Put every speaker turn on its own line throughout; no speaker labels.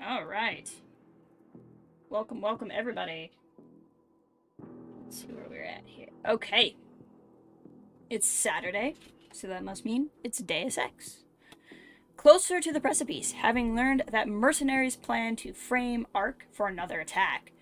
Alright. Welcome, welcome, everybody. Let's see where we're at here. Okay. It's Saturday, so that must mean it's Deus Ex. Closer to the precipice, having learned that mercenaries plan to frame Ark for another attack,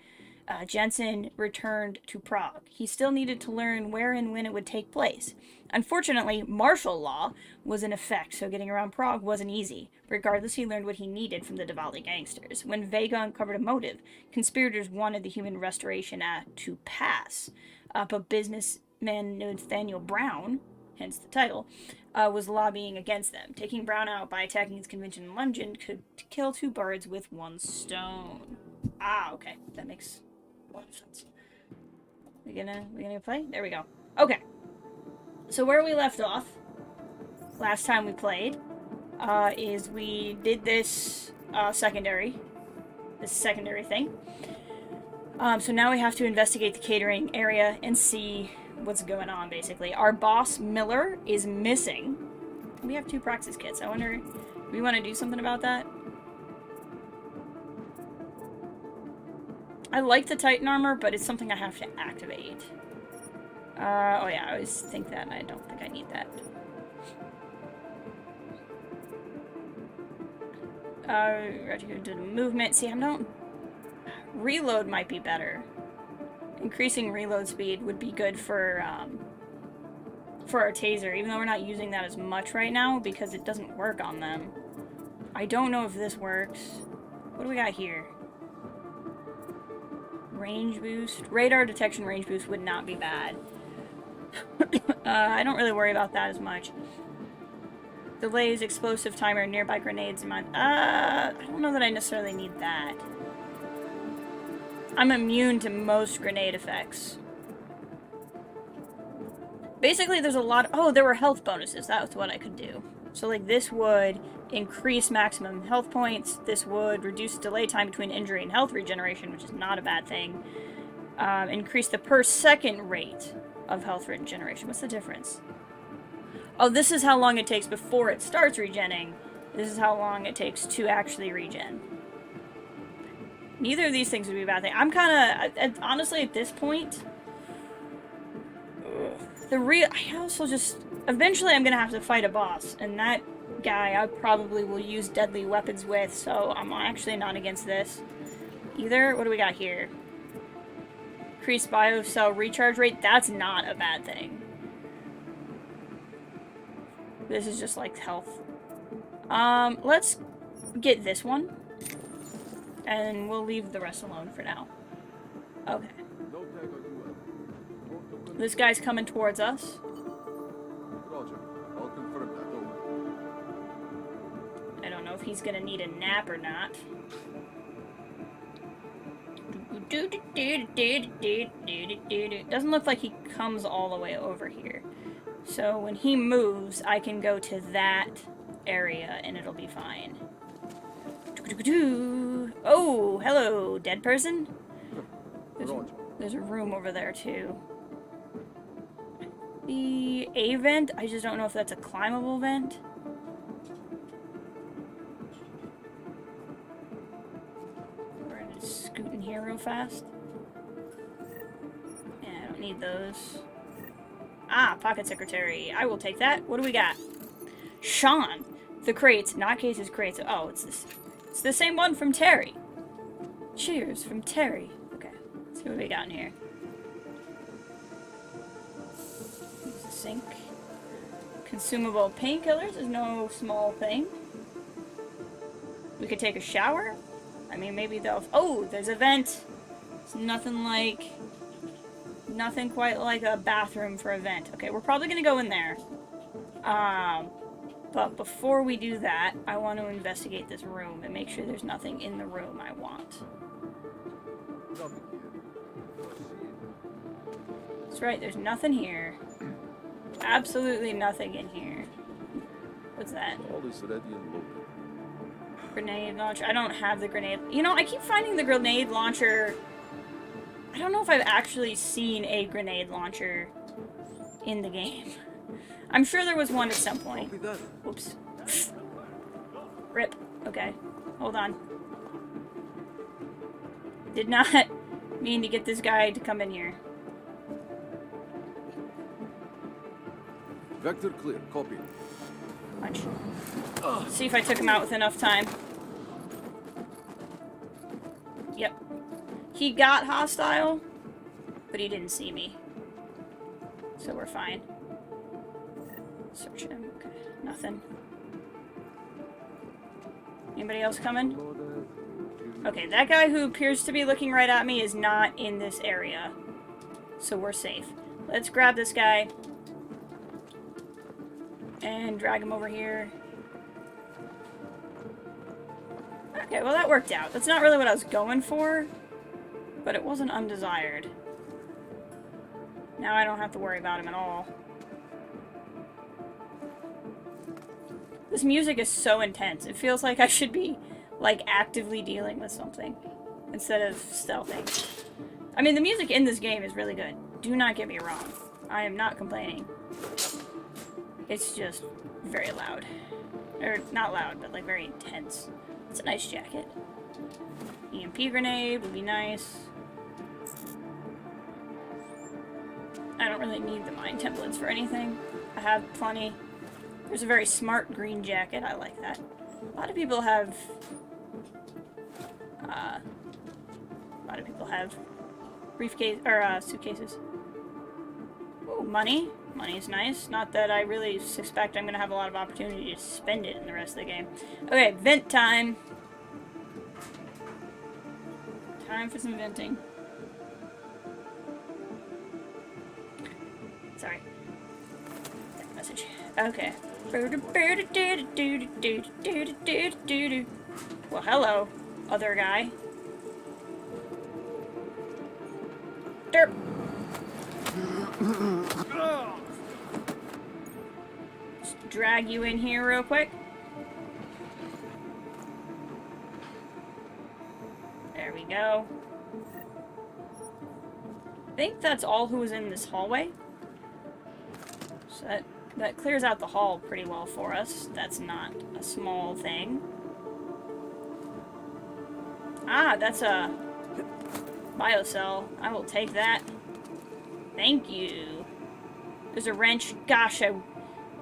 Jensen returned to Prague. He still needed to learn where and when it would take place. Unfortunately, martial law was in effect, so getting around Prague wasn't easy. Regardless, he learned what he needed from the Diwali gangsters. When Vega uncovered a motive, conspirators wanted the human restoration to pass. But businessman Nathaniel Brown, hence the title, was lobbying against them. Taking Brown out by attacking his convention in London could kill two birds with one stone. Ah, okay. That makes a lot of sense. We gonna play? There we go. Okay. So where we left off last time we played is we did this secondary thing. So now we have to investigate the catering area and see what's going on, basically. Our boss, Miller, is missing. We have 2 Praxis kits. I wonder, do we want to do something about that? I like the Titan armor, but it's something I have to activate. Oh yeah, I always think that, and I don't think I need that. Roger, do the movement. See, I don't... Reload might be better. Increasing reload speed would be good for our taser, even though we're not using that as much right now, because it doesn't work on them. I don't know if this works. What do we got here? Range boost. Radar detection range boost would not be bad. I don't really worry about that as much. Delays, explosive timer, nearby grenades. I don't know that I necessarily need that. I'm immune to most grenade effects. Basically, there's a lot of... Oh, there were health bonuses. That was what I could do. So, like, this would increase maximum health points. This would reduce delay time between injury and health regeneration, which is not a bad thing. Increase the per second rate of health regeneration. What's the difference? Oh, this is how long it takes before it starts regenning. This is how long it takes to actually regen. Neither of these things would be a bad thing. I'm kind of... Honestly, at this point... I also just... Eventually, I'm going to have to fight a boss. And that guy, I probably will use deadly weapons with. So, I'm actually not against this. Either. What do we got here? Increased biocell recharge rate. That's not a bad thing. This is just like health. Let's get this one. And we'll leave the rest alone for now. Okay. This guy's coming towards us. I don't know if he's gonna need a nap or not. Doesn't look like he comes all the way over here. So when he moves, I can go to that area and it'll be fine. Oh, hello, dead person. There's a room over there too. The A vent, I just don't know if that's a climbable vent. We're gonna scoot in here real fast. Yeah, I don't need those. Ah, pocket secretary. I will take that. What do we got? Sean. The crates, not cases, crates. Oh, it's this. It's the same one from Terry. Cheers from Terry. Okay, let's see what we got in here. There's a sink. Consumable painkillers is no small thing. We could take a shower. I mean, maybe they'll... Oh, there's a vent. It's nothing like... Nothing quite like a bathroom for a vent. Okay, we're probably gonna go in there. But before we do that, I want to investigate this room and make sure there's nothing in the room I want. That's right, there's nothing here. Absolutely nothing in here. What's that?
All is ready and loaded.
Grenade launcher. I don't have the grenade. You know, I keep finding the grenade launcher... I don't know if I've actually seen a grenade launcher in the game. I'm sure there was one at some point. Oops. Rip. Okay. Hold on. Did not mean to get this guy to come in here.
Vector clear. Copy.
Watch. See if I took him out with enough time. Yep. He got hostile, but he didn't see me. So we're fine. Search him. Okay. Nothing. Anybody else coming? Okay, that guy who appears to be looking right at me is not in this area. So we're safe. Let's grab this guy. And drag him over here. Okay, well that worked out. That's not really what I was going for. But it wasn't undesired. Now I don't have to worry about him at all. This music is so intense. It feels like I should be, like, actively dealing with something instead of stealthing. I mean, the music in this game is really good. Do not get me wrong. I am not complaining. It's just very loud. Or, not loud, but, like, very intense. It's a nice jacket. EMP grenade would be nice. I don't really need the mine templates for anything. I have plenty. There's a very smart green jacket. I like that. A lot of people have... briefcase or suitcases. Ooh, money. Money is nice. Not that I really suspect I'm gonna have a lot of opportunity to spend it in the rest of the game. Okay, vent time. Time for some venting. Sorry. Text message. Okay. Well, hello, other guy. Derp. Just drag you in here real quick. There we go. I think that's all who was in this hallway. So that clears out the hall pretty well for us. That's not a small thing. Ah, that's a biocell. I will take that. Thank you. There's a wrench. Gosh, I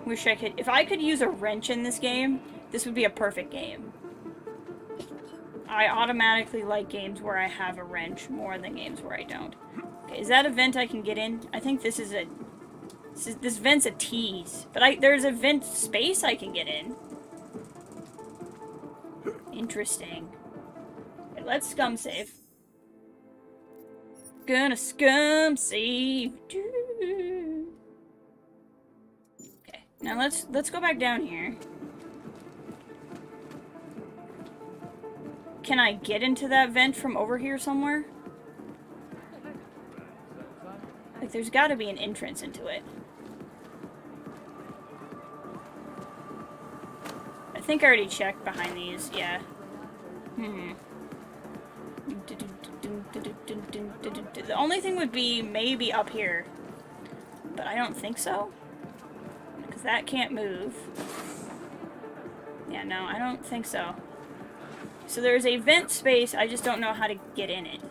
wish I could... If I could use a wrench in this game, this would be a perfect game. I automatically like games where I have a wrench more than games where I don't. Okay, is that a vent I can get in? I think this is a... This vent's a tease. But there's a vent space I can get in. Interesting. Okay, let's scum save. Gonna scum save. Okay, now let's go back down here. Can I get into that vent from over here somewhere? Like, there's gotta be an entrance into it. I think I already checked behind these, yeah. The only thing would be maybe up here. But I don't think so. Because that can't move. Yeah, no, I don't think so. So there's a vent space, I just don't know how to get in it.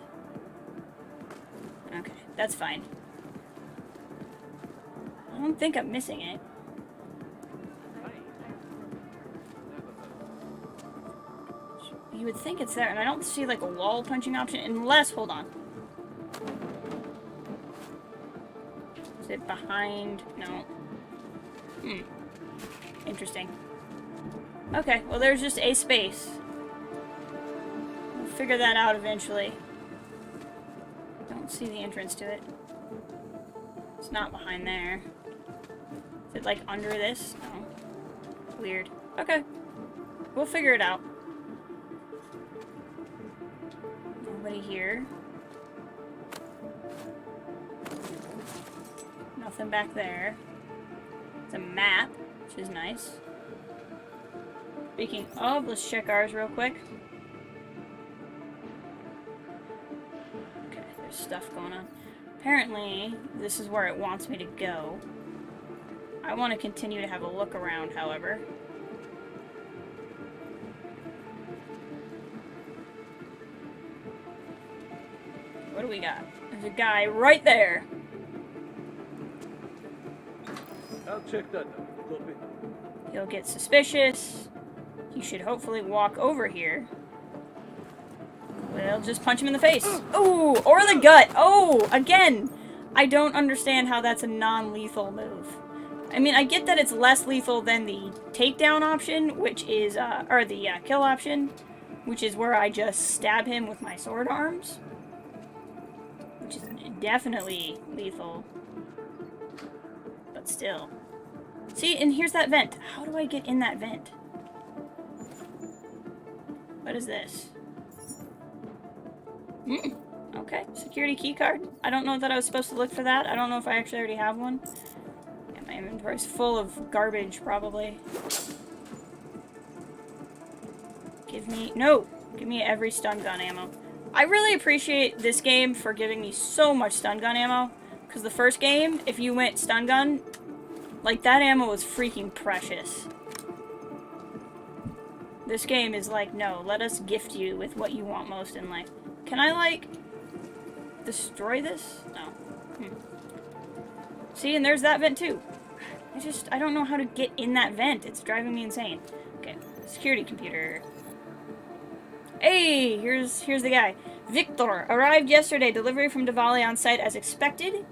Okay, that's fine. I don't think I'm missing it. You would think it's there, and I don't see like a wall punching option, unless, hold on. Is it behind? No. Interesting. Okay, well there's just a space. We'll figure that out eventually. Don't see the entrance to it. It's not behind there. Is it like under this? No. Weird. Okay. We'll figure it out. Nobody here. Nothing back there. It's a map, which is nice. Speaking of, let's check ours real quick. Okay, there's stuff going on. Apparently, this is where it wants me to go. I want to continue to have a look around, however. what do we got? There's a guy right there.
I'll check that out. Copy.
He'll get suspicious. He should hopefully walk over here. We'll just punch him in the face. Ooh, or the gut. Oh, again. I don't understand how that's a non-lethal move. I mean, I get that it's less lethal than the takedown option, which is, or the kill option, which is where I just stab him with my sword arms. Which is definitely lethal. But still. See, and here's that vent. How do I get in that vent? What is this? Okay, security key card. I don't know that I was supposed to look for that. I don't know if I actually already have one. Yeah, my inventory's full of garbage, probably. Give me every stun gun ammo. I really appreciate this game for giving me so much stun gun ammo. Because the first game, if you went stun gun, like, that ammo was freaking precious. This game is like, no, let us gift you with what you want most in life. Can I, like, destroy this? No. See, and there's that vent, too. I don't know how to get in that vent. It's driving me insane. Okay, security computer. Hey, here's the guy. Victor arrived yesterday. Delivery from Diwali on site as expected.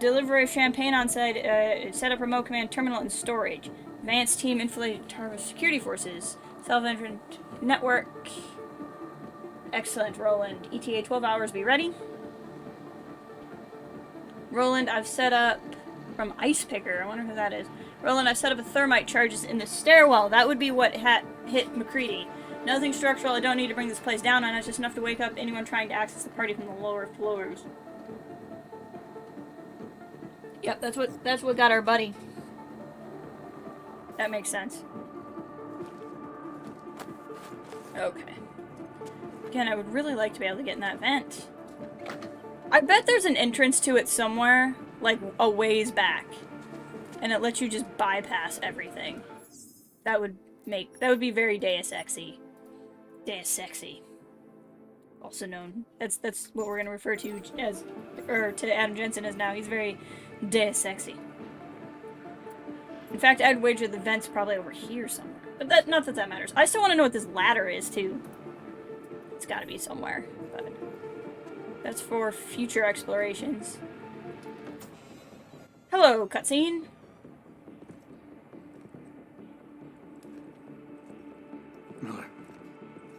Delivery of champagne on site. Set up remote command terminal and storage. Advanced team infiltrated target security forces. Self-entrant network. Excellent, Roland. ETA 12 hours, be ready. Roland, I've set up from Ice Picker. I wonder who that is. Roland, I've set up a thermite charges in the stairwell. That would be what hit McCready. Nothing structural. I don't need to bring this place down on it. It's just enough to wake up anyone trying to access the party from the lower floors. Yep, that's what got our buddy. That makes sense. Okay. Again, I would really like to be able to get in that vent. I bet there's an entrance to it somewhere, like a ways back. And it lets you just bypass everything. That would be very Deus Exy. Deus Exy. Also known. That's what we're gonna refer to as, or to Adam Jensen as now. He's very Deus Exy. In fact, I'd wager the vent's probably over here somewhere. But not that that matters. I still want to know what this ladder is, too. It's gotta be somewhere, but that's for future explorations. Hello, cutscene.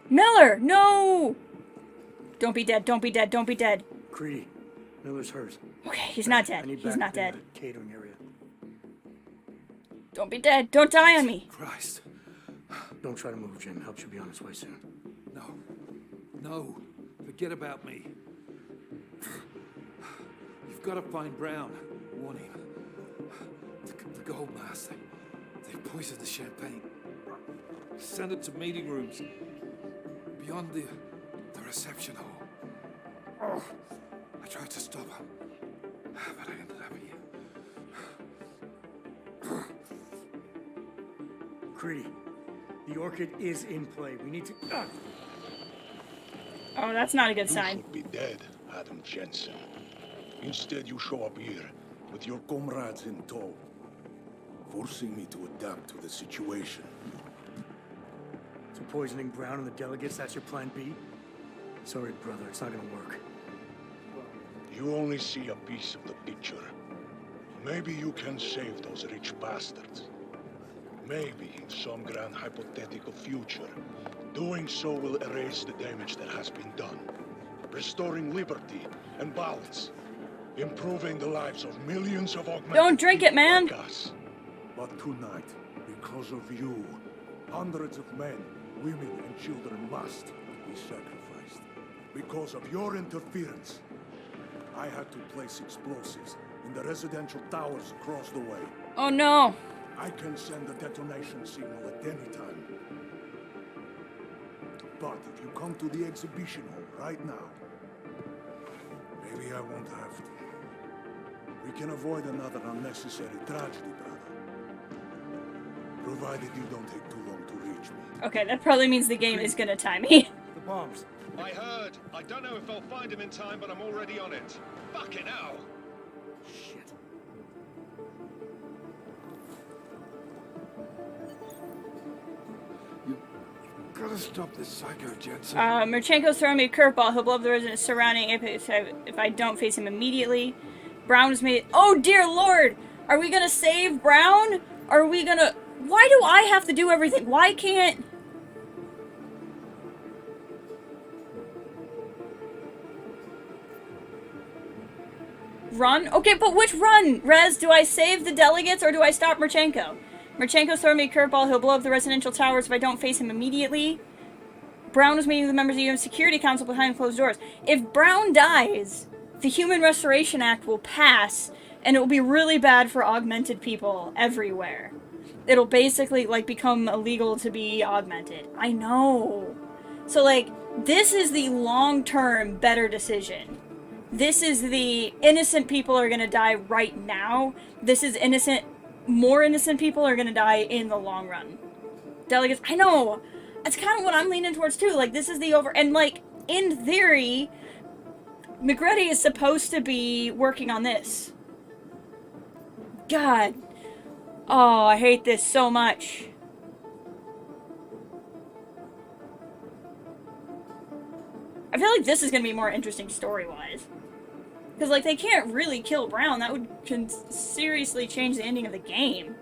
Miller, no! Don't be dead, don't be dead, don't be dead.
Creedy, Miller's hurt.
Okay, he's not dead. He's not dead.
Catering area.
Don't be dead. Don't die on me.
Christ. Don't try to move, Jim. Help should be on its way soon.
No. Forget about me. You've got to find Brown. Warn him. The gold mask. They poisoned the champagne. Send it to meeting rooms. Beyond the reception hall. Oh, I tried to stop him. But I ended up here.
Creedy, the orchid is in play. We need to...
Oh, that's not a good sign.
You should be dead, Adam Jensen. Instead, you show up here with your comrades in tow, forcing me to adapt to the situation.
So poisoning Brown and the delegates, that's your plan B? Sorry, brother, it's not gonna work.
You only see a piece of the picture. Maybe you can save those rich bastards. Maybe in some grand hypothetical future, doing so will erase the damage that has been done, restoring liberty and balance, improving the lives of millions of augmented
Don't drink it, man!
like us. But tonight, because of you, hundreds of men, women, and children must be sacrificed. Because of your interference, I had to place explosives in the residential towers across the way.
Oh no!
I can send a detonation signal at any time. But if you come to the exhibition hall right now, maybe I won't have to. We can avoid another unnecessary tragedy, brother. Provided you don't take too long to reach me.
Okay, that probably means the game is gonna time me.
The bombs.
I heard. I don't know if I'll find him in time, but I'm already on it. Fucking hell!
Shit.
Gotta stop this psycho, Jensen.
Marchenko's throwing me a curveball. He'll blow up the residents surrounding if I don't face him immediately. Brown is made. Oh dear lord! Are we gonna save Brown? Are we gonna? Why do I have to do everything? Why can't? Run? Okay, but which run? Rez, do I save the delegates or do I stop Marchenko? Marchenko's throwing me a curveball. He'll blow up the residential towers if I don't face him immediately. Brown was meeting with the members of the UN Security Council behind closed doors. If Brown dies, the Human Restoration Act will pass, and it will be really bad for augmented people everywhere. It'll basically, like, become illegal to be augmented. I know. So, like, this is the long-term better decision. This is the innocent people are gonna die right now. This is innocent, more innocent people are gonna die in the long run. Delegates, I know! That's kind of what I'm leaning towards too. Like, this is the and like, in theory, McGrady is supposed to be working on this. God. Oh, I hate this so much. I feel like this is gonna be more interesting story-wise. Because, like, they can't really kill Brown. That would seriously change the ending of the game.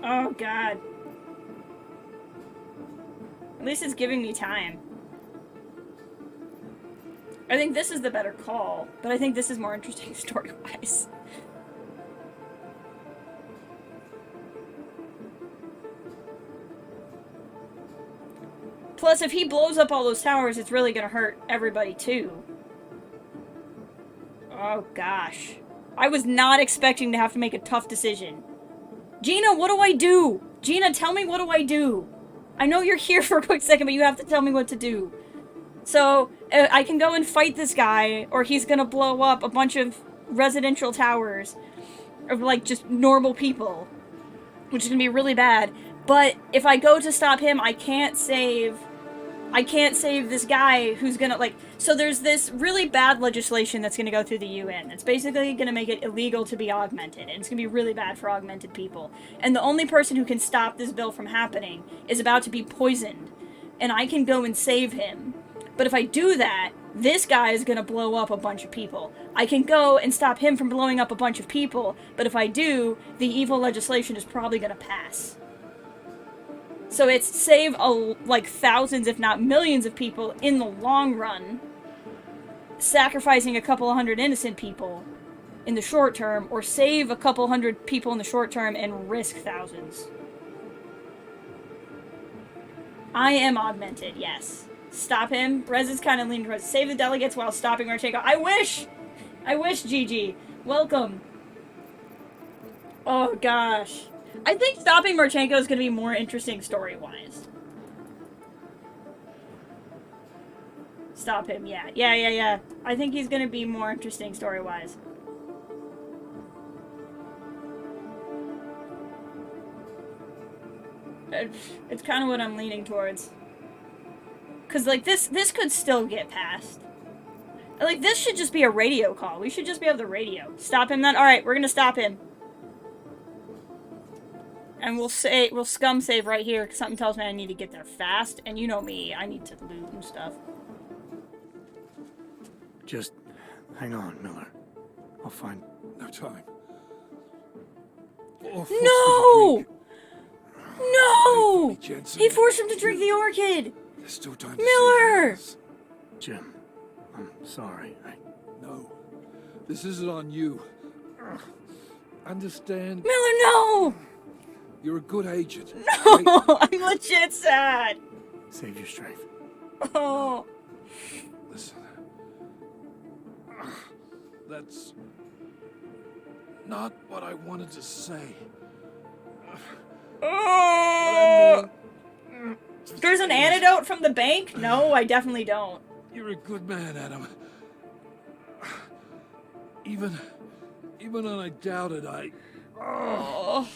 Oh, God. At least it's giving me time. I think this is the better call, but I think this is more interesting story-wise. Plus, if he blows up all those towers, it's really gonna hurt everybody, too. Oh, gosh. I was not expecting to have to make a tough decision. Gina, what do I do? Gina, tell me what do I do? I know you're here for a quick second, but you have to tell me what to do. So, I can go and fight this guy, or he's gonna blow up a bunch of residential towers of, like, just normal people. Which is gonna be really bad. But if I go to stop him, I can't save this guy who's gonna, like... So there's this really bad legislation that's gonna go through the UN. It's basically gonna make it illegal to be augmented, and it's gonna be really bad for augmented people. And the only person who can stop this bill from happening is about to be poisoned. And I can go and save him. But if I do that, this guy is gonna blow up a bunch of people. I can go and stop him from blowing up a bunch of people, but if I do, the evil legislation is probably gonna pass. So it's save, like, thousands, if not millions of people in the long run, sacrificing a couple hundred innocent people in the short term, or save a couple hundred people in the short term and risk thousands. I am augmented, yes. Stop him. Rez is kind of leaning towards save the delegates while stopping Marchenko. I wish! I wish, Gigi. Welcome. Oh, gosh. I think stopping Marchenko is going to be more interesting story-wise. Stop him, yeah. Yeah. I think he's going to be more interesting story-wise. It's kind of what I'm leaning towards. Because, like, this could still get passed. Like, this should just be a radio call. We should just be able to radio. Stop him then? Alright, we're going to stop him. And we'll scum save right here, because something tells me I need to get there fast. And you know me, I need to loot and stuff.
Just hang on, Miller. I'll find...
No time.
No! No!
Jensen.
He forced him to drink the orchid!
There's still time to
Miller!
save us.
Jim, I'm sorry.
No. This isn't on you. Understand?
Miller, no!
You're a good agent.
No! I'm legit sad!
Save your strength.
Oh.
Listen. That's not what I wanted to say.
Oh! There's an antidote from the bank? No, I definitely don't.
You're a good man, Adam. Even when I doubted,
Oh.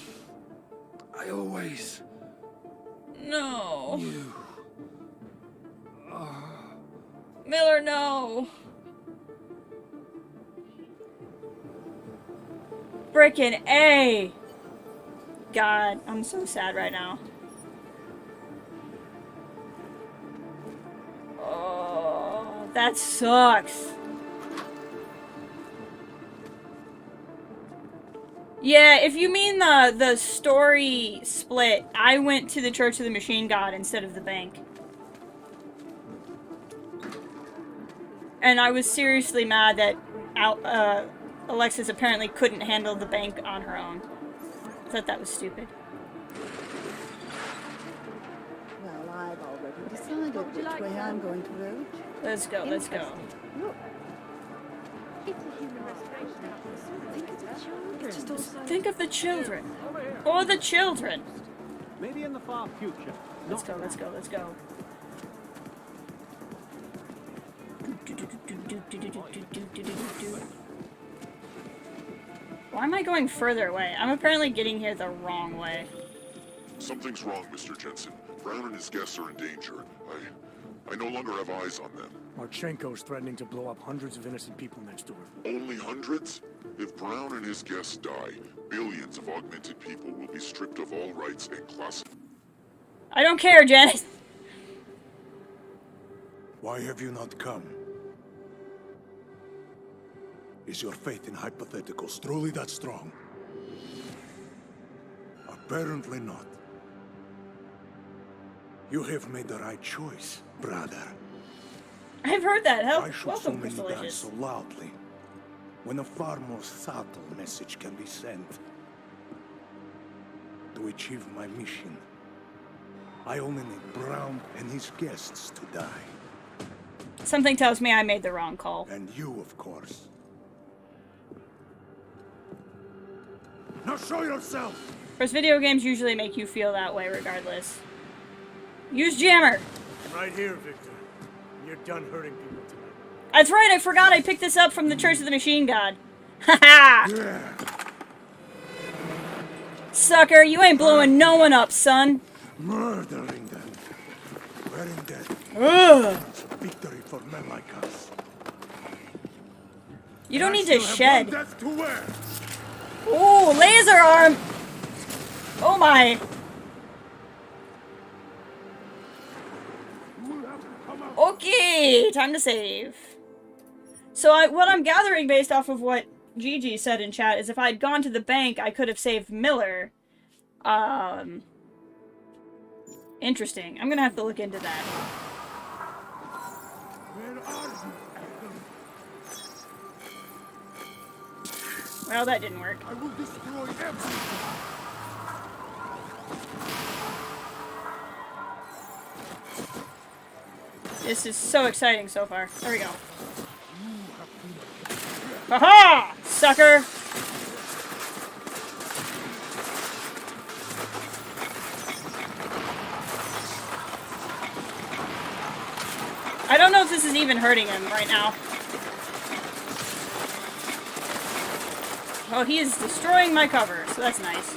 I always
No.
knew.
Miller, no. Frickin' A. God, I'm so sad right now. Oh, that sucks. Yeah, if you mean the story split, I went to the Church of the Machine God instead of the bank. And I was seriously mad that Alexis apparently couldn't handle the bank on her own. I thought that was stupid.
Well, I've already decided which way I'm going to vote.
Let's go, let's go.
Look,
Think of the children. Or the children.
Maybe in the far future.
Let's go, let's go, let's go. Why am I going further away? I'm apparently getting here the wrong way.
Something's wrong, Mr. Jensen. Brown and his guests are in danger. I no longer have eyes on them.
Marchenko's threatening to blow up hundreds of innocent people next door.
Only hundreds? If Brown and his guests die, billions of augmented people will be stripped of all rights and classified.
I don't care, Janice.
Why have you not come? Is your faith in hypotheticals truly that strong? Apparently not. You have made the right choice, brother.
I've heard that.
Why should so
Welcome,
many die
Crystalicious.
so loudly when a far more subtle message can be sent? To achieve my mission, I only need Brown and his guests to die.
Something tells me I made the wrong call.
And you, of course. Now show yourself!
Of course, video games usually make you feel that way regardless. Use Jammer!
Right here, Victor. You're done hurting people tonight.
That's right, I forgot I picked this up from the Church of the Machine God. Haha!
Yeah.
Sucker, you ain't blowing no one up, son.
Murdering them. Wearing death.
Ugh.
Victory for men like us.
You don't
I
need to
still have
shed.
one death to wear.
Ooh, laser arm! Oh my. Okay, time to save. So what I'm gathering based off of what Gigi said in chat is if I'd gone to the bank, I could have saved Miller. Interesting. I'm gonna have to look into that.
Where are you?
Well, that didn't work.
I will destroy everything.
This is so exciting so far. There we go. Haha! Sucker! I don't know if this is even hurting him right now. Oh, he is destroying my cover, so that's nice.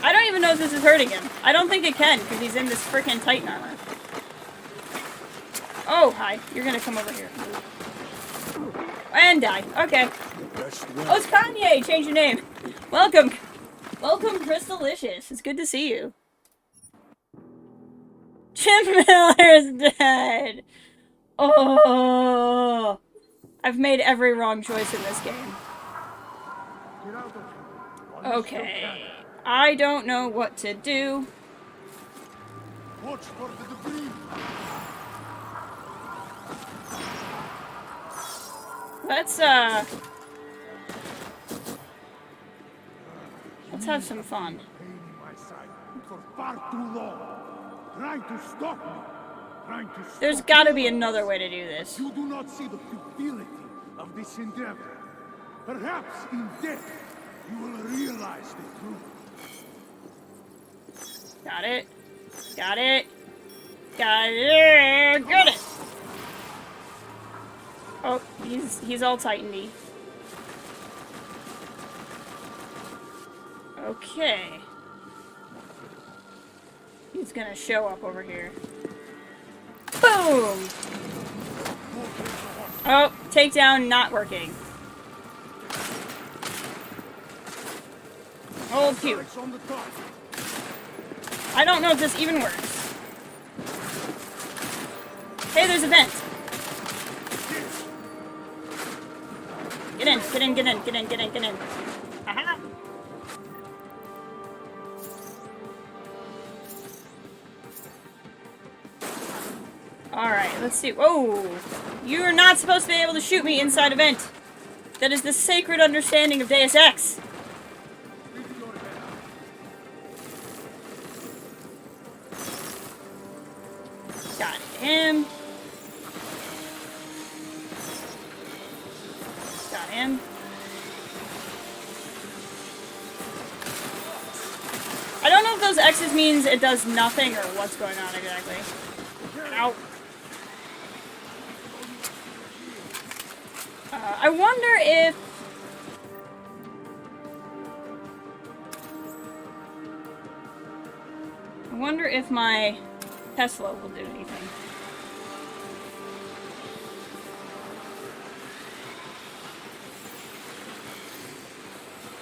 I don't even know if this is hurting him. I don't think it can, because he's in this freaking Titan armor. Oh, hi. You're gonna come over here. And die. Okay. Oh, it's Kanye! Change your name. Welcome. Welcome, Crystalicious. It's good to see you. Jim Miller's dead. Oh. I've made every wrong choice in this game. Okay. I don't know what to do.
Watch for the debris.
Let's have some fun.
Pain in my side for far too long. Trying to stop me. Trying to stop
There's gotta be another way to do this.
You do not see the futility of this endeavor. Perhaps in death you will realize the truth.
Got it. Got it. Got it. Got it. Oh, he's all tightenedy. Okay. He's gonna show up over here. Boom! Oh, takedown not working. Hold Q. I don't know if this even works. Hey, there's a vent. Get in, get in, get in, get in, get in, get in. Aha! Alright, let's see. Whoa! You are not supposed to be able to shoot me inside a vent. That is the sacred understanding of Deus Ex. Got him. Got him. I don't know if those X's means it does nothing or what's going on exactly. Ow. I wonder if... I wonder if my Tesla will do anything.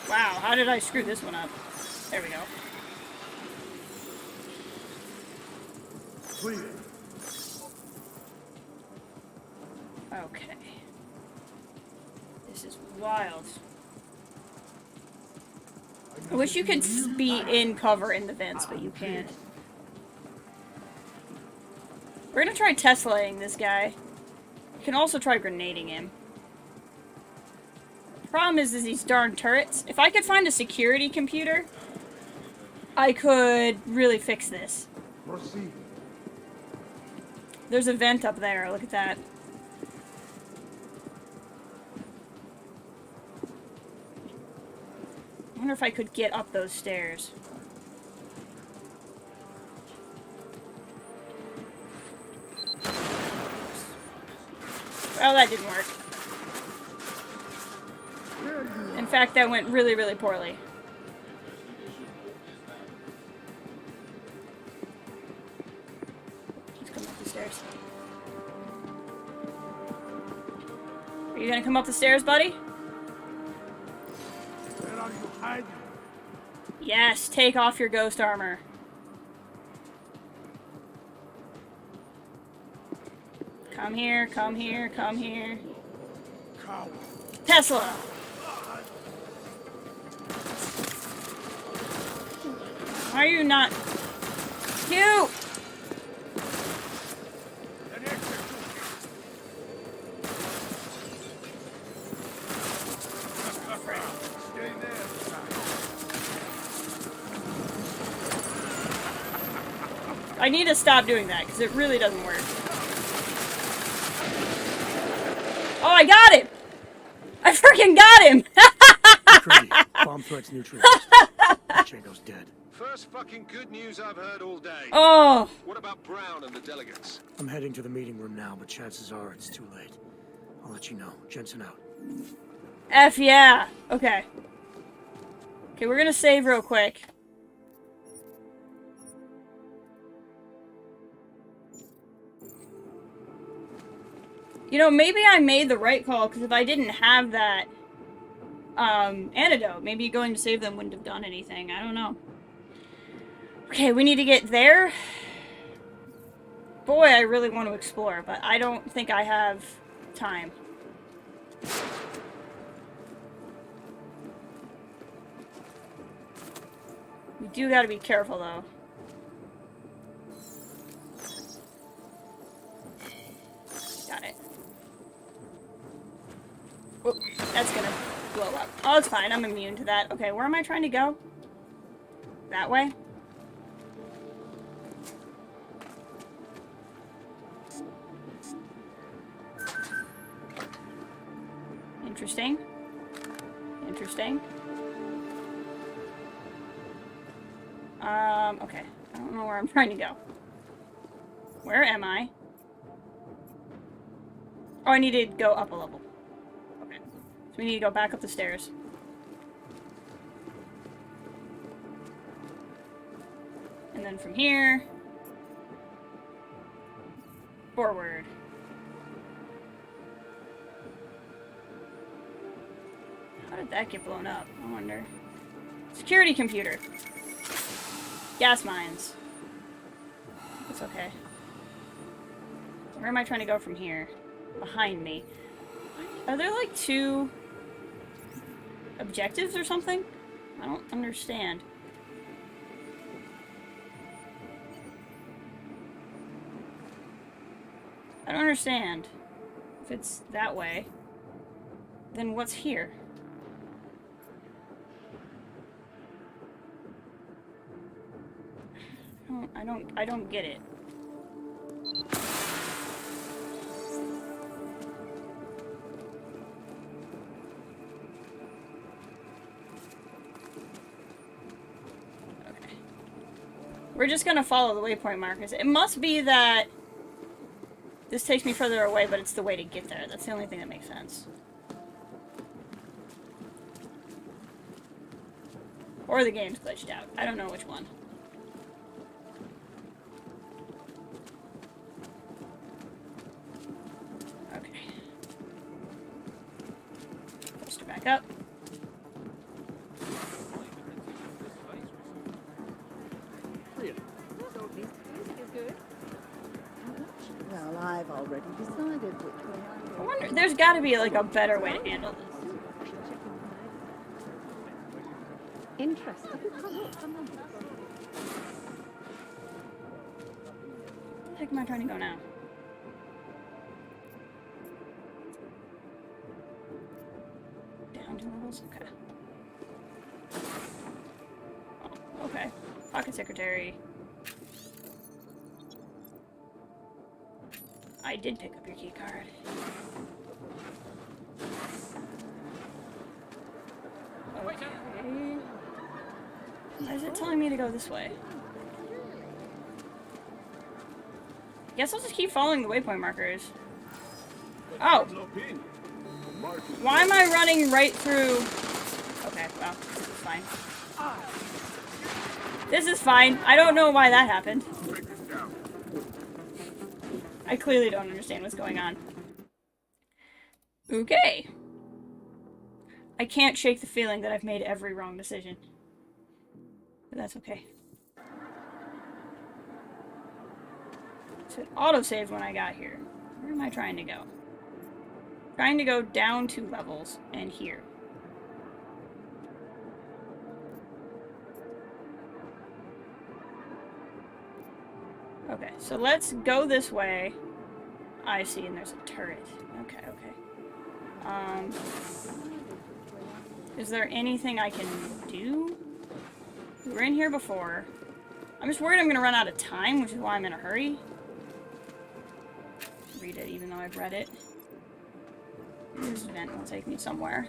Wow, how did I screw this one up? There we go. Okay. This is wild. I wish you could be in cover in the vents, but you can't. We're gonna try Teslaing this guy. You can also try grenading him. The problem is these darn turrets. If I could find a security computer, I could really fix this. There's a vent up there, look at that. I wonder if I could get up those stairs. Well, that didn't work. In fact, that went really, really poorly. Let's come up the stairs. Are you gonna come up the stairs, buddy?
Where are you hiding?
Yes, take off your ghost armor. Come here, come here, come here.
Coward.
Tesla! Why are you not... Q! I need to stop doing that, because it really doesn't work. Oh, I got him! I freaking got him!
Pretty. Bomb threats neutralized. Django's dead.
First fucking good news I've heard all day.
Oh!
What about Brown and the delegates?
I'm heading to the meeting room now, but chances are it's too late. I'll let you know. Jensen out.
F yeah! Okay. Okay, we're gonna save real quick. You know, maybe I made the right call, because if I didn't have that, antidote, maybe going to save them wouldn't have done anything. I don't know. Okay, we need to get there. Boy, I really want to explore, but I don't think I have time. We do gotta be careful, though. Got it. Oh, that's gonna blow up. Oh, it's fine. I'm immune to that. Okay, where am I trying to go? That way? Interesting. Interesting. Okay. I don't know where I'm trying to go. Where am I? Oh, I need to go up a level. Okay. So we need to go back up the stairs. And then from here... forward. How did that get blown up? I wonder. Security computer. Gas mines. It's okay. Where am I trying to go from here? Behind me. Are there like 2 objectives or something? I don't understand. I don't understand. If it's that way, then what's here? I don't get it. Okay. We're just gonna follow the waypoint markers. It must be that this takes me further away, but it's the way to get there. That's the only thing that makes sense. Or the game's glitched out. I don't know which one. Okay. Poster back up.
Well, I've already decided which way I'm
I
going.
wonder, there's gotta be like a better way to handle this.
Interesting.
Where the heck am I trying to go now? Down 2 levels? Okay. Oh, okay. Pocket secretary. I did pick up your key card. Okay. Why is it telling me to go this way? Guess I'll just keep following the waypoint markers. Oh! Why am I running right through... Okay, well, this is fine. This is fine. I don't know why that happened. I clearly don't understand what's going on. Okay. I can't shake the feeling that I've made every wrong decision. But that's okay. So it autosaved when I got here. Where am I trying to go? Trying to go down 2 levels and here. Okay, so let's go this way. I see, and there's a turret. Okay, okay. Is there anything I can do? We were in here before. I'm just worried I'm gonna run out of time, which is why I'm in a hurry. Read it, even though I've read it. This vent will take me somewhere.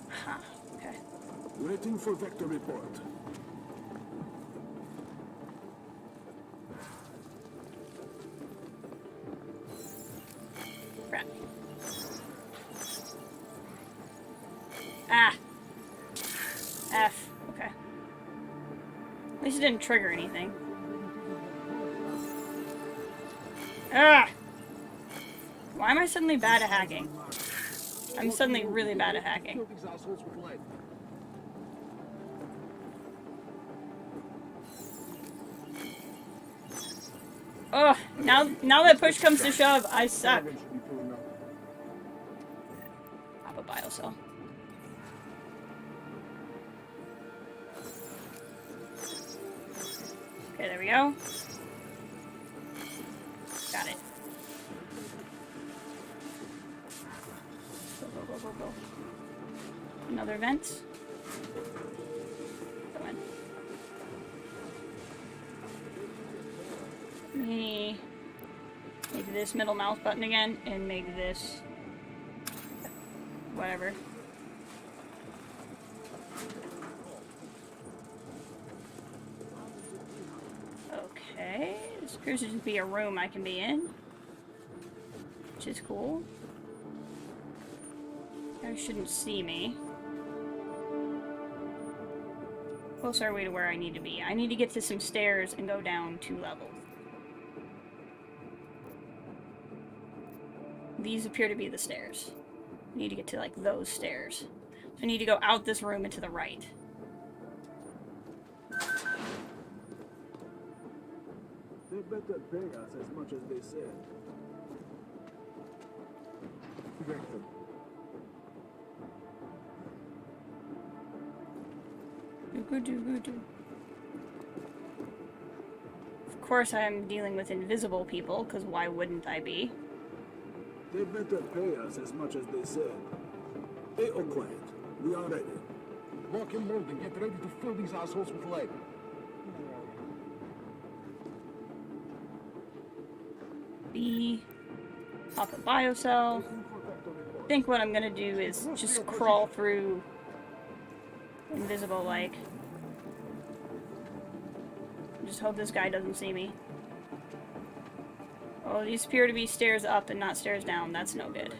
Huh, okay.
Waiting for vector report.
Crap. Ah! F. Okay. At least it didn't trigger anything. Ah! Why am I suddenly bad at hacking? I'm suddenly really bad at hacking. Ugh, now that push comes to shove, I suck. Pop a biocell. Okay, there we go. Got it. Go, go, go, go, go. Another vent. Go in. Me. Maybe this middle mouse button again, and maybe this. Whatever. Okay, this appears to just be a room I can be in, which is cool. I shouldn't see me. Close our way to where I need to be. I need to get to some stairs and go down 2 levels. These appear to be the stairs. I need to get to, like, those stairs. So I need to go out this room and to the right.
They better pay us as much as they said. Victim.
Of course I'm dealing with invisible people, because why wouldn't I be?
They better pay us as much as they said. Hey, all quiet. We are ready.
Walk in London, get ready to fill these assholes with lead.
B. Pop a biocell. I think what I'm gonna do is just crawl through invisible like. Just hope this guy doesn't see me. Oh, these appear to be stairs up and not stairs down. That's no good.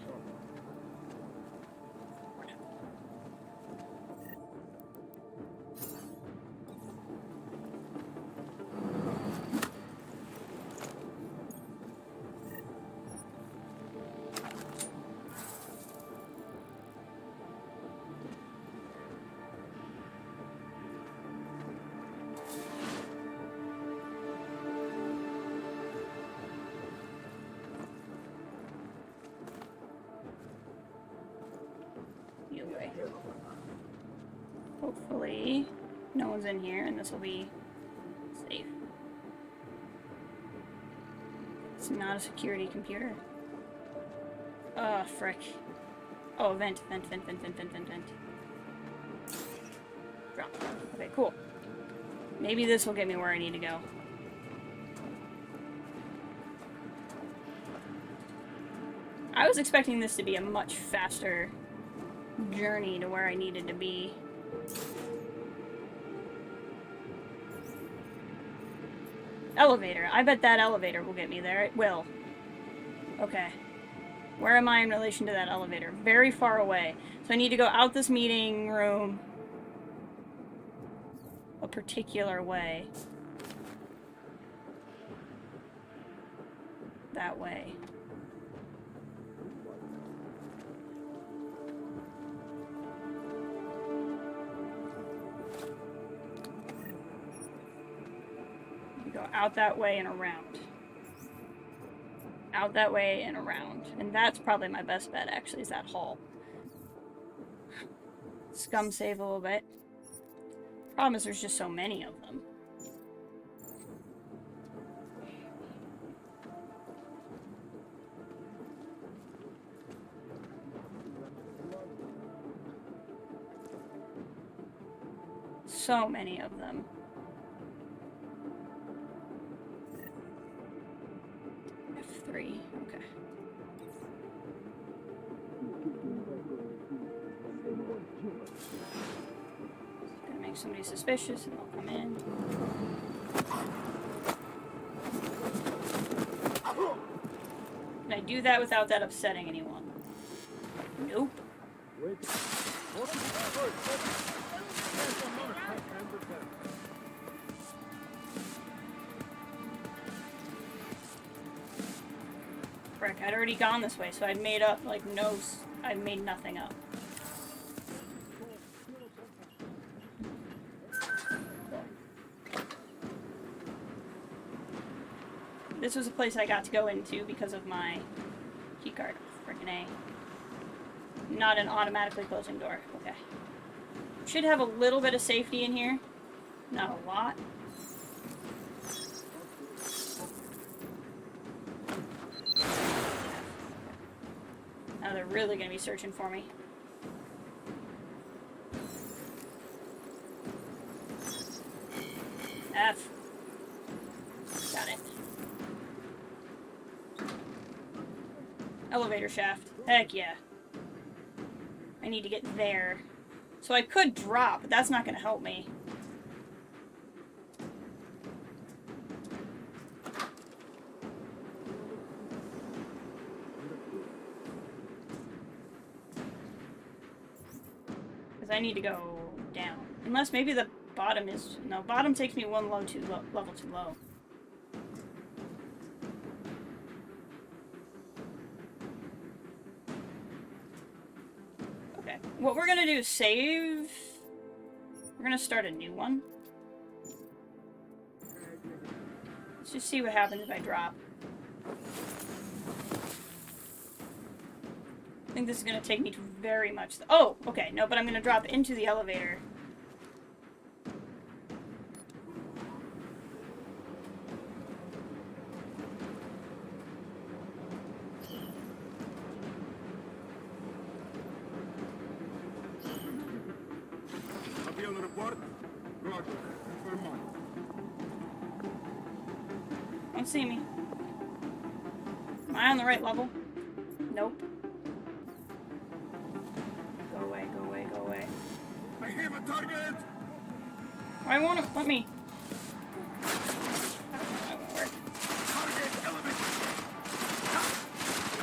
Hopefully, no one's in here and this will be safe. It's not a security computer. Frick. Oh, vent. Drop. Okay, cool. Maybe this will get me where I need to go. I was expecting this to be a much faster journey to where I needed to be. Elevator. I bet that elevator will get me there. It will. Okay. Where am I in relation to that elevator? Very far away. So I need to go out this meeting room a particular way. That way. Go out that way and around. Out that way and around. And that's probably my best bet, actually, is that hall. Scum save a little bit. Problem is there's just so many of them. So many of them. F3, okay. Gonna make somebody suspicious and they'll come in. Can I do that without that upsetting anyone? Nope. Frick, I'd already gone this way, so I'd made up, like, I'd made nothing up. This was a place I got to go into because of my keycard. Frickin' A. Not an automatically closing door. Okay. Should have a little bit of safety in here. Not a lot. Now they're really gonna be searching for me. F. Got it. Elevator shaft. Heck yeah. I need to get there. So I could drop, but that's not gonna help me. I need to go down. Unless maybe the bottom is... No, bottom takes me one level too low. Okay. What we're gonna do is save... We're gonna start a new one. Let's just see what happens if I drop. I think this is gonna take me to very much... Oh! Okay, no, but I'm gonna drop into the elevator.
Copy on the report. Roger. Confirm mine.
Don't see me. Am I on the right level? Nope. Go away, go away, go away.
I have a target!
I want to... Let me... That won't work.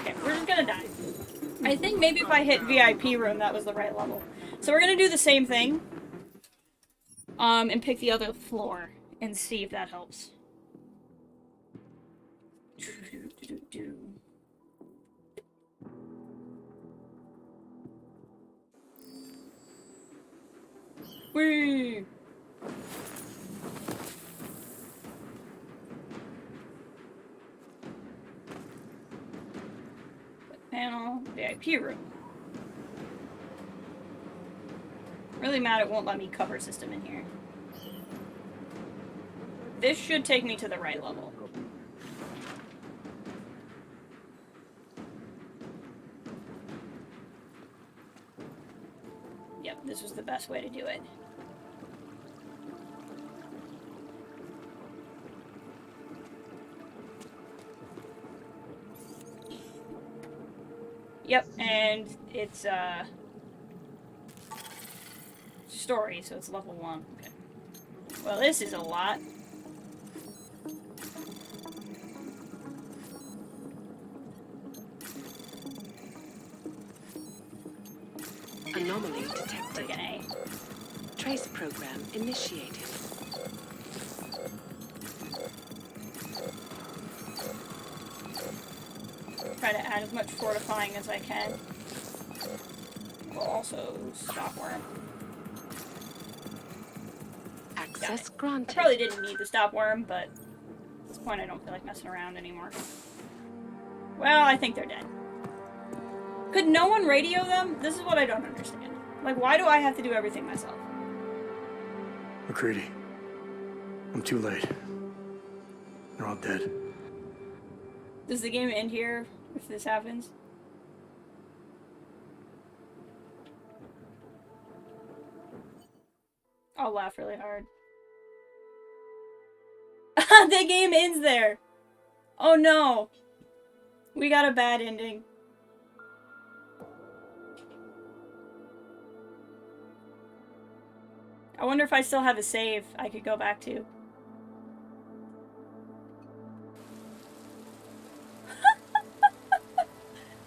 Okay, we're just gonna die. I think maybe if I hit VIP room, that was the right level. So we're gonna do the same thing. And pick the other floor and see if that helps. Whee! Panel, VIP room. Really mad it won't let me cover system in here. This should take me to the right level. Yep, this was the best way to do it. Yep, and it's story, so it's level 1. Okay. Well, this is a lot.
Anomaly detected.
Freaking A.
Trace program initiated.
Try to add as much fortifying as I can. We'll also stop worm.
Access granted.
I probably didn't need the stop worm, but at this point I don't feel like messing around anymore. Well, I think they're dead. Could no one radio them? This is what I don't understand. Like, why do I have to do everything myself?
McCready. I'm too late. They're all dead.
Does the game end here if this happens? I'll laugh really hard. The game ends there! Oh no! We got a bad ending. I wonder if I still have a save I could go back to.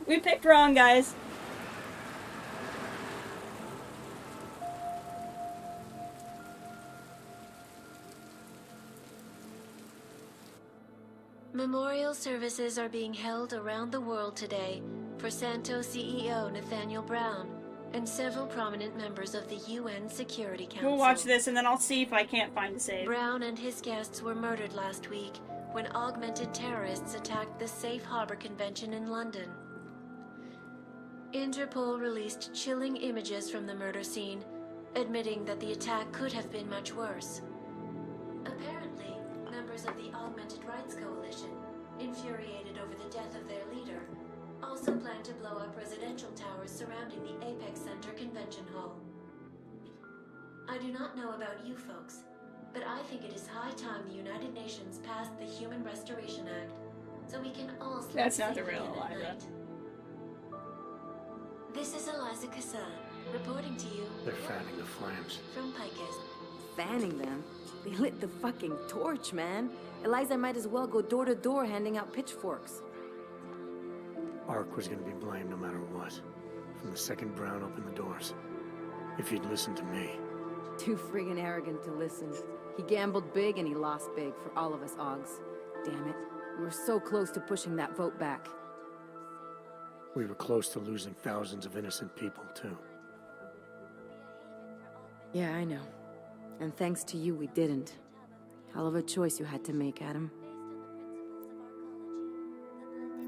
We picked wrong, guys.
Memorial services are being held around the world today for Santos CEO Nathaniel Brown and several prominent members of the UN Security Council.
We'll watch this and then I'll see if I can't find a save.
Brown and his guests were murdered last week when augmented terrorists attacked the Safe Harbor Convention in London. Interpol released chilling images from the murder scene, admitting that the attack could have been much worse. Apparently, members of the Augmented Rights Coalition, infuriated over the death of their leader, also plan to blow up residential towers surrounding the Apex Center Convention Hall. I do not know about you folks, but I think it is high time the United Nations passed the Human Restoration Act, so we can all sleep
That's not the
safely
real
at
Eliza.
night. This is Eliza Kassan, reporting to you
They're fanning the flames.
from Picus.
Fanning them? They lit the fucking torch, man. Eliza might as well go door to door handing out pitchforks.
Ark was gonna be blamed no matter what. From the second Brown opened the doors. If you'd listened to me.
Too friggin' arrogant to listen. He gambled big and he lost big for all of us Augs. Damn it. We were so close to pushing that vote back.
We were close to losing thousands of innocent people, too.
Yeah, I know. And thanks to you, we didn't. Hell of a choice you had to make, Adam.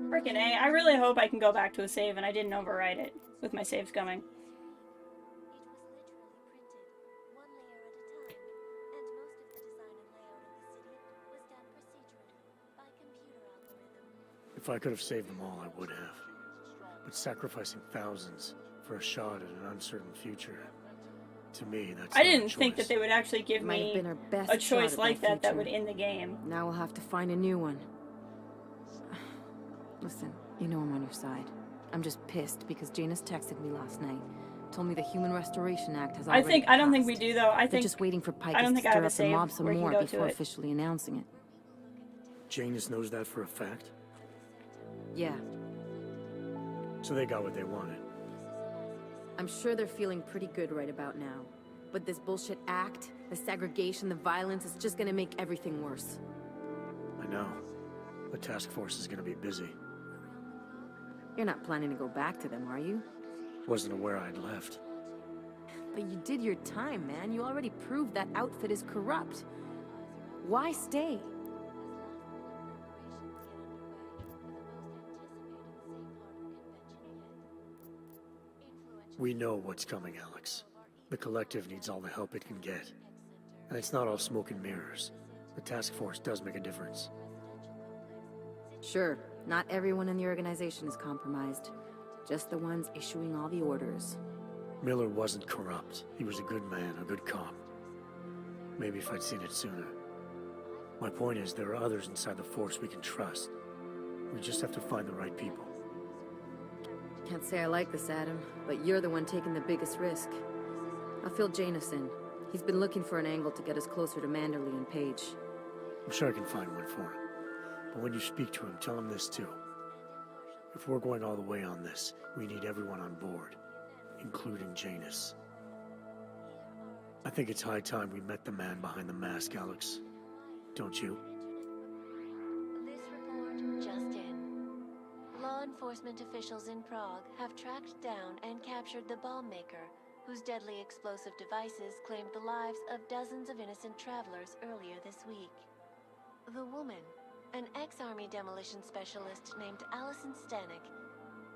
Frickin' A. I really hope I can go back to a save and I didn't overwrite it with my saves coming.
If I could have saved them all, I would have. But sacrificing thousands for a shot at an uncertain future, to me, that's
I didn't
choice.
think that they would actually give me a choice like that would end the game.
Now we'll have to find a new one. Listen, you know I'm on your side. I'm just pissed because Janus texted me last night. Told me the Human Restoration Act has already
I don't think we do though. I
They're
think
just waiting for Pike
I don't
to
think I
stir
have a
up the
save
mob some
where you can
more
go to
before
it.
officially announcing it.
Janus knows that for a fact?
Yeah.
So they got what they wanted.
I'm sure they're feeling pretty good right about now. But this bullshit act, the segregation, the violence, is just gonna make everything worse.
I know. The task force is gonna be busy.
You're not planning to go back to them, are you?
Wasn't aware I'd left.
But you did your time, man. You already proved that outfit is corrupt. Why stay?
We know what's coming, Alex. The Collective needs all the help it can get. And it's not all smoke and mirrors. The task force does make a difference.
Sure, not everyone in the organization is compromised. Just the ones issuing all the orders.
Miller wasn't corrupt. He was a good man, a good cop. Maybe if I'd seen it sooner. My point is, there are others inside the force we can trust. We just have to find the right people.
Can't say I like this, Adam, but you're the one taking the biggest risk. I'll fill Janus in. He's been looking for an angle to get us closer to Manderley and Page.
I'm sure I can find one for him. But when you speak to him, tell him this too. If we're going all the way on this, we need everyone on board, including Janus. I think it's high time we met the man behind the mask, Alex. Don't you?
This report just in. Law enforcement officials in Prague have tracked down and captured the bomb maker, whose deadly explosive devices claimed the lives of dozens of innocent travelers earlier this week. The woman, an ex-army demolition specialist named Allison Stanek,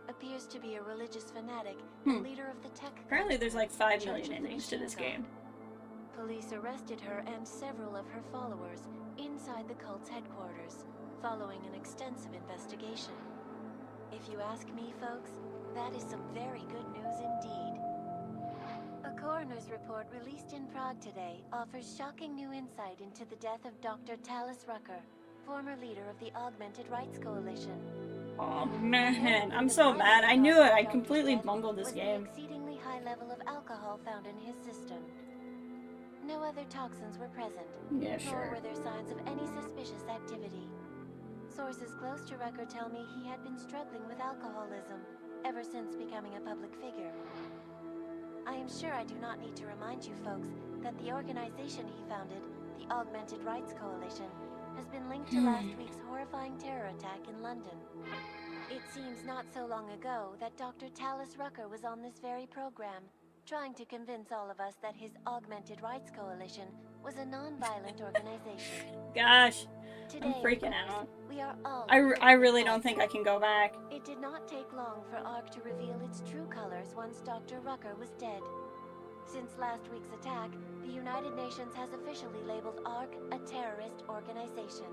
appears to be a religious fanatic and leader of the tech.
Apparently there's like 5 million endings to this game.
Police arrested her and several of her followers inside the cult's headquarters, following an extensive investigation. If you ask me, folks, that is some very good news indeed. A coroner's report released in Prague today offers shocking new insight into the death of Dr. Talis Rucker, former leader of the Augmented Rights Coalition.
Oh man, I'm so mad. I knew it. I completely bungled this game.
The exceedingly high level of alcohol found in his system. No other toxins were present,
Yeah,
nor
sure.
were there signs of any suspicious activity. Sources close to Rucker tell me he had been struggling with alcoholism ever since becoming a public figure. I am sure I do not need to remind you folks that the organization he founded, the Augmented Rights Coalition, has been linked to last week's horrifying terror attack in London. It seems not so long ago that Dr. Talis Rucker was on this very program, trying to convince all of us that his Augmented Rights Coalition was a non-violent organization.
Gosh,
Today,
I'm freaking
of course,
out.
We are all
I really don't think I can go back.
It did not take long for ARC to reveal its true colors once Dr. Rucker was dead. Since last week's attack, the United Nations has officially labeled ARC a terrorist organization.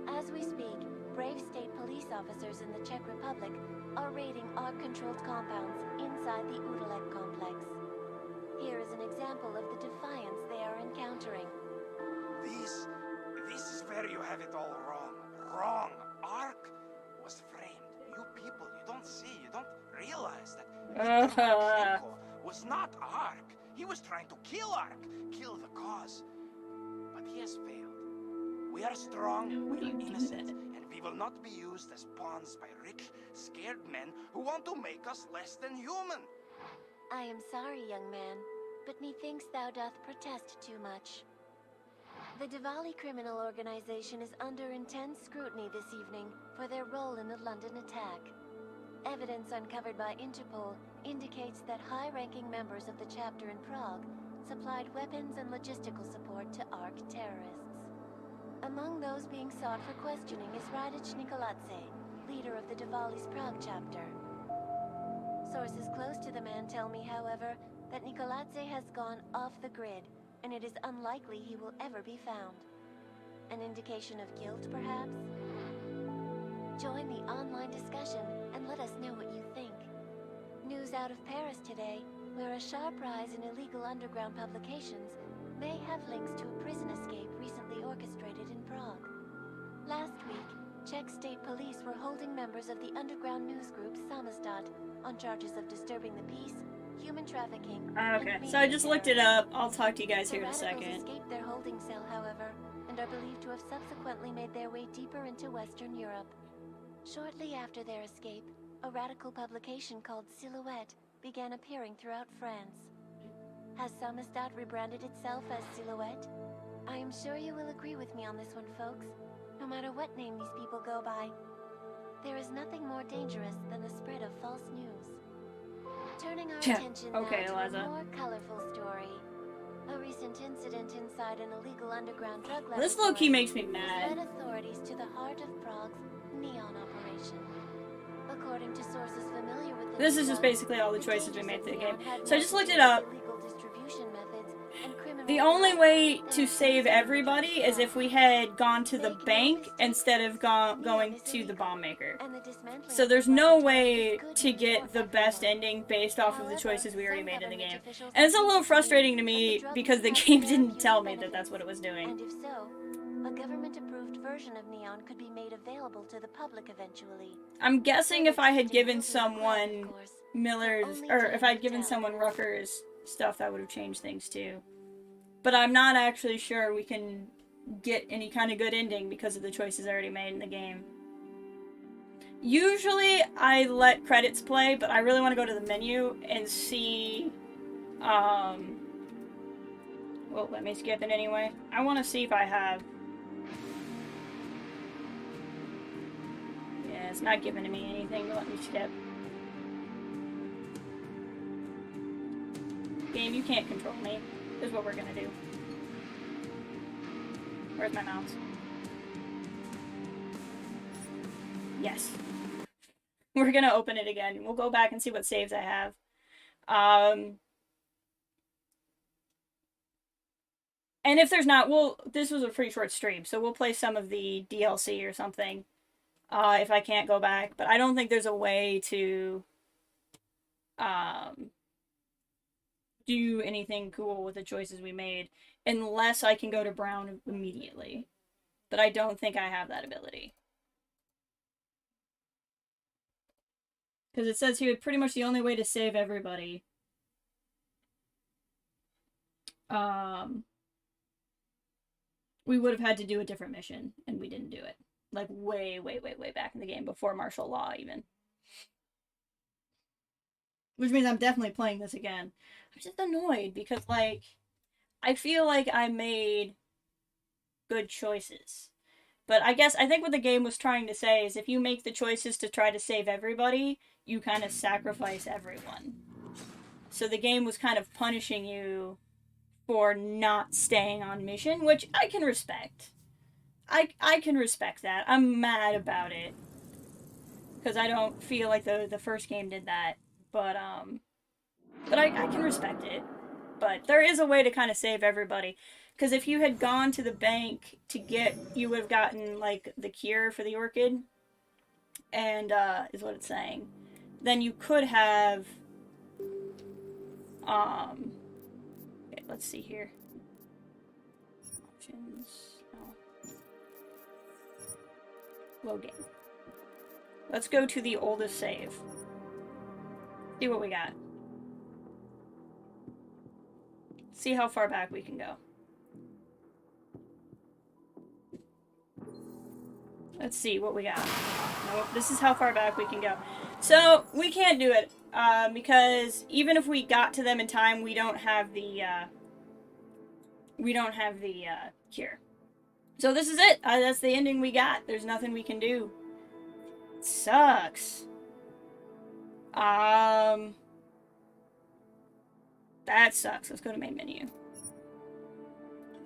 As we speak, brave state police officers in the Czech Republic are raiding ARC-controlled compounds inside the Udalek complex. Here is an example of the defiance they are encountering.
This is where you have it all wrong. Wrong. Ark was framed. You people, you don't see, you don't realize that Viktor Marchenko was not Ark. He was trying to kill Ark, kill the cause. But he has failed. We are strong, we are innocent, and we will not be used as pawns by rich, scared men who want to make us less than human.
I am sorry, young man, but methinks thou doth protest too much. The Diwali criminal organization is under intense scrutiny this evening for their role in the London attack. Evidence uncovered by Interpol indicates that high-ranking members of the chapter in Prague supplied weapons and logistical support to ARC terrorists. Among those being sought for questioning is Radich Nikoladze, leader of the Diwali's Prague chapter. Sources close to the man tell me, however, that Nikoladze has gone off the grid, and it is unlikely he will ever be found. An indication of guilt, perhaps? Join the online discussion and let us know what you think. News out of Paris today, where a sharp rise in illegal underground publications may have links to a prison escape recently orchestrated in Prague. Last week, Czech state police were holding members of the underground news group Samizdat on charges of disturbing the peace, human trafficking,
Okay, so I just looked it up. I'll talk to you guys here in a second.
The radicals escaped their holding cell, however, and are believed to have subsequently made their way deeper into Western Europe. Shortly after their escape, a radical publication called Silhouette began appearing throughout France. Has Samizdat rebranded itself as Silhouette? I am sure you will agree with me on this one, folks. No matter what name these people go by, there is nothing more dangerous than the spread of false news. Turning our attention now to a more colorful story. A recent incident inside an illegal underground drug laboratory.
This low-key makes me mad.
Led authorities to the heart of Prague's Neon operation. According to sources familiar with
this is just basically all the choices we made for the game. So I just looked it up. The only way to save everybody is if we had gone to the bank instead of going to the bomb maker. So there's no way to get the best ending based off of the choices we already made in the game. And it's a little frustrating to me because the game didn't tell me that that's what it was doing.
And if so, a government-approved version of Neon could be made available to the public eventually.
I'm guessing if I had given someone Miller's, or if I'd given someone Rucker's stuff, that would have changed things too. But I'm not actually sure we can get any kind of good ending because of the choices already made in the game. Usually I let credits play, but I really want to go to the menu and see, well, let me skip it anyway. I want to see if I have... Yeah, it's not giving me anything to let me skip. Game, you can't control me. This is what we're gonna do. Where's my mouse? Yes. We're gonna open it again. We'll go back and see what saves I have. And if there's not, this was a pretty short stream, so we'll play some of the DLC or something. If I can't go back. But I don't think there's a way to, do anything cool with the choices we made unless I can go to Brown immediately. But I don't think I have that ability. Because it says here pretty much the only way to save everybody we would have had to do a different mission, and we didn't do it. Like way back in the game, before martial law even. Which means I'm definitely playing this again. I'm just annoyed because, like, I feel like I made good choices. But I think what the game was trying to say is if you make the choices to try to save everybody, you kind of sacrifice everyone. So the game was kind of punishing you for not staying on mission, which I can respect. I can respect that. I'm mad about it. Because I don't feel like the first game did that. But I can respect it. But there is a way to kind of save everybody. Because if you had gone to the bank to get, you would have gotten, like, the cure for the orchid. And, is what it's saying. Then you could have, okay, let's see here. Options, no. Load game. Let's go to the oldest save. See what we got. See how far back we can go. Let's see what we got. Nope, this is how far back we can go. So, we can't do it because even if we got to them in time, we don't have the cure. So this is it. That's the ending we got. There's nothing we can do. It sucks. That sucks. Let's go to main menu.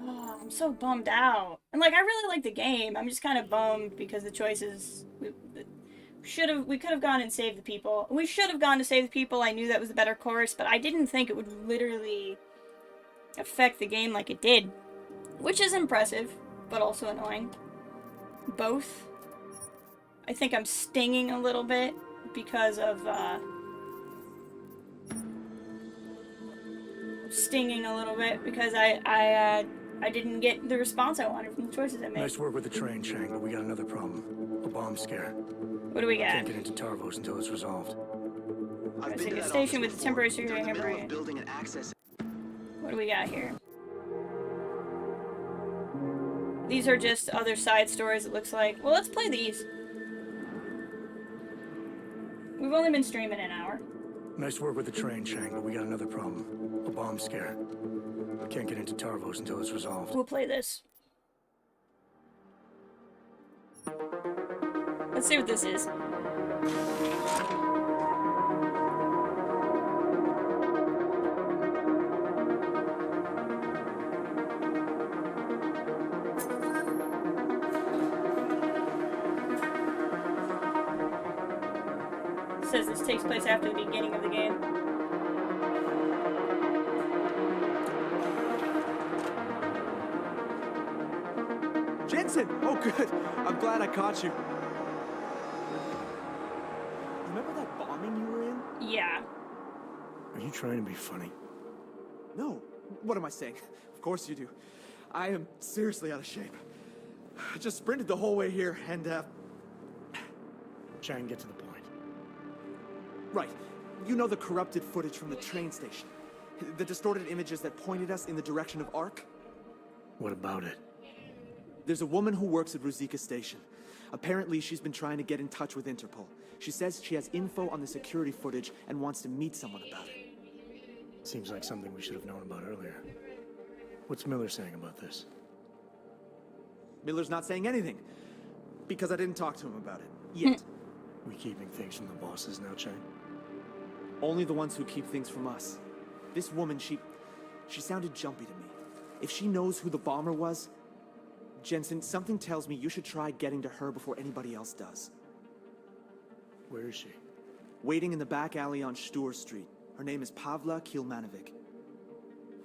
Oh, I'm so bummed out. And like, I really like the game. I'm just kind of bummed because the choices we could have gone and saved the people. We should have gone to save the people. I knew that was the better course, but I didn't think it would literally affect the game like it did, which is impressive, but also annoying. Both. I think I'm stinging a little bit because of I didn't get the response I wanted from the choices I made.
Nice work with the train, Chang, but we got another problem. A bomb scare.
What do we got?
Can't get into Tarvos until it's resolved.
I've been to a station with a temporary security hammer.
Building an access.
What do we got here? These are just other side stories, it looks like. Well, let's play these. We've only been streaming an hour.
Nice work with the train, Chang, but we got another problem. A bomb scare. Can't get into Tarvos until it's resolved.
We'll play this. Let's see what this is. It says this takes place after the beginning of the game.
Jensen! Oh, good. I'm glad I caught you. Remember that bombing you were in?
Yeah.
Are you trying to be funny?
No. What am I saying? Of course you do. I am seriously out of shape. I just sprinted the whole way here, and,
Chang, get to the point.
Right. You know the corrupted footage from the train station? The distorted images that pointed us in the direction of Ark?
What about it?
There's a woman who works at Ruzicka Station. Apparently, she's been trying to get in touch with Interpol. She says she has info on the security footage and wants to meet someone about it.
Seems like something we should have known about earlier. What's Miller saying about this?
Miller's not saying anything, because I didn't talk to him about it, yet.
We keeping things from the bosses now, Chang?
Only the ones who keep things from us. This woman, she sounded jumpy to me. If she knows who the bomber was, Jensen, something tells me you should try getting to her before anybody else does.
Where is she?
Waiting in the back alley on Stur Street. Her name is Pavla Kilmanovic.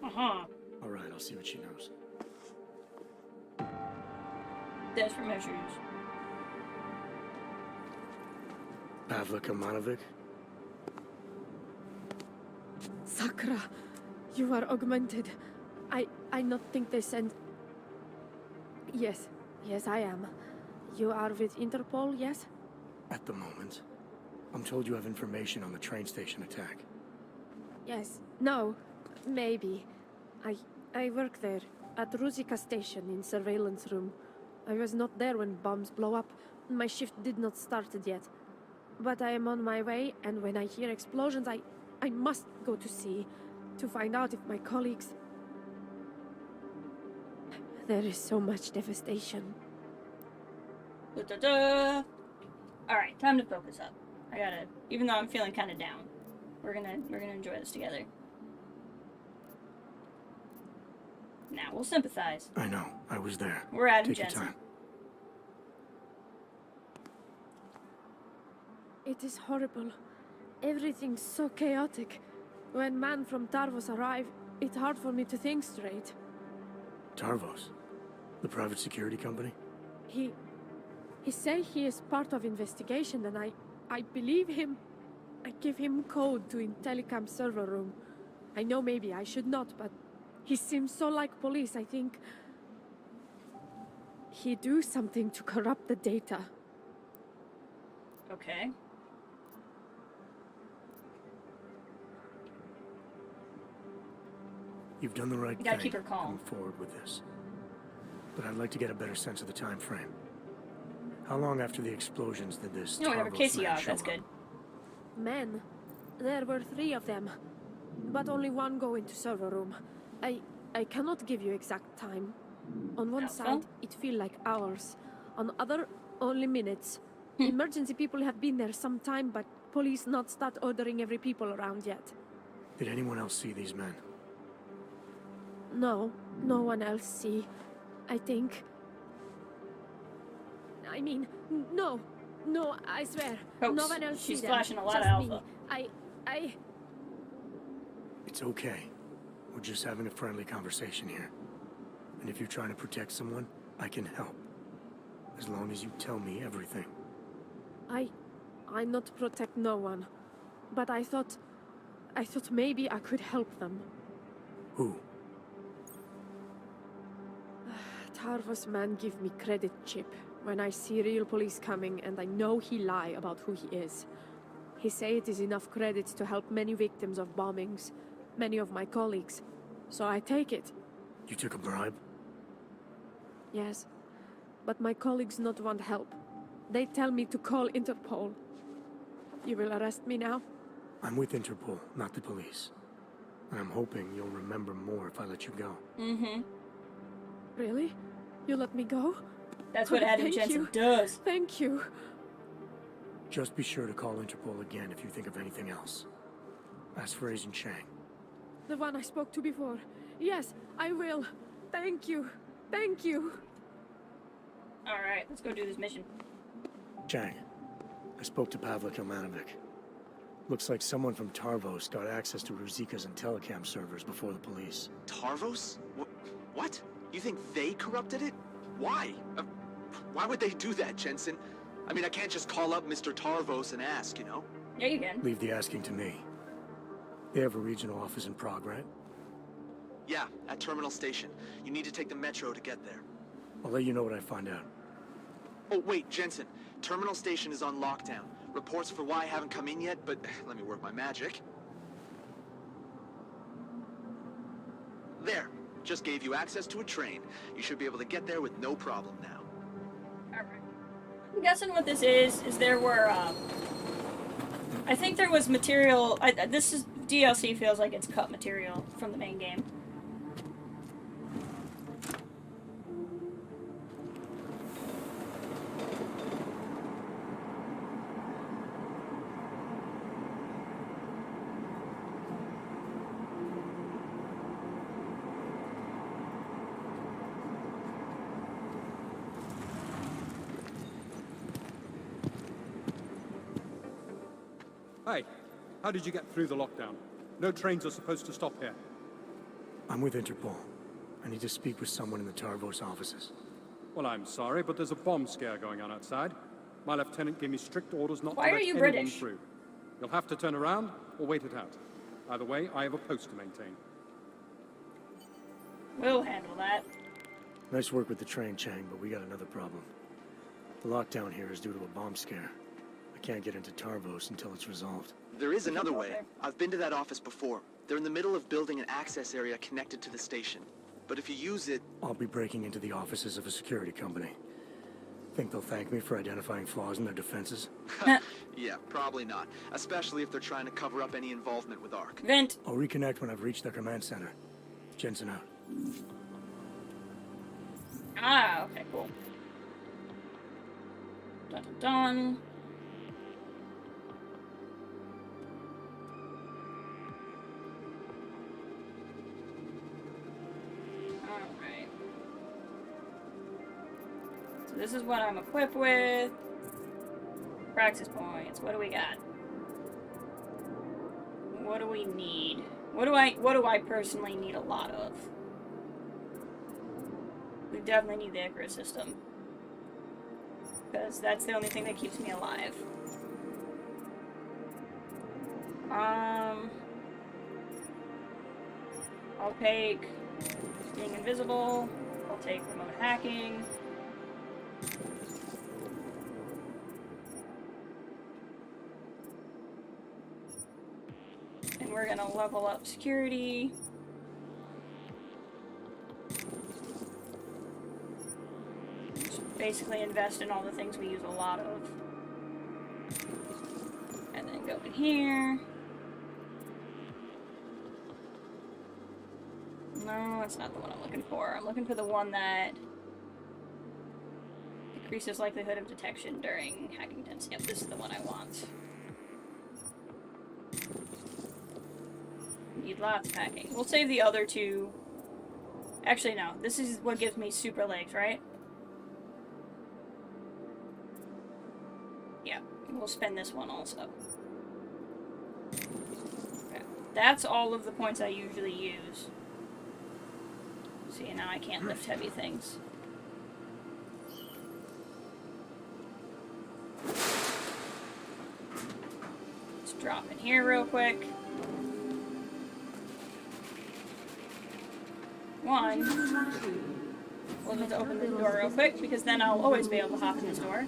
Uh-huh.
All right, I'll see what she knows.
Desperate measures.
Pavla Kilmanovic?
Sakra, you are augmented. I not think they sent... Yes, I am. You are with Interpol, yes?
At the moment. I'm told you have information on the train station attack.
Yes. No. Maybe. I work there, at Ruzicka Station in surveillance room. I was not there when bombs blow up. My shift did not started yet. But I am on my way, and when I hear explosions, I must go to see, to find out if my colleagues... There is so much devastation.
Da-da-da. Alright, time to focus up. I gotta, even though I'm feeling kind of down, we're gonna enjoy this together. Now we'll sympathize.
I know, I was there.
We're Adam
Take
Jensen.
your time.
It is horrible. Everything's so chaotic. When man from Tarvos arrive, it's hard for me to think straight.
Tarvos? The private security company?
He say he is part of investigation, and I believe him. I give him code to in telecom server room. I know maybe I should not, but he seems so like police, I think. He do something to corrupt the data.
Okay.
You've done the right
You gotta
thing
keep her calm.
coming forward with this. But I'd like to get a better sense of the time frame. How long after the explosions did this
No, we have a
Tarvos
Casey
man
off,
show
that's
up?
good.
Men. There were 3 of them, but only one go into server room. I cannot give you exact time. On one side, it feel like hours. On other, only minutes. Emergency people have been there some time, but police not start ordering every people around yet.
Did anyone else see these men?
No, no one else see. I think. I mean, no, I swear, no one else see
she's
them.
flashing a lot
Just
of
me.
alpha.
It's okay. We're just having a friendly conversation here. And if you're trying to protect someone, I can help. As long as you tell me everything.
I not protect no one. But I thought maybe I could help them.
Who?
Tarvos man give me credit chip when I see real police coming and I know he lie about who he is. He say it is enough credit to help many victims of bombings, many of my colleagues. So I take it.
You took a bribe?
Yes, but my colleagues not want help. They tell me to call Interpol. You will arrest me now?
I'm with Interpol, not the police. And I'm hoping you'll remember more if I let you go.
Mm-hmm.
Really? You let me go?
That's what Adam Jensen does.
Thank you.
Just be sure to call Interpol again if you think of anything else. Ask for Agent Chang.
The one I spoke to before. Yes, I will. Thank you. Thank you.
Alright, let's go do this mission.
Chang, I spoke to Pavlik Ilmanovic. Looks like someone from Tarvos got access to Ruzika's and Telecam servers before the police.
Tarvos? What? You think they corrupted it? Why? Why would they do that, Jensen? I mean, I can't just call up Mr. Tarvos and ask, you know?
Yeah, you can.
Leave the asking to me. They have a regional office in Prague, right?
Yeah, at Terminal Station. You need to take the metro to get there.
I'll let you know what I find out.
Oh, wait, Jensen. Terminal Station is on lockdown. Reports for why haven't come in yet, but let me work my magic. There. Just gave you access to a train. You should be able to get there with no problem now.
Alright. I'm guessing what this is there were, I think there was material, this is, DLC feels like it's cut material from the main game.
Hi. How did you get through the lockdown? No trains are supposed to stop here.
I'm with Interpol. I need to speak with someone in the Tarvos offices.
Well, I'm sorry, but there's a bomb scare going on outside. My lieutenant gave me strict orders not
Why
to
are
let
you
anyone
British?
through. You'll have to turn around or wait it out. Either way, I have a post to maintain.
We'll handle that.
Nice work with the train, Chang, but we got another problem. The lockdown here is due to a bomb scare. I can't get into Tarvos until it's resolved.
There is another way. I've been to that office before. They're in the middle of building an access area connected to the station. But if you use it...
I'll be breaking into the offices of a security company. Think they'll thank me for identifying flaws in their defenses?
Yeah, probably not. Especially if they're trying to cover up any involvement with ARC.
Vent.
I'll reconnect when I've reached their command center. Jensen out.
Ah, okay, cool. Dun dun dun. Alright. So this is what I'm equipped with. Praxis points. What do we got? What do we need? What do I personally need a lot of? We definitely need the Icarus system. Because that's the only thing that keeps me alive. I'll take being invisible. I'll take remote hacking. And we're gonna level up security. Basically invest in all the things we use a lot of. And then go in here. No, that's not the one I'm looking for. I'm looking for the one that decreases likelihood of detection during hacking attempts. Yep, this is the one I want. Need lots of hacking. We'll save the other two. Actually, no. This is what gives me super legs, right? Yeah, we'll spend this one also. Okay. That's all of the points I usually use. See, now I can't lift heavy things. Let's drop in here real quick. One. We'll just open the door real quick, because then I'll always be able to hop in this door.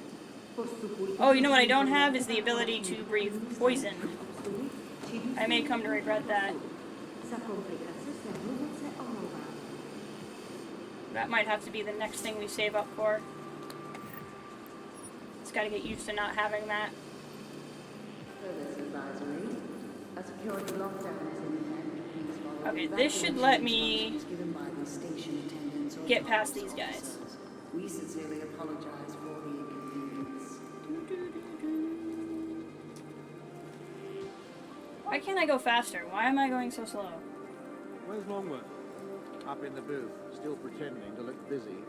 Oh, you know what I don't have is the ability to breathe poison. I may come to regret that. That might have to be the next thing we save up for. Just gotta get used to not having that. Okay, this should let me get past these guys.
We sincerely apologize for the inconvenience.
Why can't I go faster? Why am I going so slow?
Where's Longworth?
Up in the booth, still pretending to look busy.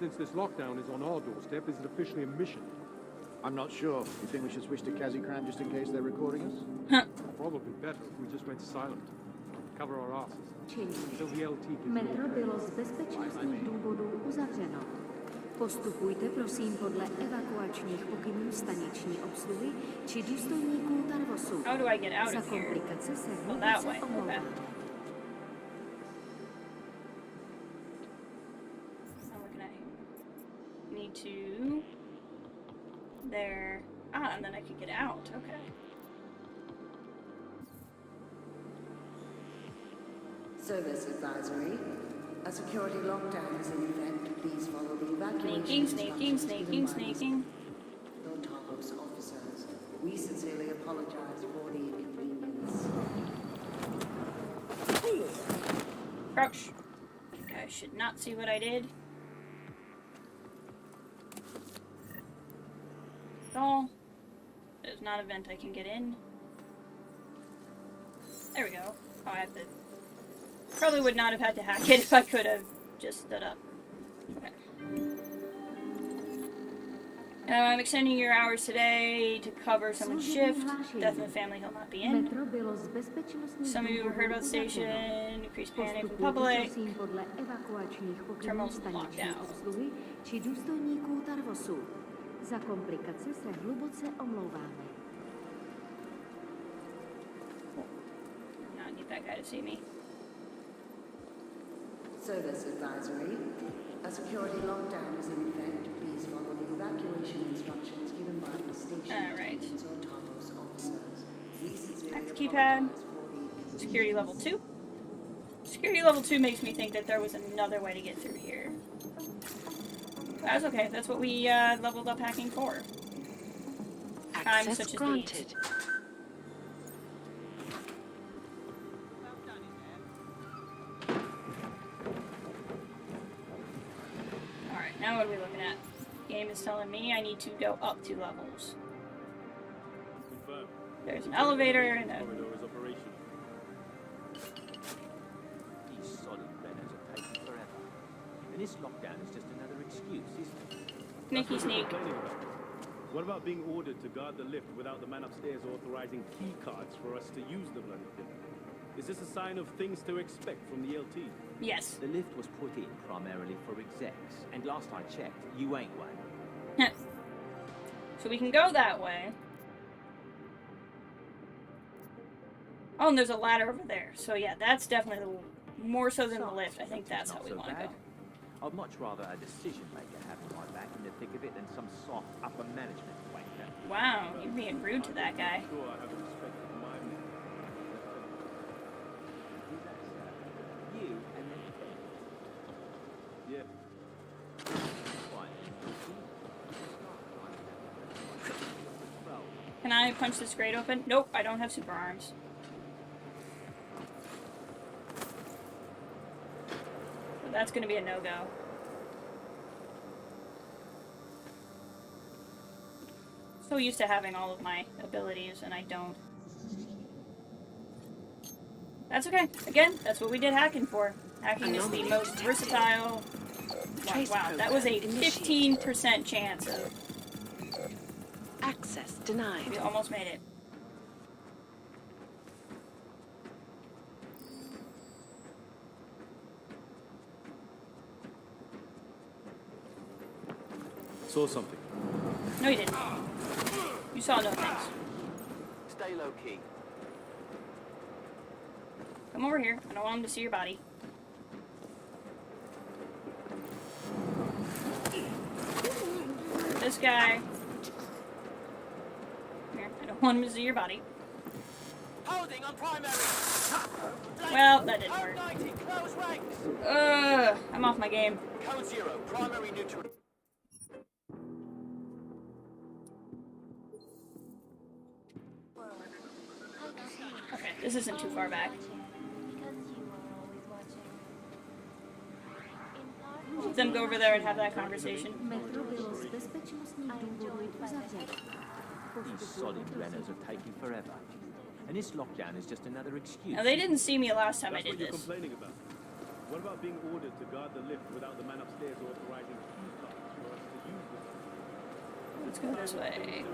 Since this lockdown is on our doorstep, is it officially a mission?
I'm not sure. You think we should switch to Kazikram just in case they're recording us?
Probably better if we just went silent. Cover our asses. Until the LT gives
Metro bylo z bezpečnostních důvodů uzavřeno. Postupujte prosím podle evakuačních pokynů staniční obsluhy či důstojníků Tarvosu.
How do I get out of here? Oh, that way. Okay. I'm looking at need to there. Ah, and then I could get out. Okay.
Service advisory. A security lockdown is in effect. Please follow the evacuation
Sneaking.
Lord Tarvos officers, we sincerely apologize for the inconvenience.
Crouch. You guys should not see what I did. All. There's not a vent I can get in. There we go. Oh, I have to. Probably would not have had to hack it if I could have just stood up. Okay. I'm extending your hours today to cover someone's shift. Death in the family he'll not be in. Some of you have heard about the station. Increased panic in the public. Terminals locked down.
Za komplikace se hluboce omlouváme.
Not need that guy to see me.
Service advisory. A security lockdown is in effect. Please follow the evacuation instructions given by the station.
Alright. Back to keypad. Security level 2. Security level 2 makes me think that there was another way to get through here. That's okay. That's what we leveled up hacking for. Times such as
granted.
these. Alright, now what are we looking at? Game is telling me I need to go up 2 levels. There's an elevator and a...
These solid banners are taking forever. And this lockdown is just another excuse, isn't it?
Sneaky sneak.
What about being ordered to guard the lift without the man upstairs authorizing key cards for us to use the bloody thing? Is this a sign of things to expect from the LT?
Yes.
The lift was put in primarily for execs, and last I checked, you ain't one.
So we can go that way. Oh, and there's a ladder over there. So yeah, that's definitely more so than the lift. I think that's how we want to go.
I'd much rather a decision maker have my back in the thick of it than some soft upper management wanker.
Wow, you're being rude to that guy.
Sure, I have respect for my men.
You and then
Yeah.
Can I punch this grate open? Nope, I don't have super arms. That's gonna be a no-go. So used to having all of my abilities, and I don't. That's okay. Again, that's what we did hacking for. Hacking is the most versatile. Wow, that was a 15% chance of.
Access denied.
We almost made it.
Saw something.
No, you didn't. You saw no things.
Stay low key.
Come over here. I don't want him to see your body. This guy. Come here. I don't want him to see your body.
Holding on primary.
Well, that didn't work.
Close ranks.
I'm off my game.
Code 0, primary neutral.
Okay, this isn't too far back. Let them go over there and have that conversation.
These solid Renners are taking forever. And this lockdown is just another excuse.
Now, they didn't see me last time I
That's
did
what you're
this.
complaining about. What about being ordered to guard the lift without the man upstairs authorizing key cards for us to use them?
Let's go this way.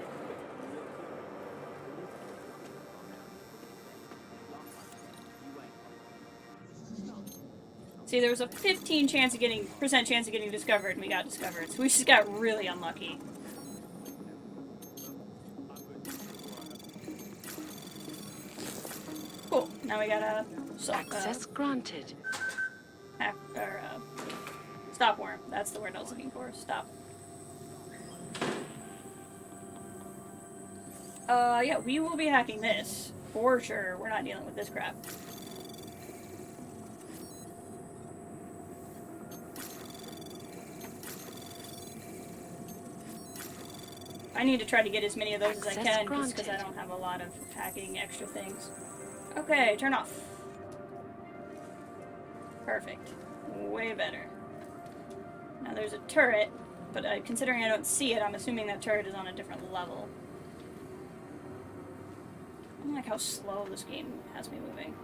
See, there was a 15% chance of getting discovered, and we got discovered. So we just got really unlucky. Cool. Now we got a
access granted.
Stop worm. That's the word I was looking for. Stop. Yeah, we will be hacking this for sure. We're not dealing with this crap. I need to try to get as many of those as I can, just because I don't have a lot of hacking extra things. Okay, turn off. Perfect. Way better. Now there's a turret, but considering I don't see it, I'm assuming that turret is on a different level. I don't like how slow this game has me moving.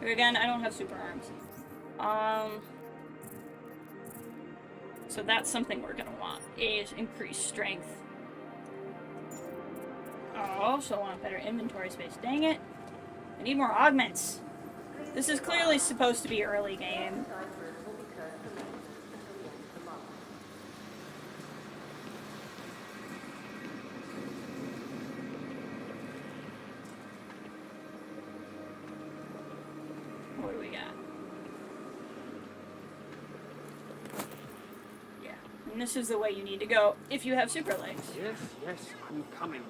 Here again, I don't have super arms. So that's something we're gonna want, is increased strength. I also want better inventory space. Dang it. I need more augments. This is clearly supposed to be early game. What do we got? Yeah, and this is the way you need to go if you have super legs.
Yes, yes, I'm coming.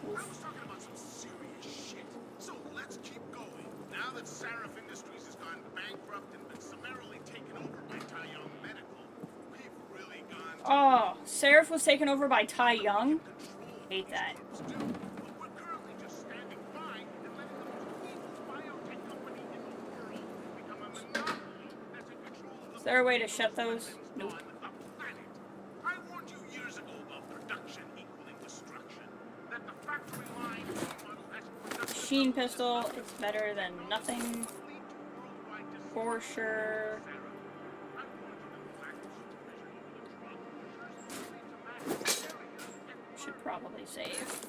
Oof.
I was talking about some serious shit. So let's keep going. Now that Seraph Industries has gone bankrupt and been summarily taken over by Tai Young Medical, we've really gone.
Oh, Seraph was taken over by Tai Young? Hate that.
We're currently just standing by and letting the most evil biotech company in the world become a monopoly that's in control of
Is there a way to shut those? Nope.
I warned you years ago about production equaling destruction. That the factory line model has production.
Machine pistol, it's better than nothing. For sure. Should probably save.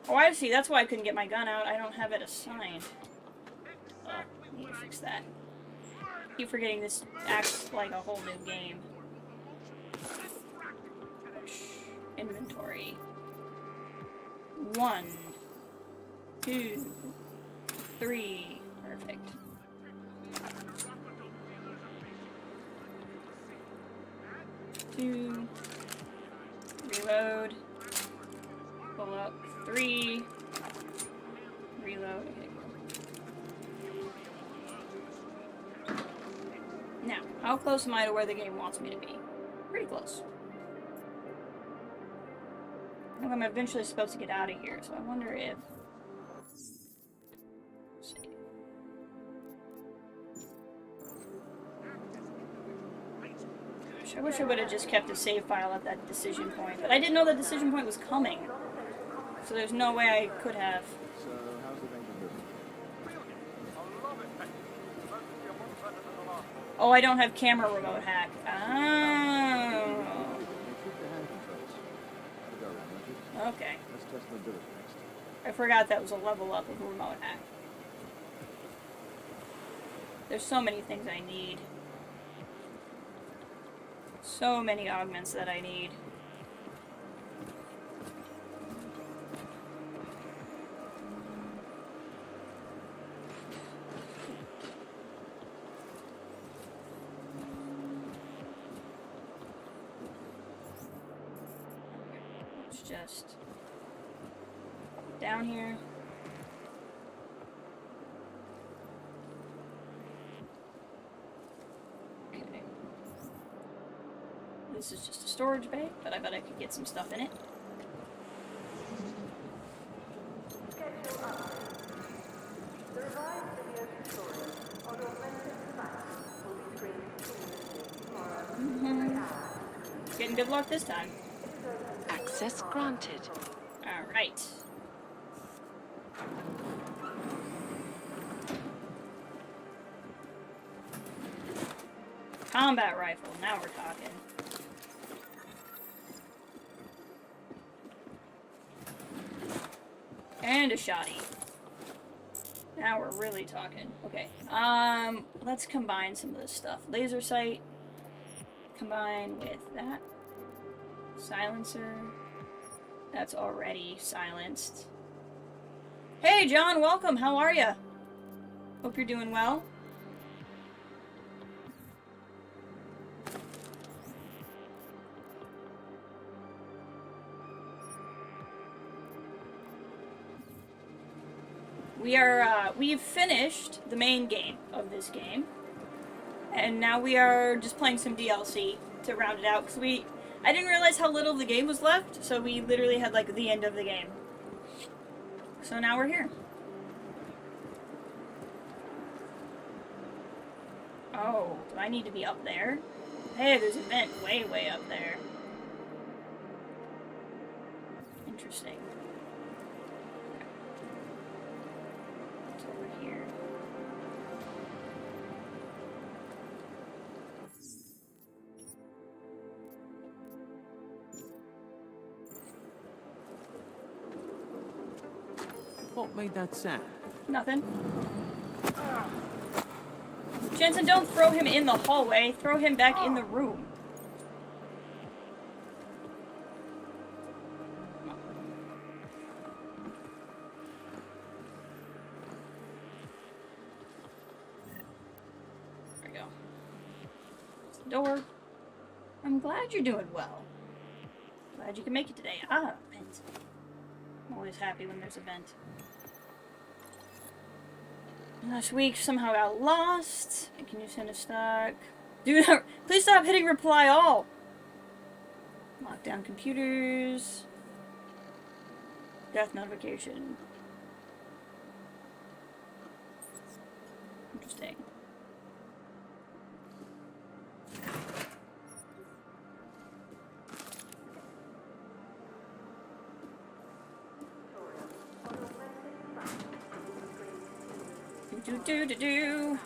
Oh, I see. That's why I couldn't get my gun out. I don't have it assigned. Oh, need to fix that. Keep forgetting this acts like a whole new game. Inventory. 1, 2, 3. Perfect. Two. Reload. Pull up. 3. Reload. Okay, cool. Now, how close am I to where the game wants me to be? Pretty close. I think I'm eventually supposed to get out of here, so I wonder if... Let's see. I wish I would have just kept a save file at that decision point, but I didn't know the decision point was coming. So there's no way I could have.
So, how's the venture moving?
Oh, I don't have camera remote hack. Oh. Okay.
Let's test mobility next.
I forgot that was a level up of remote hack. There's so many things I need. So many augments that I need. Let's just down here. Okay. This is just a storage bay, but I bet I could get some stuff in it. Getting good luck this time.
Access granted.
Alright. Combat rifle, now we're talking. And a shotty. Now we're really talking. Okay. Let's combine some of this stuff. Laser sight. Combine with that. Silencer. That's already silenced. Hey, John, welcome. How are ya? Hope you're doing well. We've finished the main game of this game. And now we are just playing some DLC to round it out, because I didn't realize how little of the game was left, so we literally had, like, the end of the game. So now we're here. Oh, do I need to be up there? Hey, there's a vent way, way up there. Interesting. What's over here?
What made that sound?
Nothing. Jensen, don't throw him in the hallway. Throw him back in the room. There we go. There's the door. I'm glad you're doing well. Glad you can make it today. Ah, vent. I'm always happy when there's a vent. Last week somehow got lost. Can you send a stock? Dude, please stop hitting reply all. Lock down computers. Death notification. Interesting. Do.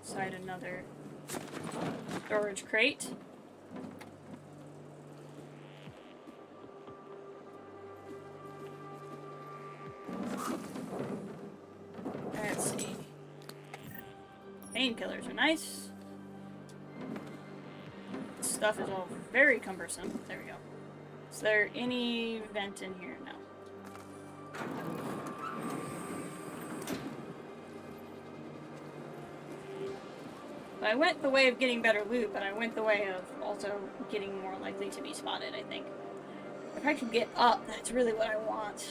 Inside another storage crate. Let's see. Painkillers are nice. Stuff is all very cumbersome. There we go. Is there any vent in here? No. I went the way of getting better loot, but I went the way of also getting more likely to be spotted, I think. If I could get up, that's really what I want.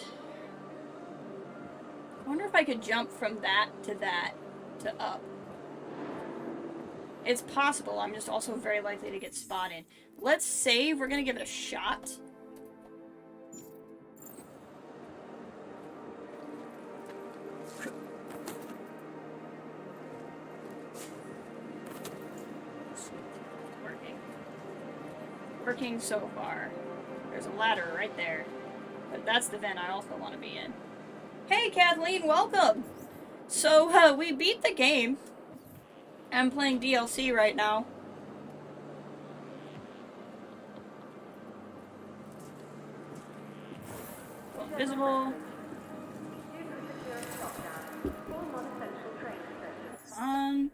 I wonder if I could jump from that to up. It's possible, I'm just also very likely to get spotted. Let's save, we're gonna give it a shot. everything so far. There's a ladder right there. But that's the vent I also want to be in. Hey, Kathleen, welcome! So, we beat the game. I'm playing DLC right now. Go invisible. On.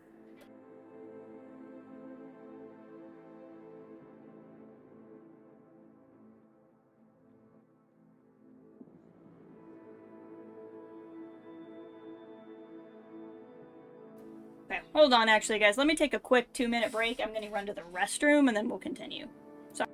Okay, hold on actually, guys. Let me take a quick 2-minute break. I'm gonna run to the restroom and then we'll continue. Sorry.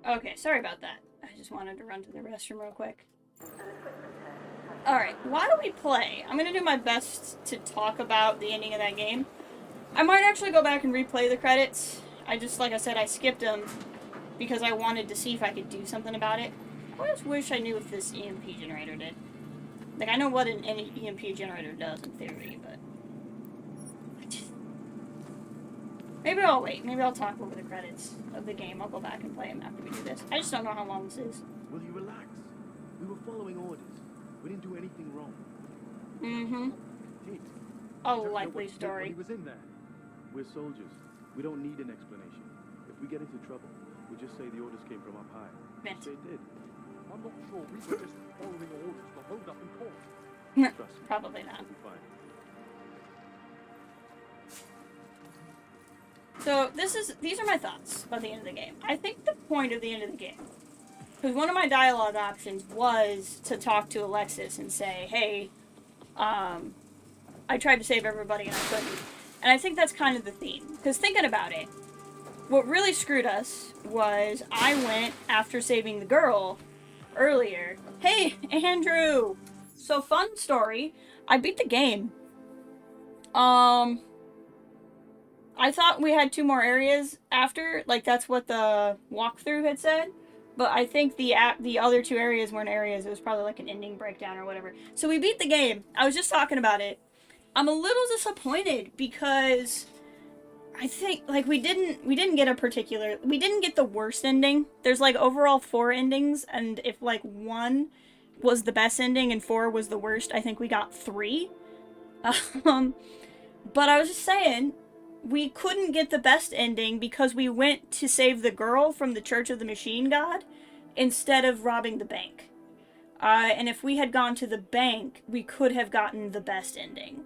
Okay, sorry about that. I just wanted to run to the restroom real quick. Alright, why do we play? I'm gonna do my best to talk about the ending of that game. I might actually go back and replay the credits. I just, like I said, I skipped them because I wanted to see if I could do something about it. I just wish I knew if this EMP generator did. Like, I know what an EMP generator does in theory, but... Maybe I'll wait. Maybe I'll talk over the credits of the game. I'll go back and play them after we do this. I just don't know how long this is.
Will you relax? We were following orders. We didn't do anything wrong.
Mm-hmm.
Did.
Oh, likely story.
He was in there. We're soldiers. We don't need an explanation. If we get into trouble, we just say the orders came from up high.
Vent.
They did.
I'm not sure we were just following orders to hold up in court.
Trust me.
Probably not.
We'll be fine.
So these are my thoughts about the end of the game. I think the point of the end of the game, because one of my dialogue options was to talk to Alexis and say, hey, I tried to save everybody and I couldn't. And I think that's kind of the theme. Because thinking about it, what really screwed us was I went after saving the girl earlier. Hey, Andrew! So, fun story. I beat the game. I thought we had 2 more areas after, like that's what the walkthrough had said, but I think the other 2 areas weren't areas. It was probably like an ending breakdown or whatever. So we beat the game. I was just talking about it. I'm a little disappointed because I think like we didn't get the worst ending. There's like overall 4 endings, and if like 1 was the best ending and 4 was the worst, I think we got 3. But I was just saying, we couldn't get the best ending because we went to save the girl from the Church of the Machine God instead of robbing the bank. And if we had gone to the bank, we could have gotten the best ending.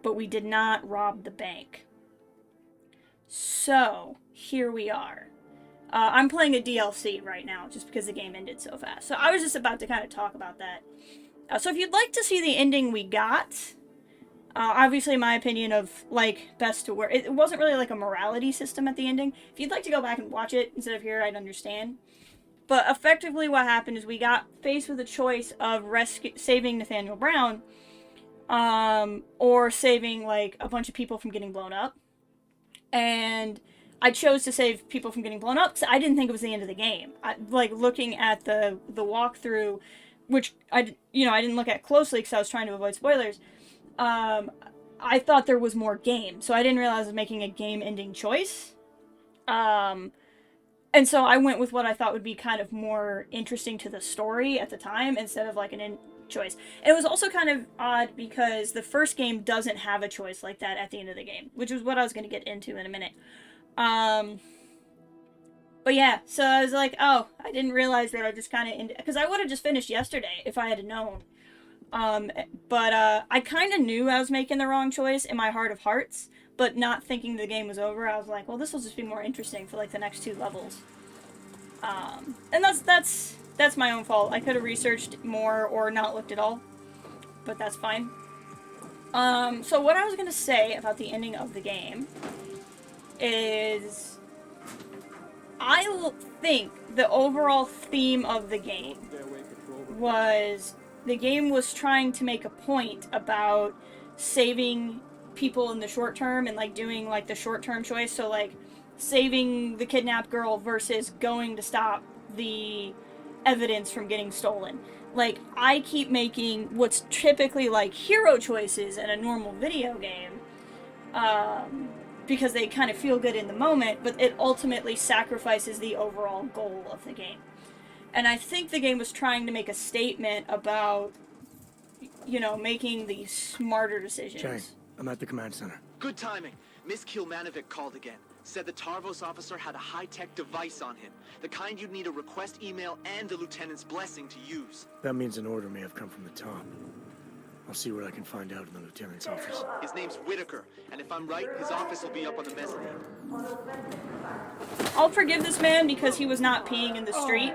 But we did not rob the bank. So, here we are. I'm playing a DLC right now, just because the game ended so fast. So I was just about to kind of talk about that. So if you'd like to see the ending we got, obviously my opinion of, like, best to worst, it wasn't really like a morality system at the ending. If you'd like to go back and watch it instead of here, I'd understand. But effectively what happened is we got faced with a choice of saving Nathaniel Brown, or saving, like, a bunch of people from getting blown up. And I chose to save people from getting blown up because I didn't think it was the end of the game. Like, looking at the walkthrough, which I didn't look at closely because I was trying to avoid spoilers, I thought there was more game. So I didn't realize I was making a game-ending choice. And so I went with what I thought would be kind of more interesting to the story at the time instead of, like, an end choice. And it was also kind of odd because the first game doesn't have a choice like that at the end of the game, which is what I was going to get into in a minute. But yeah, so I was like, oh, I didn't realize that I just kind of ended, because I would have just finished yesterday if I had known. But I kind of knew I was making the wrong choice in my heart of hearts, but not thinking the game was over, I was like, well, this will just be more interesting for, like, the next 2 levels. And that's my own fault. I could have researched more or not looked at all, but that's fine. So what I was going to say about the ending of the game is I think the overall theme of the game was the game was trying to make a point about saving people in the short term and, like, doing, like, the short-term choice. So, like, saving the kidnapped girl versus going to stop the evidence from getting stolen. Like, I keep making what's typically, like, hero choices in a normal video game, because they kind of feel good in the moment, but it ultimately sacrifices the overall goal of the game. And I think the game was trying to make a statement about, you know, making these smarter decisions.
Chang, I'm at the command center.
Good timing. Miss Kilmanovic called again. Said the Tarvos officer had a high-tech device on him. The kind you'd need a request email and the lieutenant's blessing to use.
That means an order may have come from the top. I'll see what I can find out in the lieutenant's office.
His name's Whitaker, and if I'm right, his office will be up on the mezzanine.
I'll forgive this man because he was not peeing in the street.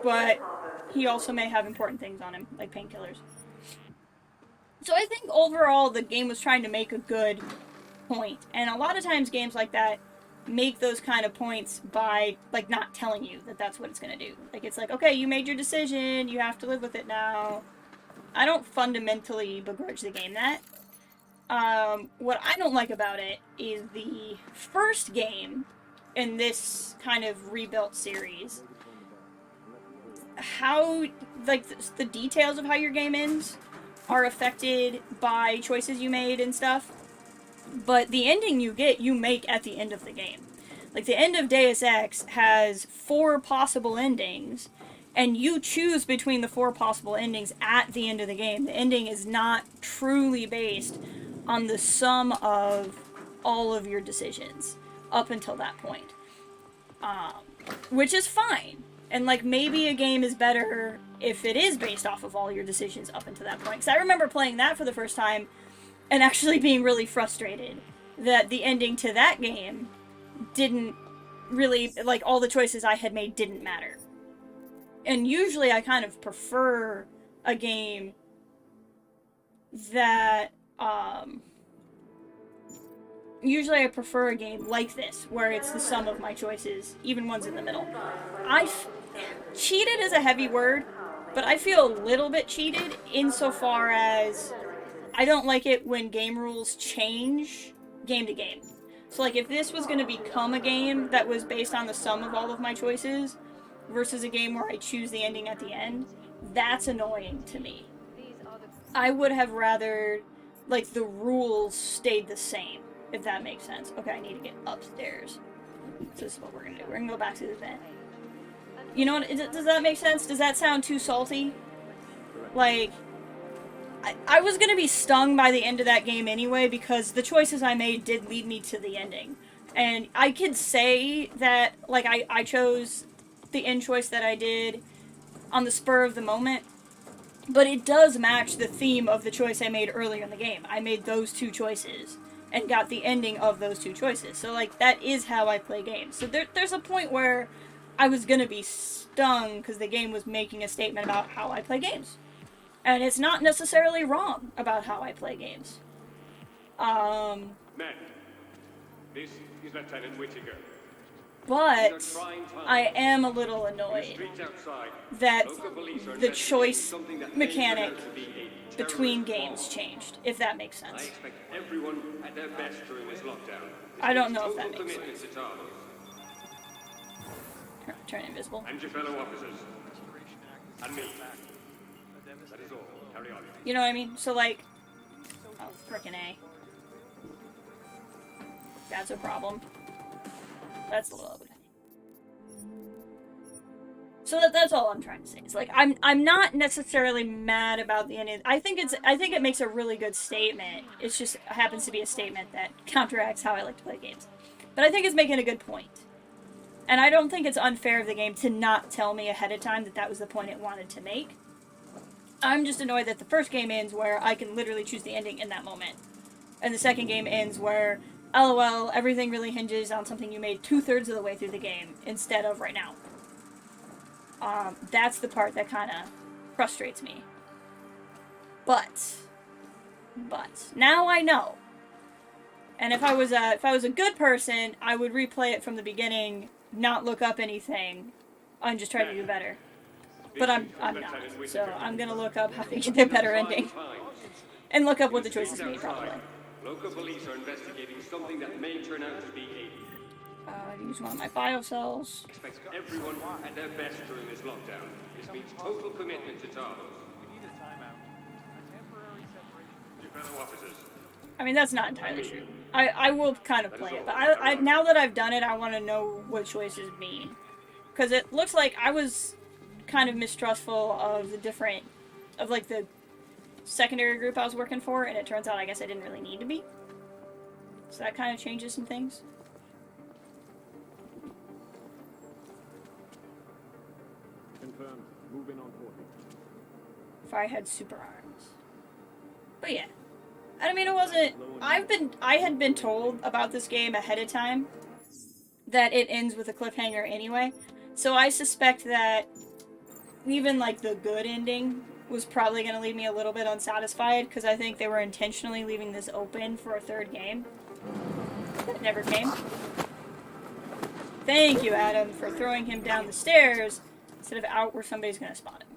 But he also may have important things on him, like painkillers. So I think overall the game was trying to make a good point. And a lot of times games like that make those kind of points by, like, not telling you that that's what it's going to do. Like, it's like, okay, you made your decision, you have to live with it now. I don't fundamentally begrudge the game that. What I don't like about it is the first game in this kind of rebuilt series. How, like, the details of how your game ends are affected by choices you made and stuff. But the ending you make at the end of the game. Like, the end of Deus Ex has 4 possible endings, and you choose between the 4 possible endings at the end of the game. The ending is not truly based on the sum of all of your decisions up until that point. Which is fine. And, like, maybe a game is better if it is based off of all your decisions up until that point. Because I remember playing that for the first time, and actually being really frustrated that the ending to that game didn't really, like, all the choices I had made didn't matter. And usually I kind of prefer a game that, usually I prefer a game like this, where it's the sum of my choices, even ones in the middle. Cheated is a heavy word, but I feel a little bit cheated insofar as I don't like it when game rules change game to game. So, like, if this was going to become a game that was based on the sum of all of my choices versus a game where I choose the ending at the end, that's annoying to me. I would have rather, like, the rules stayed the same, if that makes sense. Okay, I need to get upstairs. So this is what we're going to do. We're going to go back to the vent. You know what? Does that make sense? Does that sound too salty? Like, I was gonna be stung by the end of that game anyway, because the choices I made did lead me to the ending. And I could say that, like, I chose the end choice that I did on the spur of the moment, but it does match the theme of the choice I made earlier in the game. I made those two choices and got the ending of those two choices. So, like, that is how I play games. So there's a point where I was gonna be stung because the game was making a statement about how I play games. And it's not necessarily wrong about how I play games.
Men, this is Lieutenant Whittaker.
But I am a little annoyed that the choice mechanic between games changed, if that makes
I
sense.
expect everyone at their best during this lockdown.
I don't know if that makes sense. Turn invisible.
And your fellow officers. And me. That is all. Carry on.
You know what I mean? So, like, oh, frickin' A. That's a problem. That's load. So that's all I'm trying to say. It's like, I'm not necessarily mad about the ending. I think it makes a really good statement. It's just happens to be a statement that counteracts how I like to play games. But I think it's making a good point. And I don't think it's unfair of the game to not tell me ahead of time that that was the point it wanted to make. I'm just annoyed that the first game ends where I can literally choose the ending in that moment. And the second game ends where, LOL, everything really hinges on something you made 2/3 of the way through the game instead of right now. That's the part that kind of frustrates me. But, now I know. And if I was a good person, I would replay it from the beginning, not look up anything, and just try to do better. But I'm not. So I'm gonna look up how they get their better ending. And look up what the choices made, probably.
Local police are investigating something that may turn out to be
Use one of my bio cells.
Expect everyone at their best during this lockdown. This means total commitment to Talos. We need a timeout. A temporary separation. Your fellow officers.
I mean, that's not entirely true. I will kind of play it, but I now that I've done it, I want to know what choices mean. Because it looks like I was kind of mistrustful of the different, of like the secondary group I was working for, and it turns out I guess I didn't really need to be. So that kind of changes some things.
Confirmed. Moving on 40.
If I had super arms. But yeah. I mean, it wasn't... I had been told about this game ahead of time that it ends with a cliffhanger anyway. So I suspect that even, like, the good ending was probably going to leave me a little bit unsatisfied, because I think they were intentionally leaving this open for a third game. That never came. Thank you, Adam, for throwing him down the stairs instead of out where somebody's going to spot him.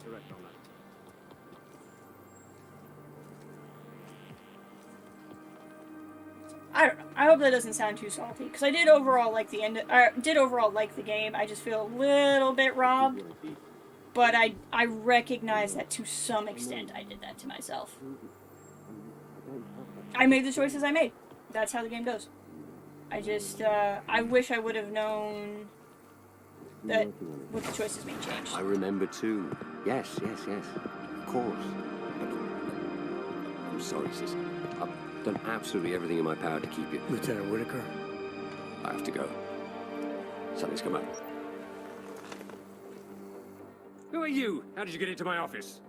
Correct on that.
I don't know. I hope that doesn't sound too salty, because I did overall like the end. Did overall like the game. I just feel a little bit robbed, but I recognize that to some extent I did that to myself. I made the choices I made. That's how the game goes. I just I wish I would have known that what the choices may change.
I remember too. Yes. Of course. I'm sorry, sis. I've done absolutely everything in my power to keep you.
Lieutenant Whittaker?
I have to go. Something's come up.
Who are you? How did you get into my office?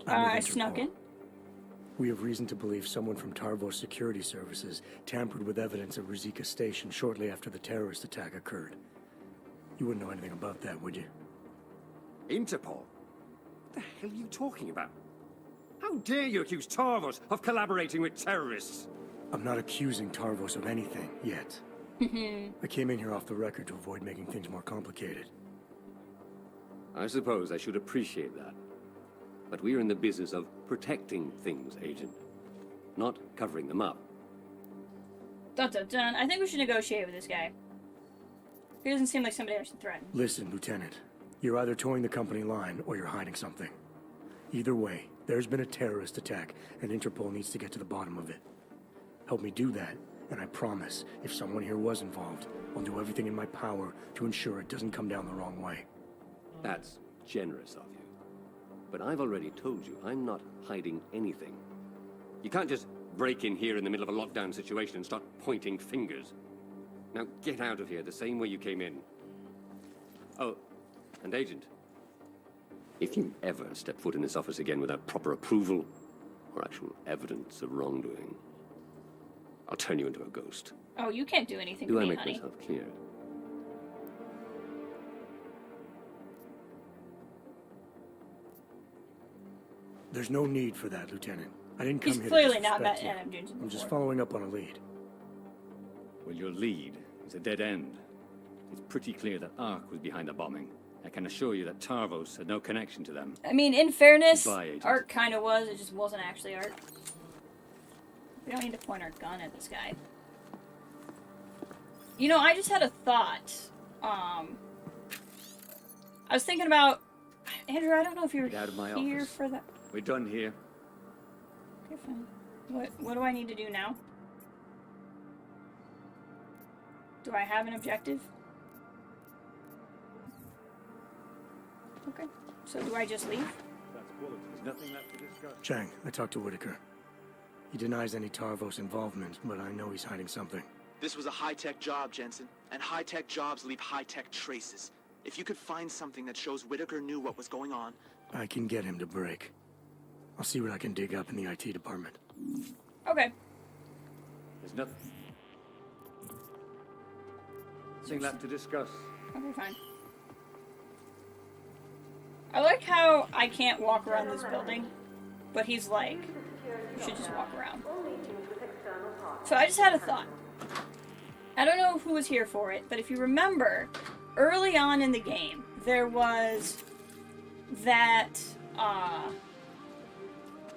I'm with
I snuck
Interpol.
in.
We have reason to believe someone from Tarvos Security Services tampered with evidence at Ruzicka Station shortly after the terrorist attack occurred. You wouldn't know anything about that, would you?
Interpol? What the hell are you talking about? How dare you accuse Tarvos of collaborating with terrorists?
I'm not accusing Tarvos of anything, yet. I came in here off the record to avoid making things more complicated.
I suppose I should appreciate that. But we're in the business of protecting things, Agent. Not covering them up.
Dun dun dun. I think we should negotiate with this guy. He doesn't seem like somebody I should threaten.
Listen, Lieutenant. You're either towing the company line or you're hiding something. Either way, there's been a terrorist attack, and Interpol needs to get to the bottom of it. Help me do that, and I promise, if someone here was involved, I'll do everything in my power to ensure it doesn't come down the wrong way.
That's generous of you. But I've already told you, I'm not hiding anything. You can't just break in here in the middle of a lockdown situation and start pointing fingers. Now get out of here the same way you came in. Oh, and Agent, if you ever step foot in this office again without proper approval or actual evidence of wrongdoing, I'll turn you into a ghost.
Oh, you can't do anything
Do
to
I
me,
make
honey.
myself clear?
There's no need for that, Lieutenant. I didn't come
He's
here
clearly
to
not
disrespect
met
you.
Adam Jones
I'm just
before.
following up on a lead.
Well, your lead is a dead end. It's pretty clear that Ark was behind the bombing. I can assure you that Tarvos had no connection to them.
I mean, in fairness,
Goodbye, Agent.
Art kind of was. It just wasn't actually Art. We don't need to point our gun at this guy. You know, I just had a thought. I was thinking about... Andrew, I don't know if you
Get out of my
were here
office.
for that.
We're done here.
Okay, fine. What do I need to do now? Do I have an objective? Okay. So do I just leave?
That's quality. There's nothing left to discuss.
Chang, I talked to Whitaker. He denies any Tarvos involvement, but I know he's hiding something.
This was a high-tech job, Jensen, and high-tech jobs leave high-tech traces. If you could find something that shows Whitaker knew what was going on...
I can get him to break. I'll see what I can dig up in the IT department.
Okay.
There's nothing left to discuss.
Okay, fine. I like how I can't walk around this building, but he's like, you should just walk around. So I just had a thought. I don't know who was here for it, but if you remember, early on in the game, there was that,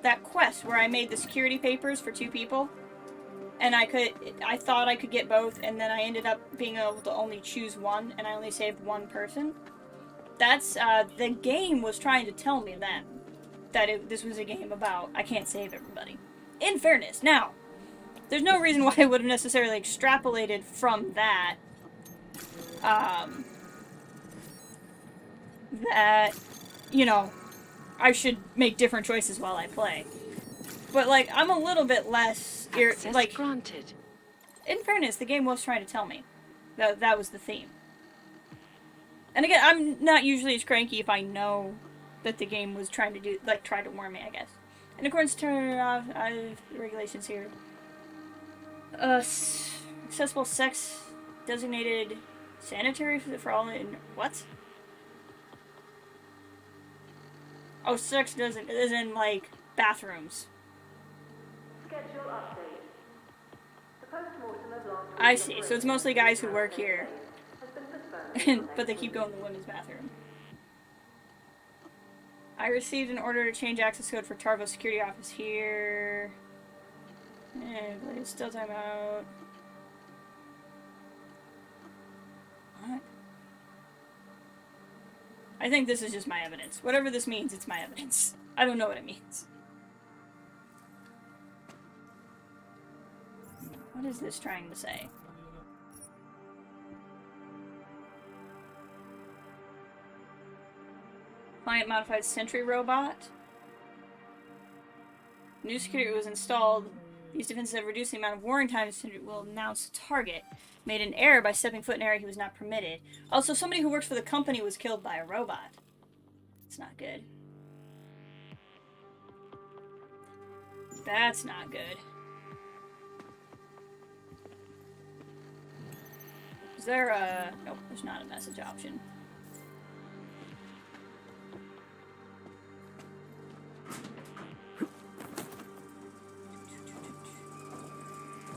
that quest where I made the security papers for 2 people. And I thought I could get both, and then I ended up being able to only choose one, and I only saved one person. That's, the game was trying to tell me then that this was a game about, I can't save everybody. In fairness, now, there's no reason why I would have necessarily extrapolated from that, that, you know, I should make different choices while I play. But, like, I'm a little bit less... like,
granted.
In fairness, the game was trying to tell me that was the theme. And again, I'm not usually as cranky if I know that the game was trying to do, like, try to warn me, I guess. In accordance to regulations here, accessible sex designated sanitary for all in what? Oh, sex doesn't is in like bathrooms.
Schedule update. The postmortem of last
I see. So it's mostly guys who work here,
has been postponed.
but they keep going to the women's bathroom. I received an order to change access code for Tarvo security office here. And it's still time out. What? I think this is just my evidence. Whatever this means, it's my evidence. I don't know what it means. What is this trying to say? Client modified sentry robot. New security was installed. These defenses have reduced the amount of warning time the sentry will announce target. Made an error by stepping foot in an area he was not permitted. Also, somebody who works for the company was killed by a robot. It's not good. That's not good. Is there a... Nope, there's not a message option.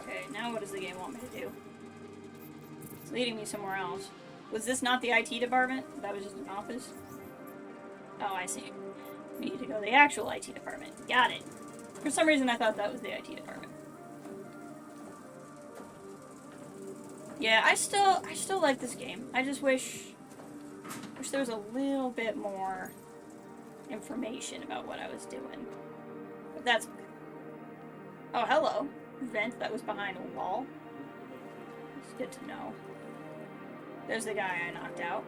Okay, now what does the game want me to do? It's leading me somewhere else. Was this not the IT department? That was just an office? Oh, I see. We need to go to the actual IT department. Got it. For some reason, I thought that was the IT department. Yeah, I still like this game. I just wish there was a little bit more information about what I was doing. But that's okay. Oh, hello. Vent that was behind a wall. It's good to know. There's the guy I knocked out.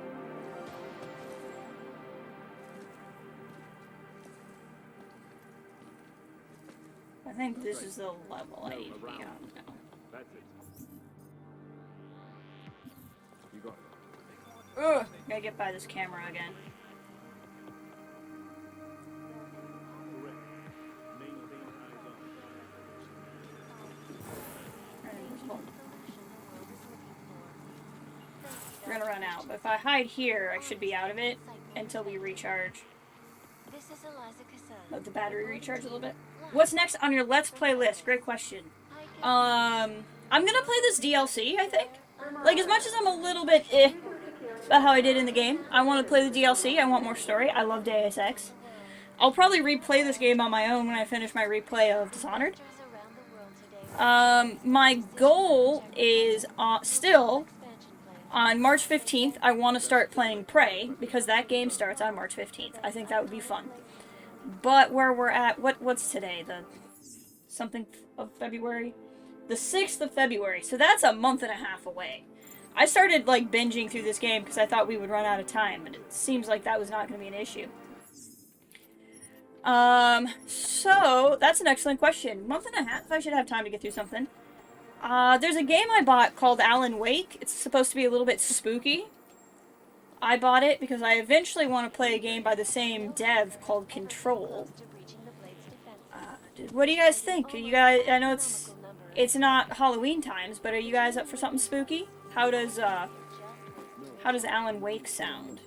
I think this is the level I need to be on now.
That's it. You got it.
Ugh! Gotta get by this camera again. We're gonna run out, but if I hide here, I should be out of it until we recharge. Let the battery recharge a little bit. What's next on your Let's Play list? Great question. I'm gonna play this DLC, I think. Like, as much as I'm a little bit about how I did in the game, I want to play the DLC. I want more story. I love Deus Ex. I'll probably replay this game on my own when I finish my replay of Dishonored. My goal is still... On March 15th, I want to start playing Prey, because that game starts on March 15th. I think that would be fun. But where we're at, what's today? The something of February? The 6th of February, so that's a month and a half away. I started, like, binging through this game because I thought we would run out of time, but it seems like that was not going to be an issue. So, that's an excellent question. Month and a half, I should have time to get through something. There's a game I bought called Alan Wake. It's supposed to be a little bit spooky. I bought it because I eventually want to play a game by the same dev called Control. What do you guys think? Are you guys, I know it's not Halloween times, but are you guys up for something spooky? How does Alan Wake sound?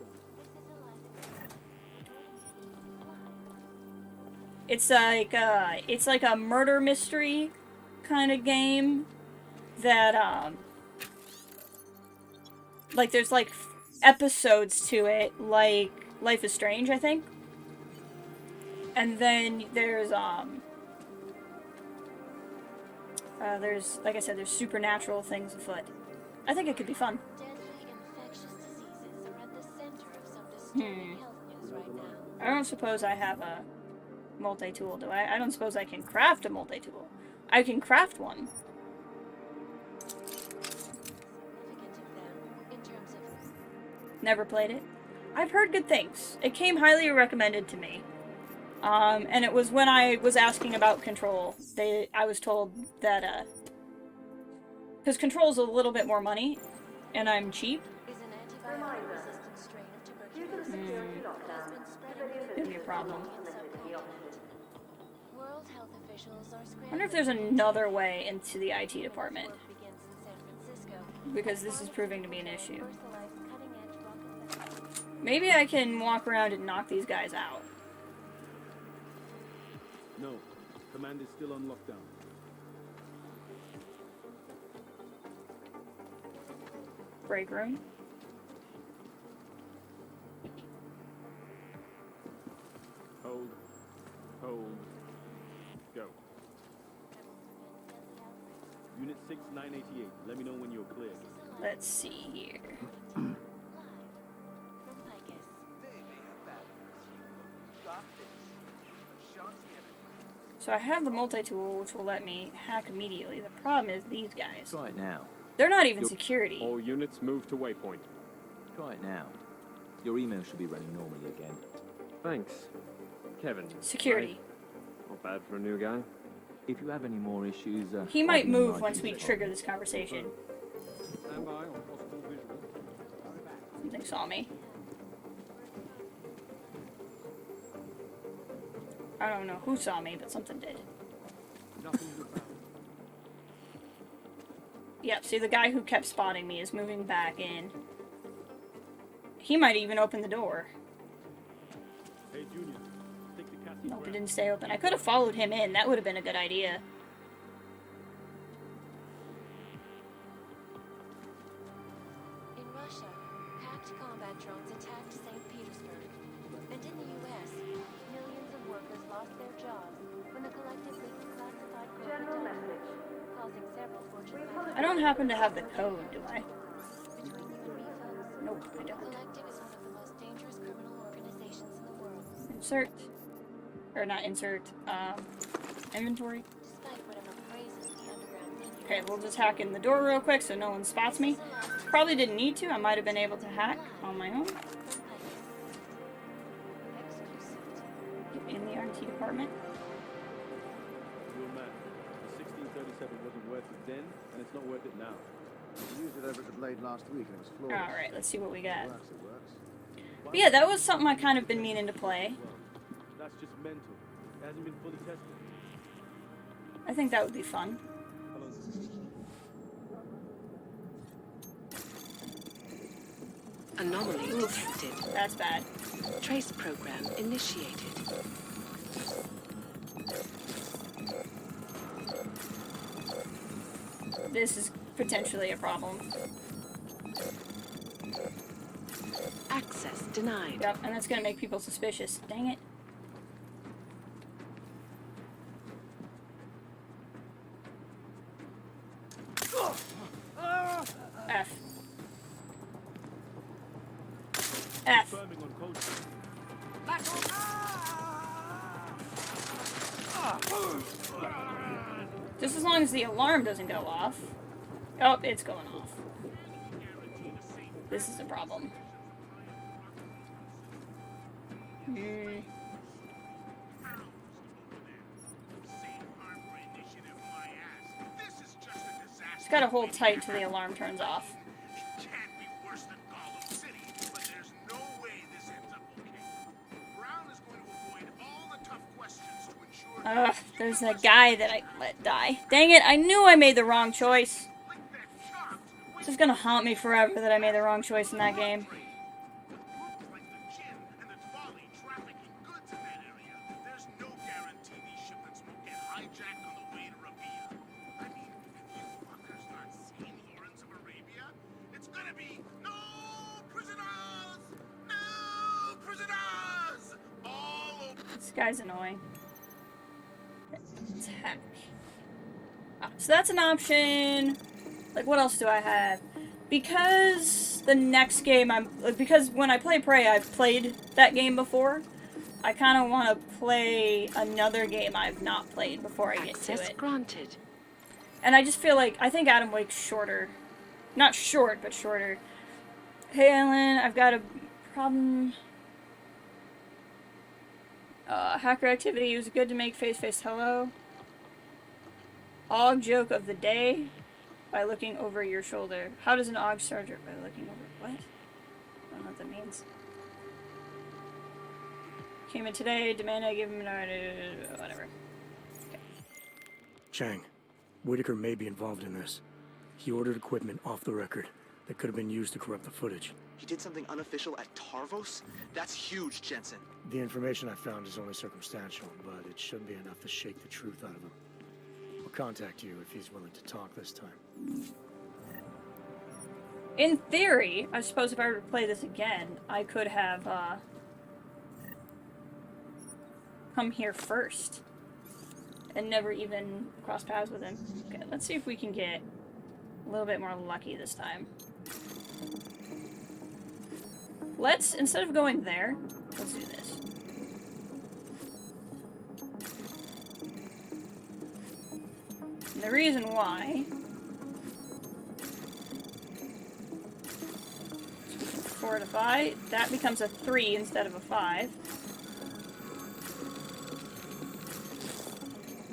It's like a murder mystery kind of game that, like, there's, like, episodes to it, like Life is Strange, I think. And then there's, like I said, there's supernatural things afoot. I think it could be fun. I don't suppose I have a multi-tool, do I? I don't suppose I can craft a multi-tool. I can craft one. Never played it. I've heard good things. It came highly recommended to me. And it was when I was asking about Control. I was told that, because Control's a little bit more money, and I'm cheap. Gonna be a problem. I wonder if there's another way into the IT department. Because this is proving to be an issue. Maybe I can walk around and knock these guys out.
No. Command is still on lockdown.
Break room.
Hold. Hold. Go. Unit 6988. Let me know when you're clear.
Let's see here. So I have the multi-tool, which will let me hack immediately. The problem is these guys.
Try it now.
They're not even security.
All units move to waypoint.
Try it now. Your email should be running normally again.
Thanks. Kevin.
Security.
Right? Not bad for a new guy.
If you have any more issues,
he might move once we trigger this conversation.
Stand by on possible visual.
Something saw me. I don't know who saw me, but something did.
Nothing to be found.
Yep, see, the guy who kept spotting me is moving back in. He might even open the door.
Hey, Junior. Take the Cassie
Nope, it
Grant.
didn't stay open. I could have followed him in. That would have been a good idea.
In Russia, hacked combat drones attacked St. Petersburg. And in the U.S., millions of workers lost their jobs when the collective leaked classified
General message.
causing several Fortune
I don't happen to have the code, do I?
between you and me, folks.
Nope, I
The
don't.
collective is one of the most dangerous criminal organizations in the world.
Insert. Or not insert. Inventory.
Despite whatever phrases the underground media
Okay, we'll just hack in the door real quick so no one spots me. Probably didn't need to. I might have been able to hack on my own. Get in the RT department.
Real man. The 1637 wasn't worth it then, and it's not worth it now.
We used it over at the Blade last week and it was flawless.
Alright, let's see what we got.
It works, it works.
But yeah, that was something I kind of been meaning to play.
That's just mental. It hasn't been fully tested.
I think that would be fun.
Anomaly detected.
That's bad.
Trace program initiated.
This is potentially a problem.
Access denied.
Yep, and that's gonna make people suspicious. Dang it. F. F. Just as long as the alarm doesn't go off. Oh, it's going off. This is a problem. Just gotta hold tight till the alarm turns off. Ugh, there's that guy that I let die. Dang it, I knew I made the wrong choice. It's just gonna haunt me forever that I made the wrong choice in that game. This guy's annoying. Attack. So that's an option. Like, what else do I have? Because the next game because when I play Prey, I've played that game before. I kind of want to play another game I've not played before I get to
Access
it.
granted.
And I just feel like, I think Adam Wake's shorter. Not short, but shorter. Hey, Ellen, I've got a problem. Hacker activity was good to make face-face hello. Og joke of the day by looking over your shoulder. How does an Og start by looking over? What? I don't know what that means. Came in today, demand I give him whatever. Okay.
Chang, Whitaker may be involved in this. He ordered equipment off the record that could have been used to corrupt the footage.
He did something unofficial at Tarvos? That's huge, Jensen.
The information I found is only circumstantial, but it should be enough to shake the truth out of him. We'll contact you if he's willing to talk this time.
In theory, I suppose if I were to play this again, I could have, come here first. And never even cross paths with him. Okay, let's see if we can get a little bit more lucky this time. Let's, instead of going there, let's do this. And the reason why... Fortify. That becomes a 3 instead of a 5.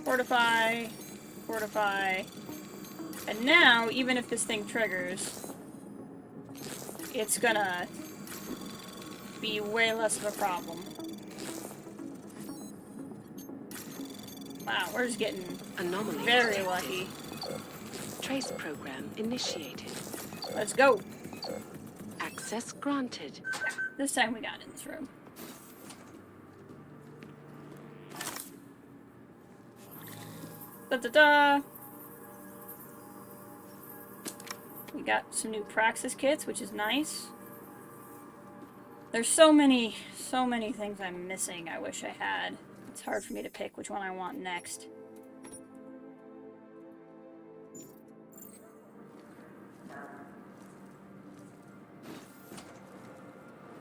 Fortify. Fortify. And now, even if this thing triggers, it's gonna be way less of a problem. Wow, we're just getting
Anomaly
very
detected.
lucky.
Trace program initiated.
Let's go.
Access granted.
This time we got in this room. Da-da-da! We got some new Praxis kits, which is nice. There's so many things I'm missing I wish I had. It's hard for me to pick which one I want next.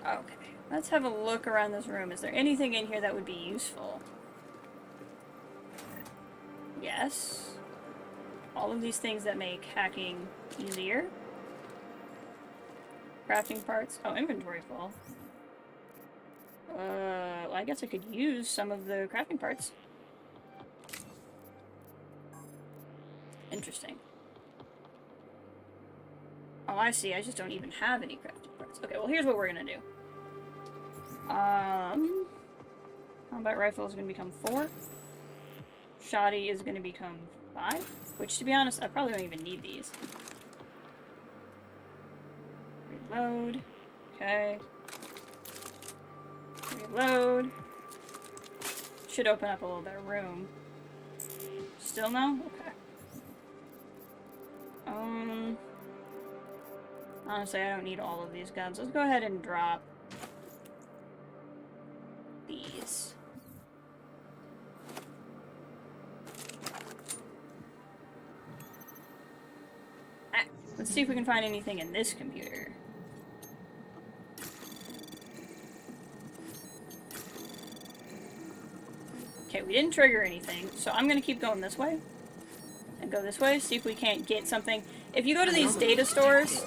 Okay, let's have a look around this room. Is there anything in here that would be useful? Yes. All of these things that make hacking easier. Crafting parts. Oh, inventory full. Well, I guess I could use some of the crafting parts. Interesting. Oh, I see. I just don't even have any crafting parts. Okay, well, here's what we're gonna do. Combat rifle is gonna become 4. Shoddy is gonna become 5. Which, to be honest, I probably don't even need these. Reload. Okay. Reload. Should open up a little bit of room. Still no? Okay. Honestly, I don't need all of these guns. Let's go ahead and drop these. Let's see if we can find anything in this computer. Okay, we didn't trigger anything, so I'm gonna keep going this way. And go this way, see if we can't get something. If you go to these data stores,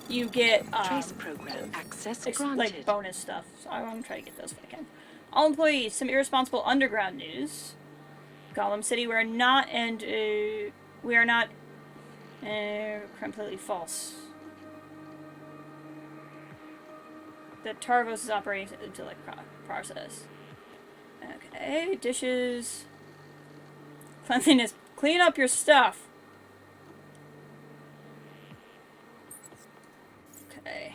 you get,
Trace program access
like
granted.
bonus stuff. So I want to try to get those if I can. All employees, some irresponsible underground news. Gollum City, we are not completely false. That Tarvos is operating into like process. Okay, dishes. Cleanliness. Clean up your stuff. Okay.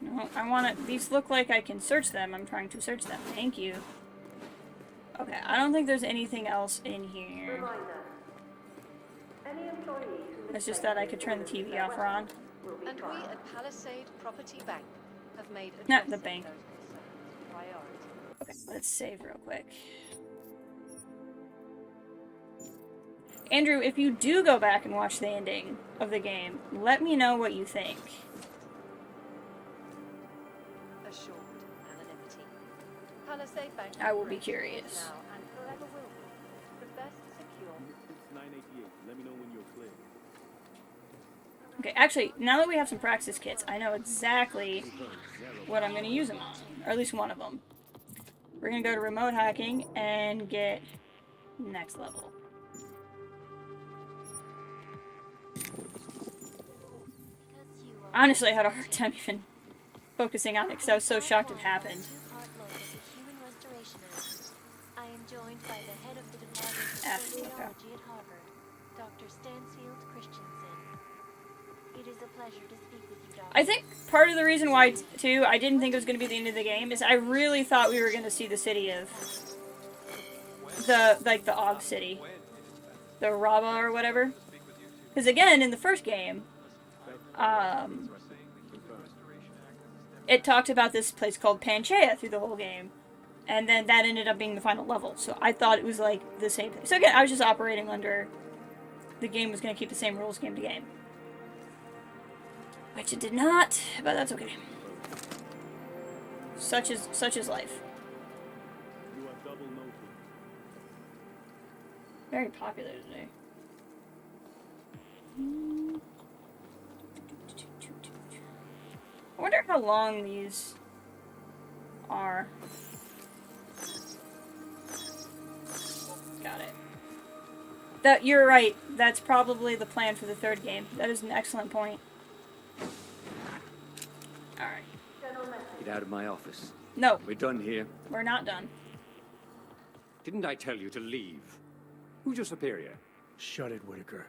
No, I want to. These look like I can search them. I'm trying to search them. Thank you. Okay, I don't think there's anything else in here.
Reminder. Any employees who
It's just that I could turn the TV off or on.
And we at Palisade Property Bank have made
Not the bank.
priority.
Okay, let's save real quick. Andrew, if you do go back and watch the ending of the game, let me know what you think.
Assured anonymity. Palisade Bank
I will be curious.
now and forever will be the best secure.
It's 988. Let me know when you're clear.
Okay, actually, now that we have some Praxis kits, I know exactly what I'm going to use them on. Or at least one of them. We're going to go to remote hacking and get next level. Honestly, I had a hard time even focusing on it because I was so shocked it happened.
I am joined by the head of the Department of
F,
Sociology at Harvard, Dr. Stansfield Christensen. It is a pleasure to speak with you, Doctor.
I think part of the reason why, too, I didn't think it was going to be the end of the game is I really thought we were going to see the city of... the Og City. The Raba or whatever. Because again, in the first game, it talked about this place called Panchaea through the whole game. And then that ended up being the final level. So I thought it was like the same thing. So again, I was just operating under the game was going to keep the same rules game to game. Which it did not, but that's okay. Such is life.
You are double noted.
Very popular today. I wonder how long these are. Got it. You're right. That's probably the plan for the third game. That is an excellent point. Alright.
General
Get out of my office.
No.
We're done here.
We're not done.
Didn't I tell you to leave? Who's your superior?
Shut it, Whitaker.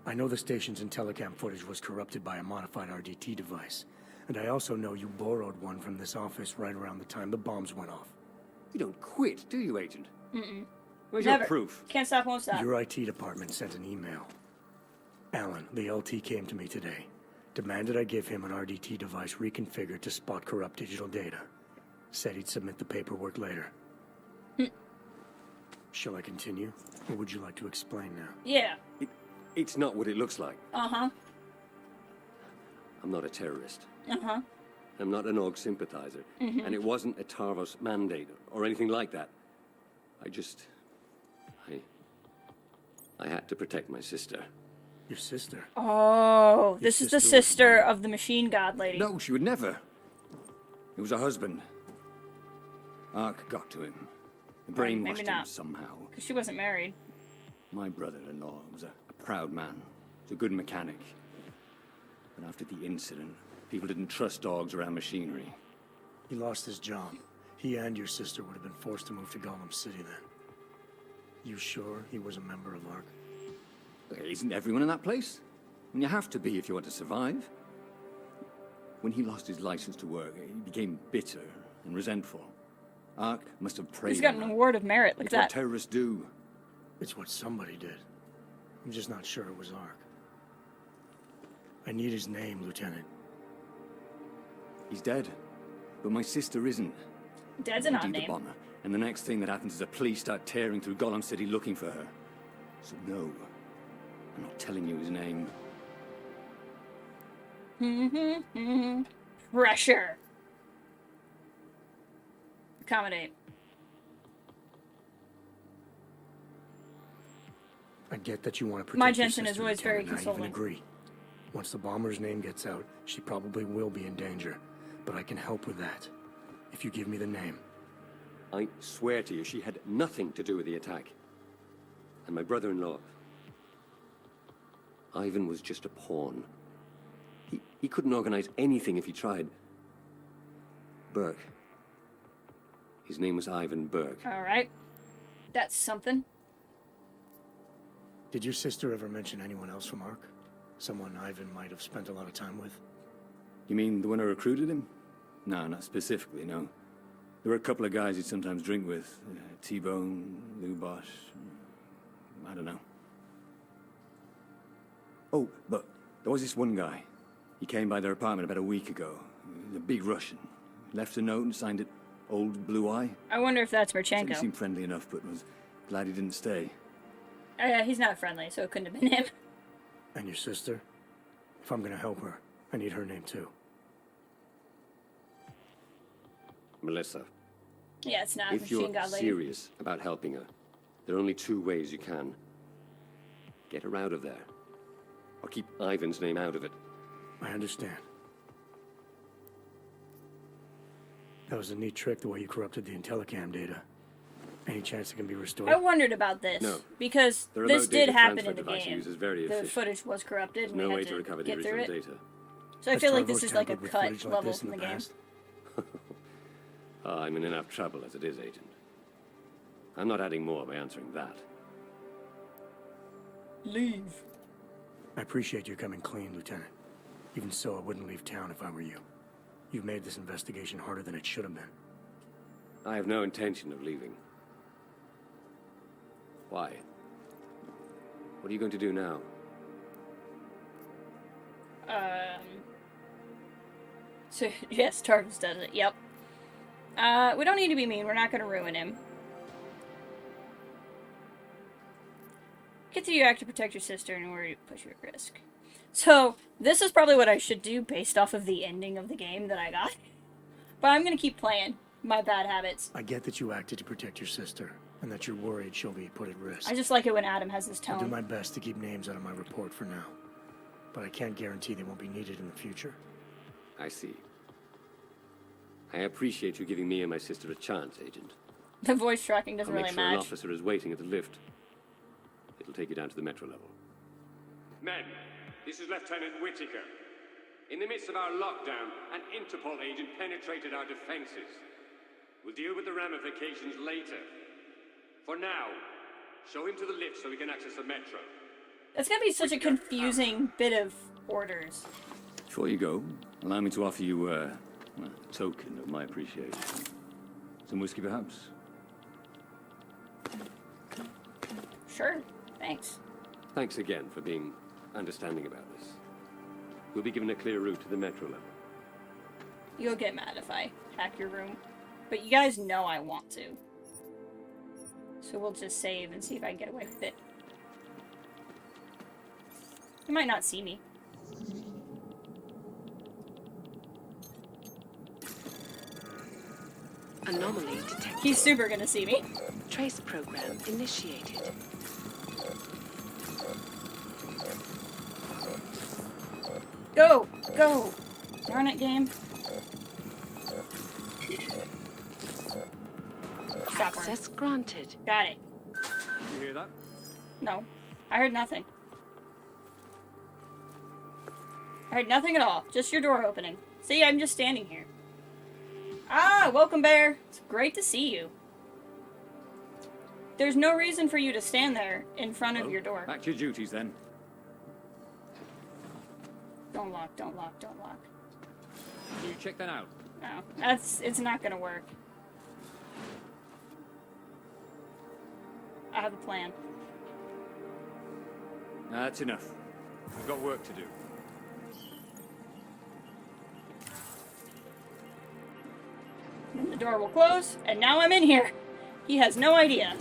I know the station's Intellicam footage was corrupted by a modified RDT device. And I also know you borrowed one from this office right around the time the bombs went off.
You don't quit, do you, Agent?
Mm-mm.
Where's
Never.
your proof?
Can't stop, won't stop.
Your IT department sent an email. Alan, the LT came to me today. Demanded I give him an RDT device reconfigured to spot corrupt digital data. Said he'd submit the paperwork later. Shall I continue? Or would you like to explain now?
Yeah.
It's not what it looks like.
Uh-huh.
I'm not a terrorist.
Uh-huh.
I'm not an AUG sympathizer.
Mhm.
And it wasn't a Tarvos mandate or anything like that. I had to protect my sister.
Your sister?
Oh, this is the sister of the machine god lady.
No, she would never. It was her husband. Ark got to him. Brainwashed him
not.
somehow.
Because she wasn't married.
My brother-in-law was a proud man. He was a good mechanic. But after the incident, people didn't trust dogs around machinery.
He lost his job. He and your sister would have been forced to move to Gollum City then. You sure he was a member of ARC?
Isn't everyone in that place? And you have to be if you want to survive. When he lost his license to work, he became bitter and resentful. Ark must have preyed
He's got
on
an
him.
award of merit. Look
It's
at
what
that.
terrorists do.
It's what somebody did. I'm just not sure it was ARC. I need his name, Lieutenant.
He's dead. But my sister isn't.
Dead's an odd
Indeed, the
name.
bomber. And the next thing that happens is the police start tearing through Gollum City looking for her. So no, I'm not telling you his name.
Pressure. Accommodate.
I get that you want to protect
My
your
Jensen is
sister,
always very
Lieutenant, I even
consoling.
agree. Once the bomber's name gets out, she probably will be in danger. But I can help with that. If you give me the name.
I swear to you, she had nothing to do with the attack. And my brother-in-law, Ivan, was just a pawn. He couldn't organize anything if he tried. Burke. His name was Ivan Burke.
All right. That's something.
Did your sister ever mention anyone else from ARC? Someone Ivan might have spent a lot of time with?
You mean the one who recruited him? No, not specifically, no. There were a couple of guys he'd sometimes drink with. T-Bone, Lubot, I don't know. Oh, but there was this one guy. He came by their apartment about a week ago. The big Russian. Left a note and signed it Old Blue Eye.
I wonder if that's
Said he
Merchenko.
seemed friendly enough, but was glad he didn't stay.
He's not friendly, so it couldn't have been him.
And your sister? If I'm gonna help her, I need her name too.
Melissa.
Yeah, it's not
If
machine
you're
god lady.
serious about helping her, there are only two ways you can. Get her out of there. Or keep Ivan's name out of it.
I understand. That was a neat trick, the way you corrupted the Intellicam data. Any chance it can be restored?
I wondered about this
No.
because
The
this
remote
did
data
happen
transfer
in the
device
game.
uses very
The
efficient.
footage was corrupted,
There's
and
no
we
way
had
to recover the
get through
original
it.
data.
So I
Has
feel like
Tarvos
this is like a
tampered with
cut
footage like
level
this
from
in
the game.
past?
I'm in enough trouble as it is, Agent. I'm not adding more by answering that.
Leave.
I appreciate you coming clean, Lieutenant. Even so, I wouldn't leave town if I were you. You've made this investigation harder than it should have been.
I have no intention of leaving. Why? What are you going to do now?
So, yes, Tarvis does it. Yep. We don't need to be mean. We're not going to ruin him. Get to you act to protect your sister in order to put you at risk. So, this is probably what I should do based off of the ending of the game that I got. But I'm going to keep playing my bad habits.
I get that you acted to protect your sister, and that you're worried she'll be put at risk.
I just like it when Adam has this
I'll do
tone.
my best to keep names out of my report for now. But I can't guarantee they won't be needed in the future.
I see. I appreciate you giving me and my sister a chance, Agent.
The voice tracking doesn't
I'll make
really
sure an
match.
officer is waiting at the lift. It'll take you down to the metro level.
Men, this is Lieutenant Whitaker. In the midst of our lockdown, an Interpol agent penetrated our defenses. We'll deal with the ramifications later. For now, show him to the lift so we can access the metro.
That's gonna be such a confusing bit of orders.
Before you go, allow me to offer you a token of my appreciation. Some whiskey, perhaps?
Sure, thanks.
Thanks again for being understanding about this. We'll be given a clear route to the metro level.
You'll get mad if I hack your room. But you guys know I want to. So we'll just save and see if I can get away with it. You might not see me.
Anomaly detected.
He's super gonna see me.
Trace program initiated.
Go! Go! Darn it, game. Stop her.
Access granted.
Got it.
You hear that?
No. I heard nothing. I heard nothing at all. Just your door opening. See, I'm just standing here. Ah, welcome, Bear. It's great to see you. There's no reason for you to stand there in front of your door.
Back to your duties, then.
Don't lock, don't lock, don't lock.
Can you check that out?
No, it's not gonna work. I have a plan.
That's enough. We've got work to do.
Then the door will close, and now I'm in here. He has no idea.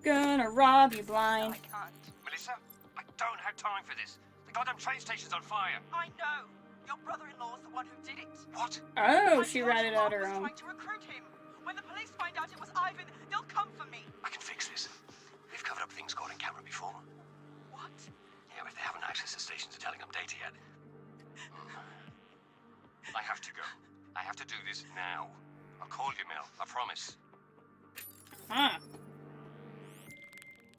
Gonna rob you blind.
I can't. Melissa, I don't have time for this. The goddamn train station's on fire.
I know. Your brother-in-law's the one who did it.
What?
Oh, she ratted out her
I was
own.
trying to recruit him. When the police find out it was Ivan, they'll come for me.
I can fix this. We've covered up things caught in camera before.
What?
Yeah, but they haven't accessed the stations to telling them data yet. I have to go. I have to do this now. I'll call you, Mel. I promise.
Huh.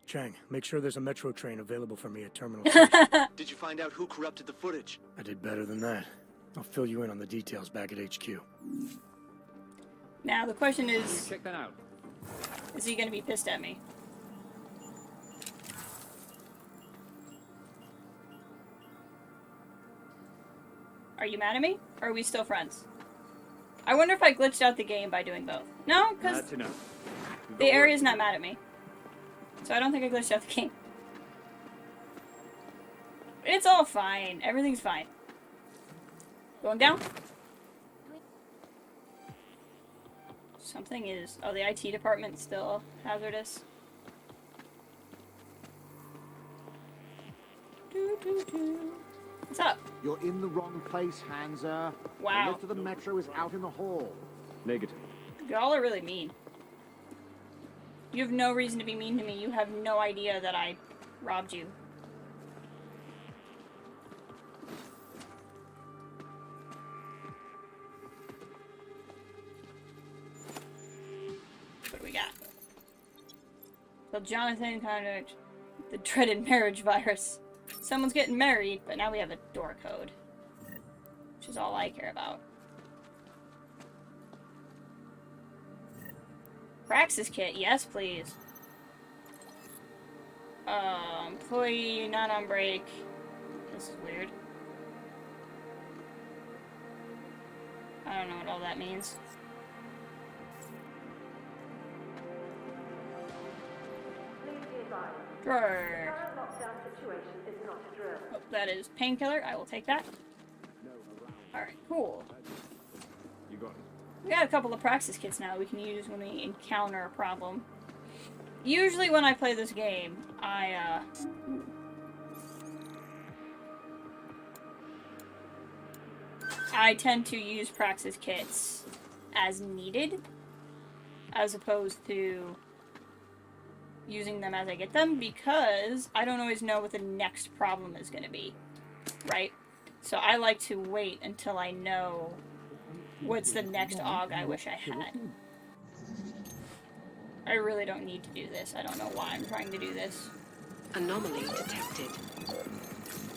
Chang, make sure there's a metro train available for me at Terminal
Did you find out who corrupted the footage?
I did better than that. I'll fill you in on the details back at HQ.
Now the question is,
Check that out.
is he gonna be pissed at me? Are you mad at me? Or are we still friends? I wonder if I glitched out the game by doing both. No, because
That's enough.
the area's not mad at me. So I don't think I glitched out the game. It's all fine. Everything's fine. Going down? Something is... Oh, the IT department's still hazardous. What's up?
You're in the wrong place, Hansa.
Wow.
The lift of the metro is out in the hall.
Negative.
Y'all are really mean. You have no reason to be mean to me. You have no idea that I robbed you. What do we got? So Jonathan contact the dreaded marriage virus. Someone's getting married, but now we have a door code. Which is all I care about. Praxis kit, yes please. Employee not on break. This is weird. I don't know what all that means. Drawer. Oh, that is painkiller. I will take that. Alright, cool.
You got it.
We got a couple of praxis kits now we can use when we encounter a problem. Usually when I play this game, I tend to use praxis kits as needed, as opposed to using them as I get them, because I don't always know what the next problem is going to be, right? So I like to wait until I know what's the next AUG I wish I had. I really don't need to do this. I don't know why I'm trying to do this.
Anomaly detected.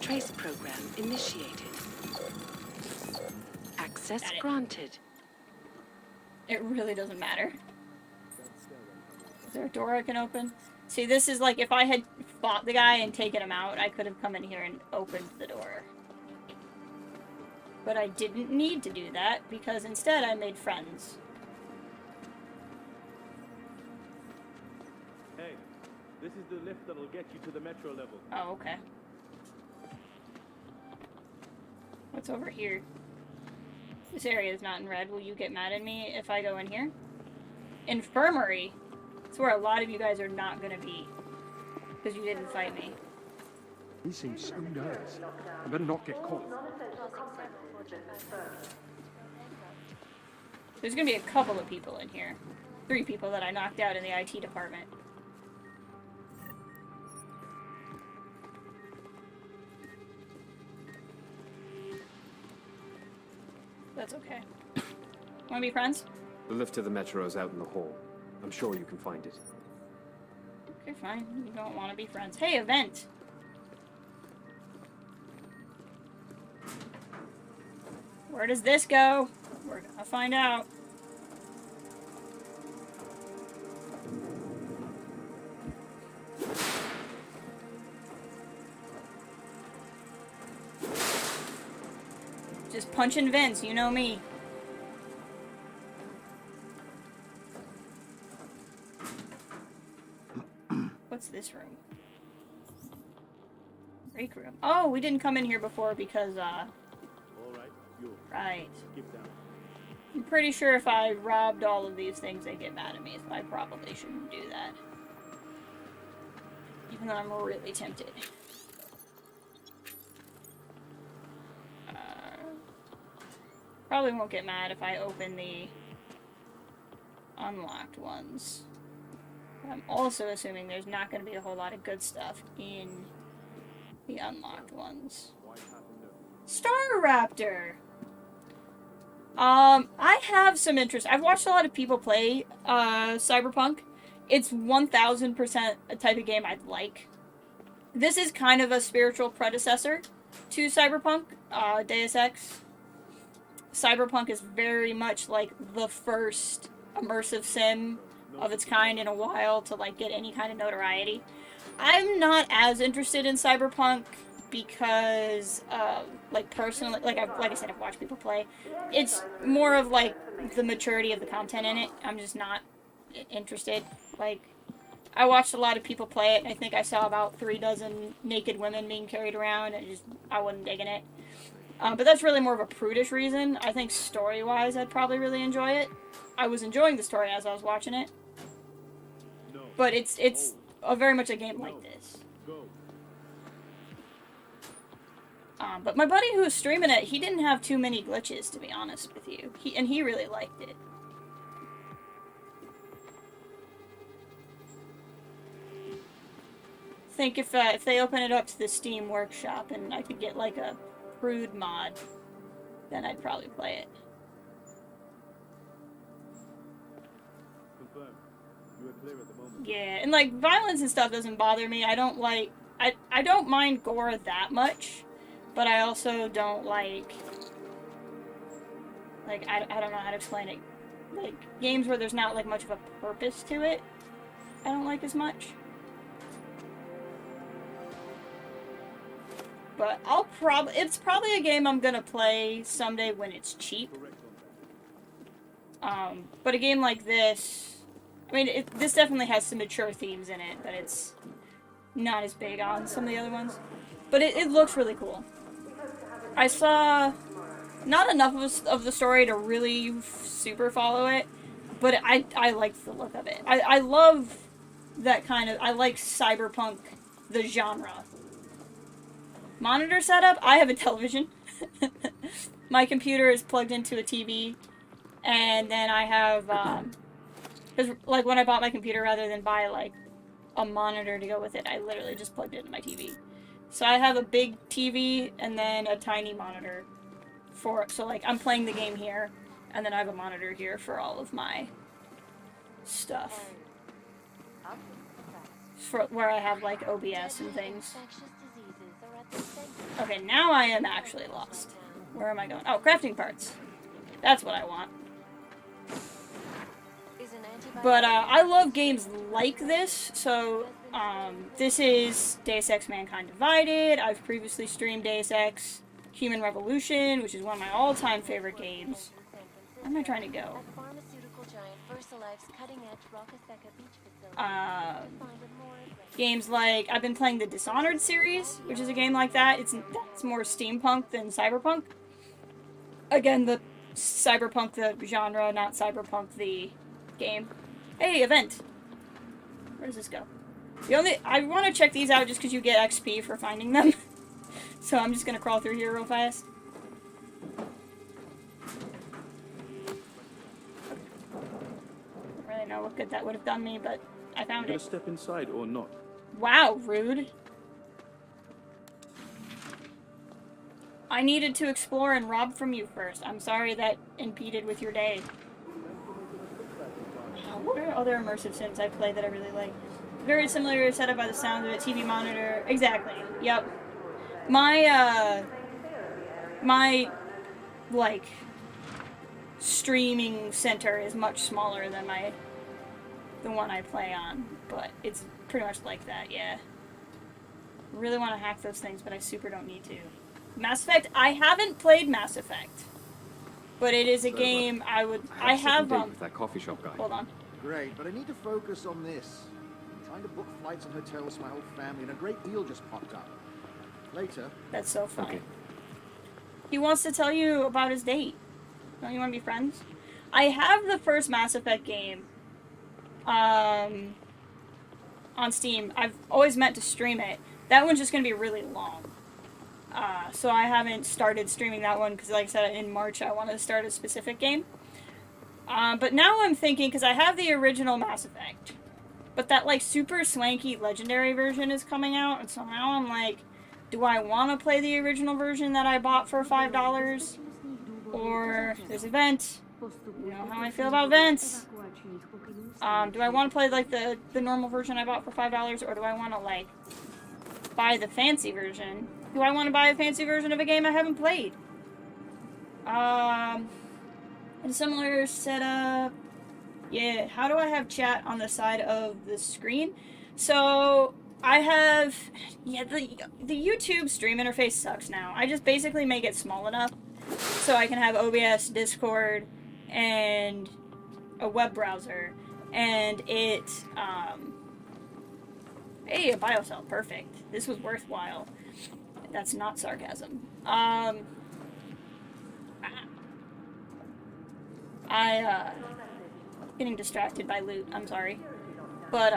Trace program initiated. Access granted.
It really doesn't matter. Is there a door I can open? See, this is like, if I had fought the guy and taken him out, I could have come in here and opened the door. But I didn't need to do that, because instead I made friends.
Hey, this is the lift that'll get you to the metro level.
Oh, okay. What's over here? This area is not in red. Will you get mad at me if I go in here? Infirmary! It's where a lot of you guys are not gonna be. Because you didn't fight me.
He seems so nervous. I better not get caught.
There's gonna be a couple of people in here. 3 people that I knocked out in the IT department. That's okay. Wanna be friends?
The lift to the metro is out in the hall. I'm sure you can find it.
Okay, fine. You don't want to be friends. Hey, event! Where does this go? We're gonna find out. Just punching vents, you know me. What's this room? Break room. Oh, we didn't come in here before because,
All right, you.
Right.
Skip down.
I'm pretty sure if I robbed all of these things, they'd get mad at me, so I probably shouldn't do that. Even though I'm really tempted. Probably won't get mad if I open the unlocked ones. I'm also assuming there's not going to be a whole lot of good stuff in the unlocked ones. Star Raptor! I have some interest. I've watched a lot of people play Cyberpunk. It's 1000% a type of game I'd like. This is kind of a spiritual predecessor to Cyberpunk, Deus Ex. Cyberpunk is very much like the first immersive sim of its kind in a while to like get any kind of notoriety. I'm not as interested in Cyberpunk because like personally, like I said, I've watched people play. It's more of like the maturity of the content in it. I'm just not interested. Like, I watched a lot of people play it. I think I saw about 3 dozen naked women being carried around, and I wasn't digging it. But that's really more of a prudish reason. I think story-wise, I'd probably really enjoy it. I was enjoying the story as I was watching it. But it's very much a game like this. But my buddy who was streaming it, he didn't have too many glitches, to be honest with you. He really liked it. I think if they open it up to the Steam Workshop and I could get like a prude mod, then I'd probably play it.
Confirmed. You are clear at the moment.
Yeah, and like violence and stuff doesn't bother me. I don't like I don't mind gore that much, but I also don't like I don't know how to explain it. Like games where there's not like much of a purpose to it, I don't like as much. But it's probably a game I'm gonna play someday when it's cheap. But a game like this, I mean, this definitely has some mature themes in it that it's not as big on some of the other ones. But it looks really cool. I saw not enough of the story to really super follow it, but I liked the look of it. I love that kind of, I like cyberpunk, the genre. Monitor setup, I have a television. My computer is plugged into a TV, and then I have, because like when I bought my computer, rather than buy like a monitor to go with it, I literally just plugged it into my TV. So I have a big TV and then a tiny monitor so like I'm playing the game here, and then I have a monitor here for all of my stuff. For where I have like OBS and things. Okay, now I am actually lost. Where am I going? Oh, crafting parts. That's what I want. But I love games like this, so this is Deus Ex Mankind Divided. I've previously streamed Deus Ex Human Revolution, which is one of my all-time favorite games. Where am I trying to go? Games like, I've been playing the Dishonored series, which is a game like that. It's more steampunk than cyberpunk. Again, the cyberpunk the genre, not cyberpunk the game. Hey, event! Where does this go? I want to check these out just because you get XP for finding them. So I'm just gonna crawl through here real fast. Don't really know what good that would have done me, but I found
You
it.
gonna step inside or not?
Wow, rude. I needed to explore and rob from you first. I'm sorry that impeded with your day. What are other immersive sims I play that I really like? Very similar setup by the sound of it. TV monitor. Exactly. Yep. My, like, streaming center is much smaller than the one I play on. But it's pretty much like that, yeah. Really want to hack those things, but I super don't need to. Mass Effect? I haven't played Mass Effect. But it is a game I have,
with that coffee shop guy.
Hold on.
Great, but I need to focus on this. I'm trying to book flights and hotels for my whole family, and a great deal just popped up. Later.
That's so funny.
Okay.
He wants to tell you about his date. Don't you want to be friends? I have the first Mass Effect game on Steam. I've always meant to stream it. That one's just going to be really long. So I haven't started streaming that one because, like I said, in March I wanted to start a specific game. But now I'm thinking, because I have the original Mass Effect, but that, like, super swanky legendary version is coming out, and so now I'm like, do I want to play the original version that I bought for $5? Or there's a vent. You know how I feel about vents. Do I want to play, like, the normal version I bought for $5, or do I want to, like, buy the fancy version? Do I want to buy a fancy version of a game I haven't played? A similar setup. Yeah, how do I have chat on the side of the screen? So, I have... Yeah, the YouTube stream interface sucks now. I just basically make it small enough so I can have OBS, Discord, and a web browser. And it, Hey, a BioShock, perfect. This was worthwhile. That's not sarcasm. Getting distracted by loot, I'm sorry. But,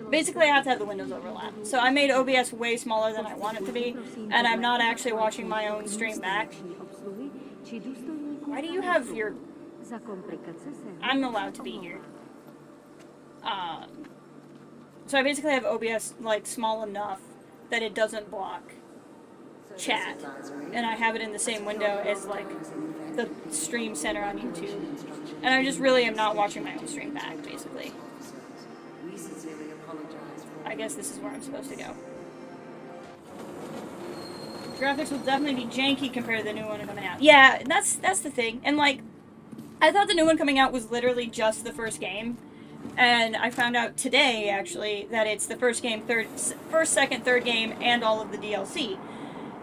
basically I have to have the windows overlap. So I made OBS way smaller than I want it to be, and I'm not actually watching my own stream back. Why do you have your... I'm allowed to be here. So I basically have OBS, like, small enough that it doesn't block chat, and I have it in the same window as, like, the stream center on YouTube. And I just really am not watching my own stream back, basically. I guess this is where I'm supposed to go. Graphics will definitely be janky compared to the new one coming out. Yeah, that's the thing. And, like, I thought the new one coming out was literally just the first game. And I found out today, actually, that it's the first, second, third game, and all of the DLC.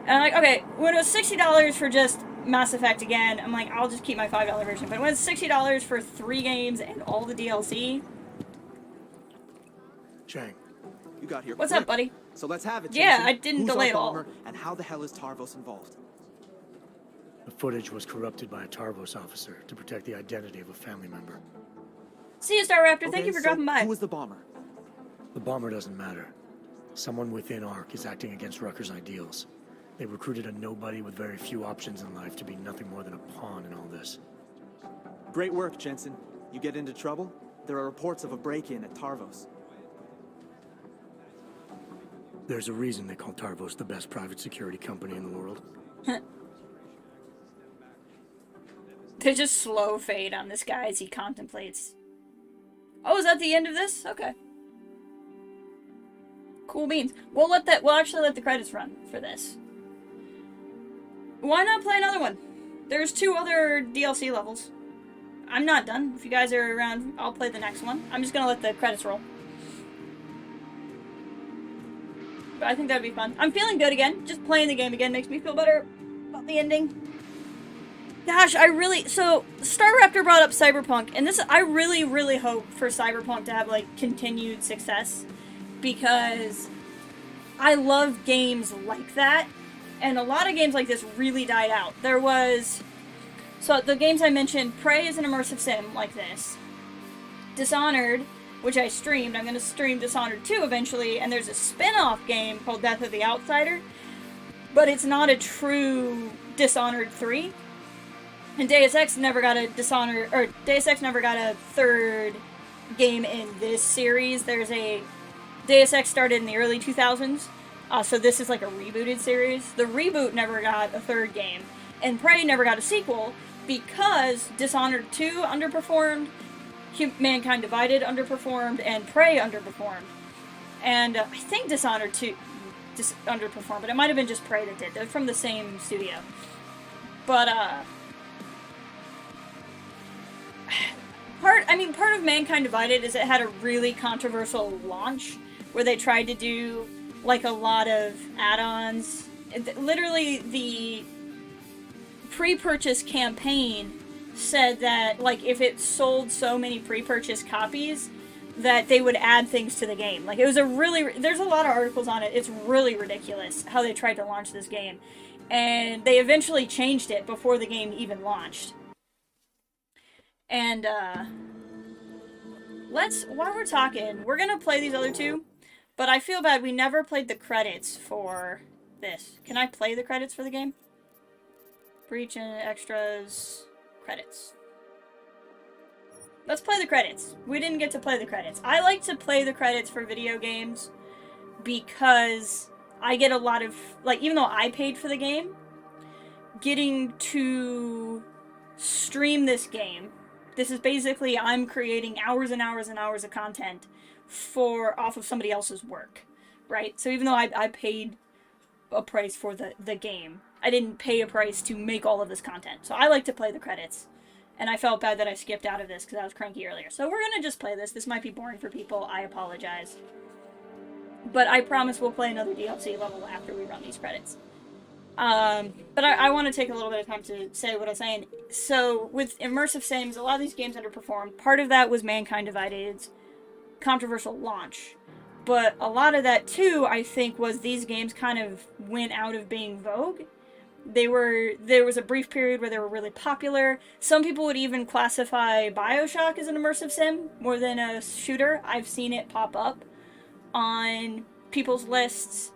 And I'm like, okay, when it was $60 for just Mass Effect again, I'm like, I'll just keep my $5 version. But when it's $60 for 3 games and all the DLC...
Chang.
You got here.
What's up, buddy?
So let's have it,
Yeah,
Jason.
I didn't
Who's
delay
our
at all.
bomber, and how the hell is Tarvos involved?
The footage was corrupted by a Tarvos officer to protect the identity of a family member.
See you, Star Raptor.
Okay,
Thank you for
so
dropping by.
Who was the bomber?
The bomber doesn't matter. Someone within ARC is acting against Rucker's ideals. They recruited a nobody with very few options in life to be nothing more than a pawn in all this.
Great work, Jensen. You get into trouble? There are reports of a break-in at Tarvos.
There's a reason they call Tarvos the best private security company in the world.
They just slow fade on this guy as he contemplates Oh, is that the end of this? Okay. Cool beans. We'll actually let the credits run for this. Why not play another one? There's 2 other DLC levels. I'm not done. If you guys are around, I'll play the next one. I'm just gonna let the credits roll. But I think that'd be fun. I'm feeling good again. Just playing the game again makes me feel better about the ending. Gosh, so Star Raptor brought up Cyberpunk, and I really, really hope for Cyberpunk to have, like, continued success, because I love games like that, and a lot of games like this really died out. So the games I mentioned, Prey is an immersive sim like this. Dishonored, which I streamed, I'm gonna stream Dishonored 2 eventually, and there's a spin-off game called Death of the Outsider, but it's not a true Dishonored 3. And Deus Ex never got a third game in this series. Deus Ex started in the early 2000s, so this is like a rebooted series. The reboot never got a third game, and Prey never got a sequel because Dishonored 2 underperformed, Mankind Divided underperformed, and Prey underperformed. And I think Dishonored 2 underperformed, but it might have been just Prey that did. They're from the same studio. But, part of Mankind Divided is it had a really controversial launch where they tried to do, like, a lot of add-ons. Literally, the pre-purchase campaign said that, like, if it sold so many pre-purchase copies, that they would add things to the game. Like, it was there's a lot of articles on it. It's really ridiculous how they tried to launch this game. And they eventually changed it before the game even launched. And, while we're talking, we're gonna play these other 2, but I feel bad we never played the credits for this. Can I play the credits for the game? Breach and extras, credits. Let's play the credits. We didn't get to play the credits. I like to play the credits for video games because I get a lot of, like, even though I paid for the game, getting to stream this game. This is basically, I'm creating hours and hours and hours of content off of somebody else's work, right? So even though I paid a price for the game, I didn't pay a price to make all of this content. So I like to play the credits. And I felt bad that I skipped out of this because I was cranky earlier. So we're gonna just play this. This might be boring for people. I apologize. But I promise we'll play another DLC level after we run these credits. But I want to take a little bit of time to say what I was saying. So, with immersive sims, a lot of these games underperformed. Part of that was Mankind Divided's controversial launch. But a lot of that, too, I think, was these games kind of went out of being vogue. There was a brief period where they were really popular. Some people would even classify BioShock as an immersive sim more than a shooter. I've seen it pop up on people's lists.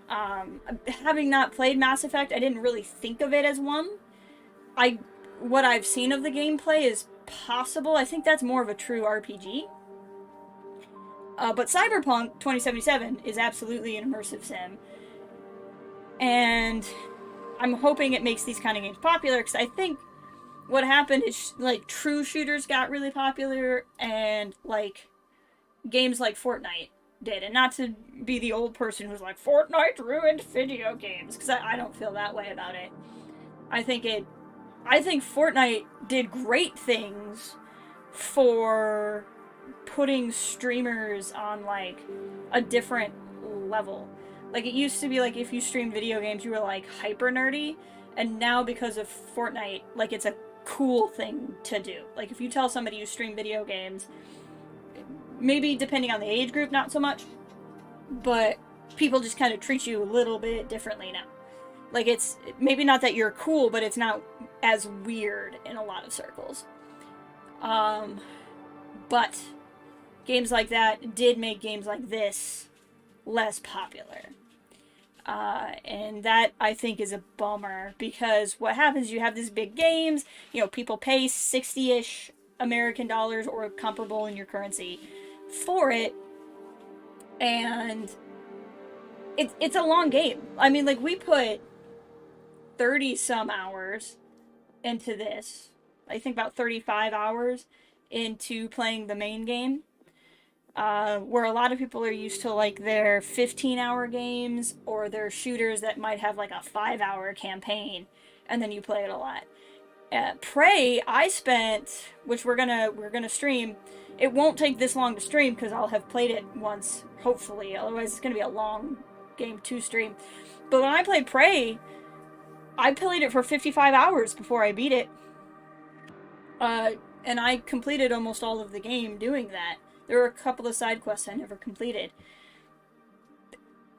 Having not played Mass Effect, I didn't really think of it as one. What I've seen of the gameplay is possible. I think that's more of a true RPG. But Cyberpunk 2077 is absolutely an immersive sim. And I'm hoping it makes these kind of games popular, because I think what happened is, like, true shooters got really popular, and, like, games like Fortnite did. And not to be the old person who's like, Fortnite ruined video games, because I don't feel that way about it. I think Fortnite did great things for putting streamers on, like, a different level. Like, it used to be, like, if you streamed video games, you were, like, hyper nerdy, and now because of Fortnite, like, it's a cool thing to do. Like, if you tell somebody you stream video games, maybe depending on the age group, not so much, but people just kind of treat you a little bit differently now. Like, it's maybe not that you're cool, but it's not as weird in a lot of circles. But games like that did make games like this less popular. And that, I think, is a bummer, because what happens, you have these big games, you know, people pay 60-ish American dollars or comparable in your currency for it, and it's a long game. I mean, like, we put 30-some hours into this. I think about 35 hours into playing the main game, where a lot of people are used to like their 15-hour games or their shooters that might have like a 5-hour campaign, and then you play it a lot. Prey, I spent, which we're gonna stream. It won't take this long to stream because I'll have played it once, hopefully. Otherwise, it's gonna be a long game to stream. But when I played Prey, I played it for 55 hours before I beat it. And I completed almost all of the game doing that. There were a couple of side quests I never completed.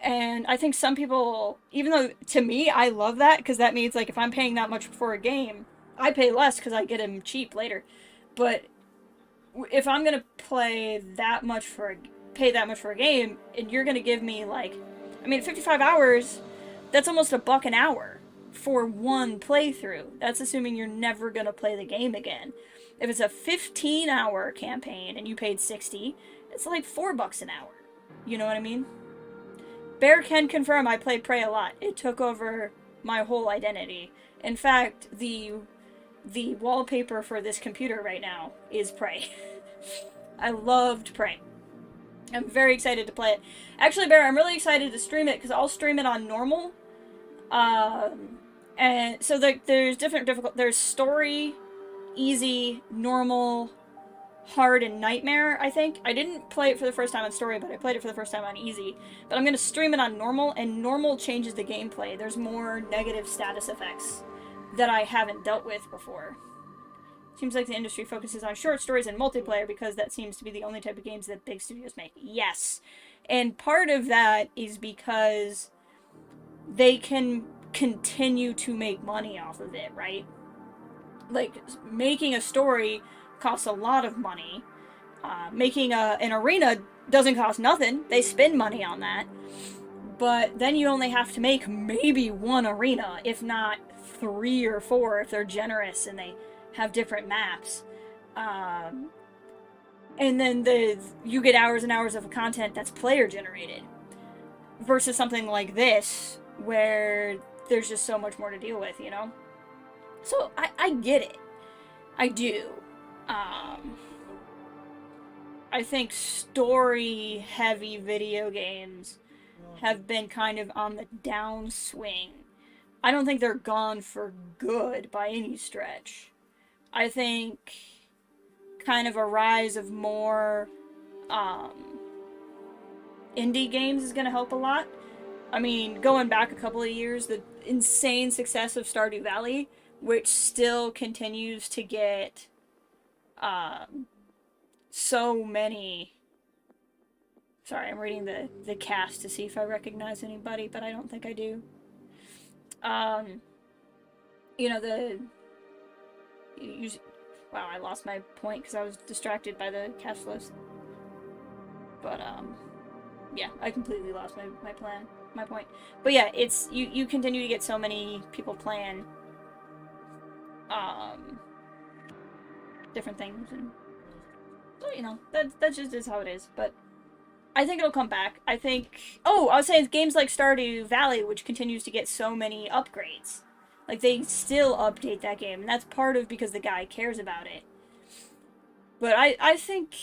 And I think some people, even though to me, I love that, because that means like if I'm paying that much for a game, I pay less because I get them cheap later. But if I'm gonna pay that much for a game, and you're gonna give me like, I mean, 55 hours, that's almost $1 an hour for one playthrough. That's assuming you're never gonna play the game again. If it's a 15-hour campaign and you paid $60, it's like $4 an hour. You know what I mean? Bear can confirm I played Prey a lot. It took over my whole identity. In fact, the wallpaper for this computer right now is Prey. I loved Prey. I'm very excited to play it. Actually, Bear, I'm really excited to stream it because I'll stream it on normal. And so there's different difficult. There's story, easy, normal, hard, and nightmare, I think. I didn't play it for the first time on story, but I played it for the first time on easy. But I'm going to stream it on normal, and normal changes the gameplay. There's more negative status effects that I haven't dealt with before. Seems like the industry focuses on short stories and multiplayer because that seems to be the only type of games that big studios make. Yes. And part of that is because they can continue to make money off of it, right? Like, making a story costs a lot of money. Making an arena doesn't cost nothing. They spend money on that. But then you only have to make maybe one arena, if not 3 or 4 if they're generous and they have different maps. And then you get hours and hours of content that's player generated. Versus something like this, where there's just so much more to deal with, you know? So, I get it. I do. I think story-heavy video games have been kind of on the downswing. I don't think they're gone for good by any stretch. I think kind of a rise of more indie games is going to help a lot. I mean, going back a couple of years, the insane success of Stardew Valley, which still continues to get so many... Sorry, I'm reading the cast to see if I recognize anybody, but I don't think I do. You know, wow, I lost my point because I was distracted by the cash flows. But, yeah, I completely lost my point. But yeah, it's, you continue to get so many people playing, different things, and, so, you know, that just is how it is, but I think it'll come back. I think, oh, I was saying games like Stardew Valley, which continues to get so many upgrades. Like, they still update that game, and that's part of because the guy cares about it. But I think,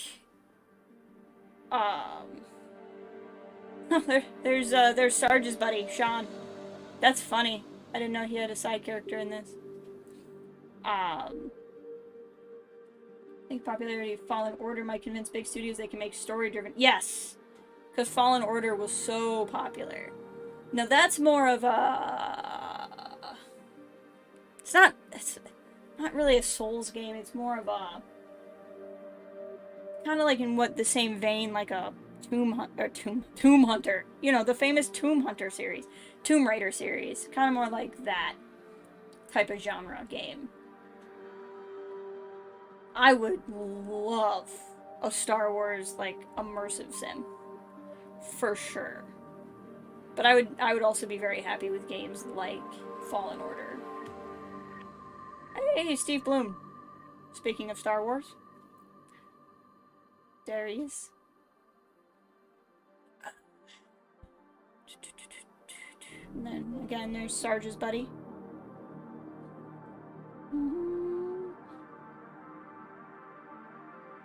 there's Sarge's buddy, Sean. That's funny. I didn't know he had a side character in this. I think popularity of Fallen Order might convince big studios they can make story-driven. Yes! Because Fallen Order was so popular. Now that's more of a... It's not really a Souls game, it's more of a... Kind of like in the same vein, like a Tomb Hunter. You know, the famous Tomb Hunter series. Tomb Raider series. Kind of more like that type of genre game. I would love a Star Wars, like, immersive sim. For sure. But I would also be very happy with games like Fallen Order. Hey, Steve Bloom. Speaking of Star Wars. There he is. And then, again, there's Sarge's buddy.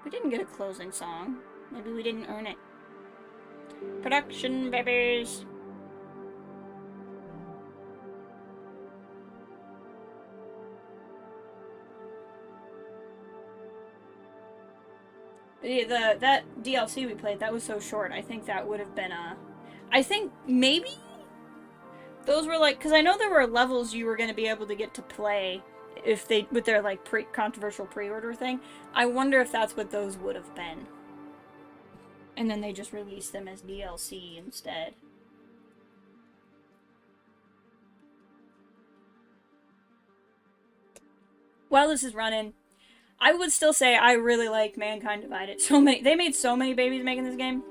We didn't get a closing song. Maybe we didn't earn it. Production babies. That DLC we played, that was so short. I think that would have been a... I think maybe those were like... Because I know there were levels you were going to be able to get to play if they... with their like controversial pre-order thing. I wonder if that's what those would have been. And then they just released them as DLC instead. While this is running, I would still say I really like Mankind Divided. They made so many babies making this game.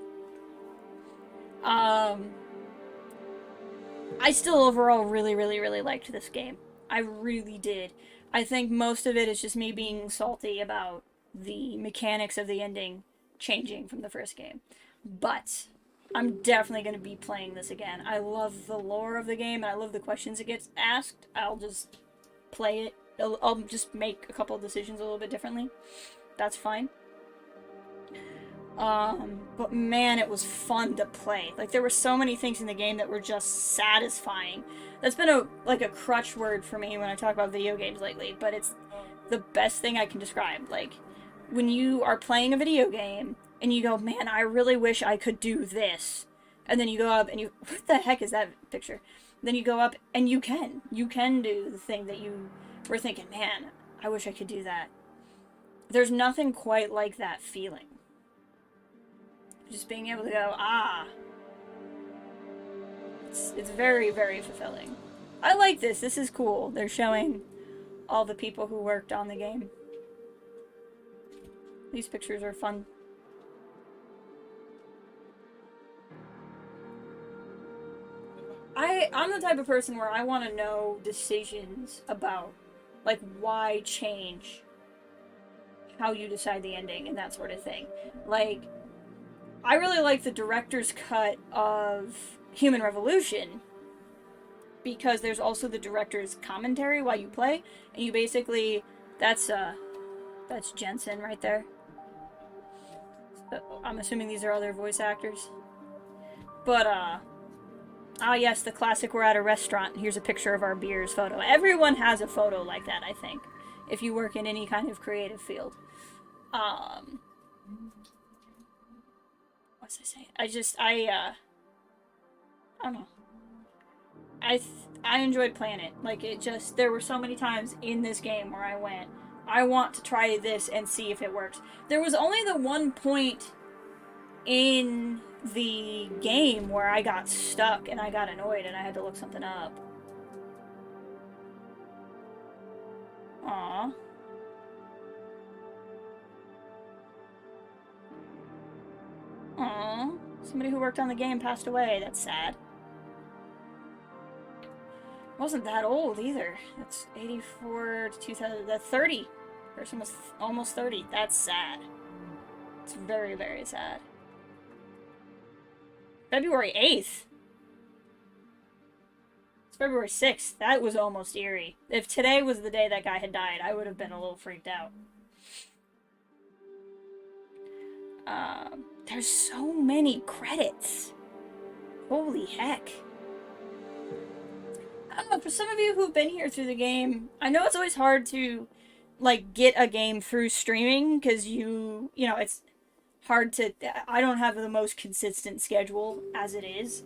I still overall really liked this game. I really did. I think most of it is just me being salty about the mechanics of the ending changing from the first game. But I'm definitely going to be playing this again. I love the lore of the game, and I love the questions it gets asked. I'll just play it. I'll just make a couple of decisions a little bit differently. That's fine. But man, it was fun to play. Like, there were so many things in the game that were just satisfying. That's been a crutch word for me when I talk about video games lately, but it's the best thing I can describe. Like, when you are playing a video game, and you go, man, I really wish I could do this. And then you go up and you... What the heck is that picture? Then you go up and you can. You can do the thing that you were thinking, man, I wish I could do that. There's nothing quite like that feeling. Just being able to go, ah. It's very fulfilling. I like this. This is cool. They're showing all the people who worked on the game. These pictures are fun. I'm the type of person where I want to know decisions about, like, why change how you decide the ending and that sort of thing. Like, I really like the director's cut of Human Revolution because there's also the director's commentary while you play, and you basically... That's Jensen right there. So, I'm assuming these are other voice actors. But, ah yes, the classic we're at a restaurant and here's a picture of our beers photo. Everyone has a photo like that, I think, if you work in any kind of creative field. What's I saying? I don't know. I enjoyed playing it. Like, it just, there were so many times in this game where I went, I want to try this and see if it works. There was only the one point in the game where I got stuck and I got annoyed and I had to look something up. Aww. Aww. Somebody who worked on the game passed away. That's sad. Wasn't that old either. That's 84 to 2000. That's 30. Person was almost 30. That's sad. It's very sad. February 8th? It's February 6th. That was almost eerie. If today was the day that guy had died, I would have been a little freaked out. There's so many credits. Holy heck. I don't know, for some of you who've been here through the game, I know it's always hard to, like, get a game through streaming, because you know, it's hard to... I don't have the most consistent schedule as it is,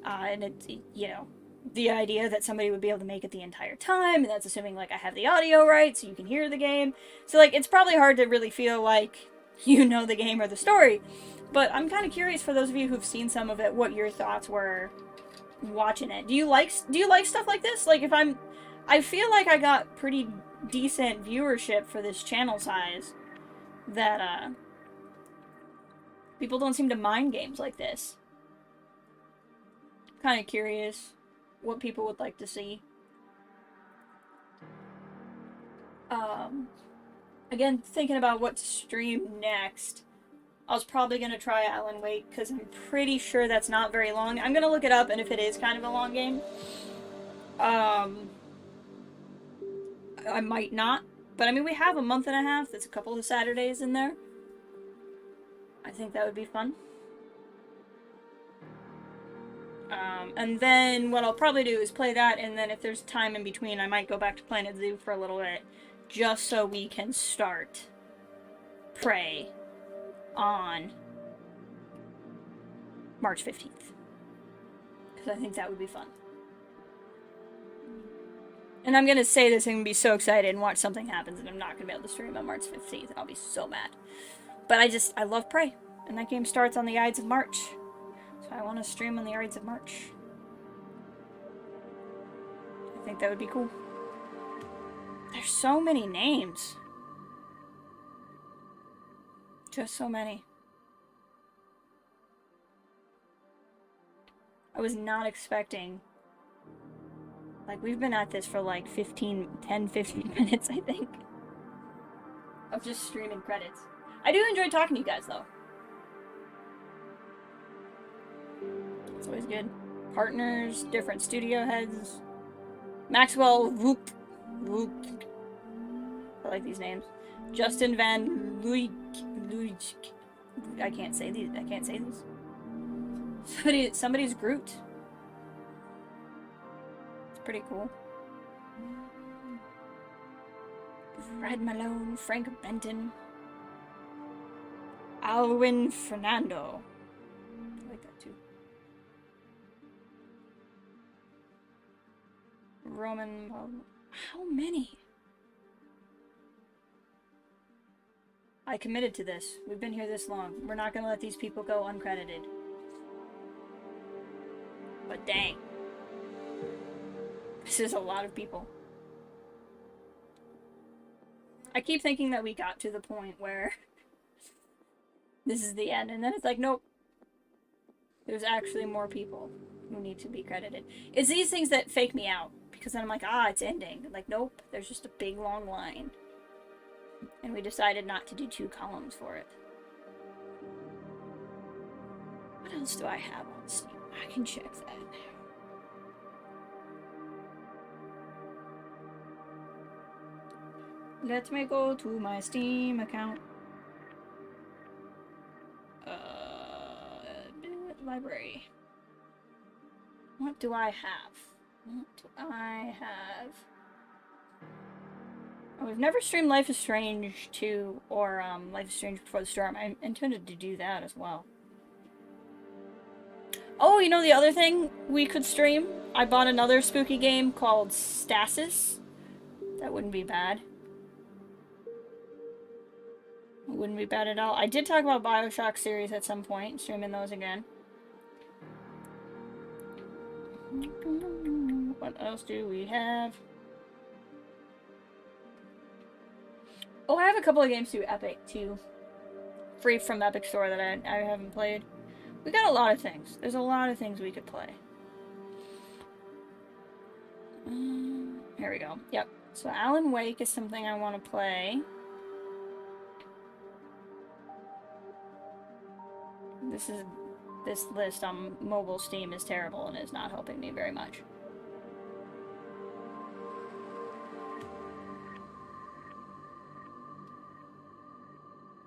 and it's, you know, the idea that somebody would be able to make it the entire time, and that's assuming, like, I have the audio right, so you can hear the game. So, like, it's probably hard to really feel like you know the game or the story, but I'm kind of curious, for those of you who've seen some of it, what your thoughts were watching it. Do you like stuff like this? Like, I feel like I got pretty decent viewership for this channel size, that, people don't seem to mind games like this. Kind of curious what people would like to see. Again, thinking about what to stream next, I was probably going to try Alan Wake, because I'm pretty sure that's not very long. I'm going to look it up, and if it is kind of a long game, I might not. But, I mean, we have a month and a half. There's a couple of Saturdays in there. I think that would be fun. And then what I'll probably do is play that, and then if there's time in between, I might go back to Planet Zoo for a little bit, just so we can start Prey on March 15th. Because I think that would be fun. And I'm gonna say this and be so excited and watch something happens, and I'm not gonna be able to stream on March 15th, and I'll be so mad. But I love Prey, and that game starts on the Ides of March. So I want to stream on the Ides of March. I think that would be cool. There's so many names. Just so many. I was not expecting... Like, we've been at this for like 10, 15 minutes, I think. Of just streaming credits. I do enjoy talking to you guys, though. It's always good. Partners, different studio heads. Maxwell Woop. I like these names. Justin Van Luijk. I can't say these. Somebody's Groot. It's pretty cool. Fred Malone, Frank Benton. Alwyn Fernando. I like that too. Roman. How many? I committed to this. We've been here this long. We're not gonna let these people go uncredited. But dang. This is a lot of people. I keep thinking that we got to the point where this is the end, and then it's like, nope. There's actually more people who need to be credited. It's these things that fake me out, because then I'm like, it's ending. Like, nope, there's just a big long line. And we decided not to do 2 columns for it. What else do I have on Steam? I can check that. Let me go to my Steam account. Library. What do I have? Oh, we've never streamed Life is Strange 2 or Life is Strange Before the Storm. I intended to do that as well. Oh, you know the other thing we could stream? I bought another spooky game called Stasis. That wouldn't be bad. It wouldn't be bad at all. I did talk about BioShock series at some point, streaming those again. What else do we have? Oh, I have a couple of games through Epic, too. Free from Epic Store that I haven't played. We got a lot of things. There's a lot of things we could play. Here we go. Yep. So Alan Wake is something I want to play. This list on mobile Steam is terrible and is not helping me very much.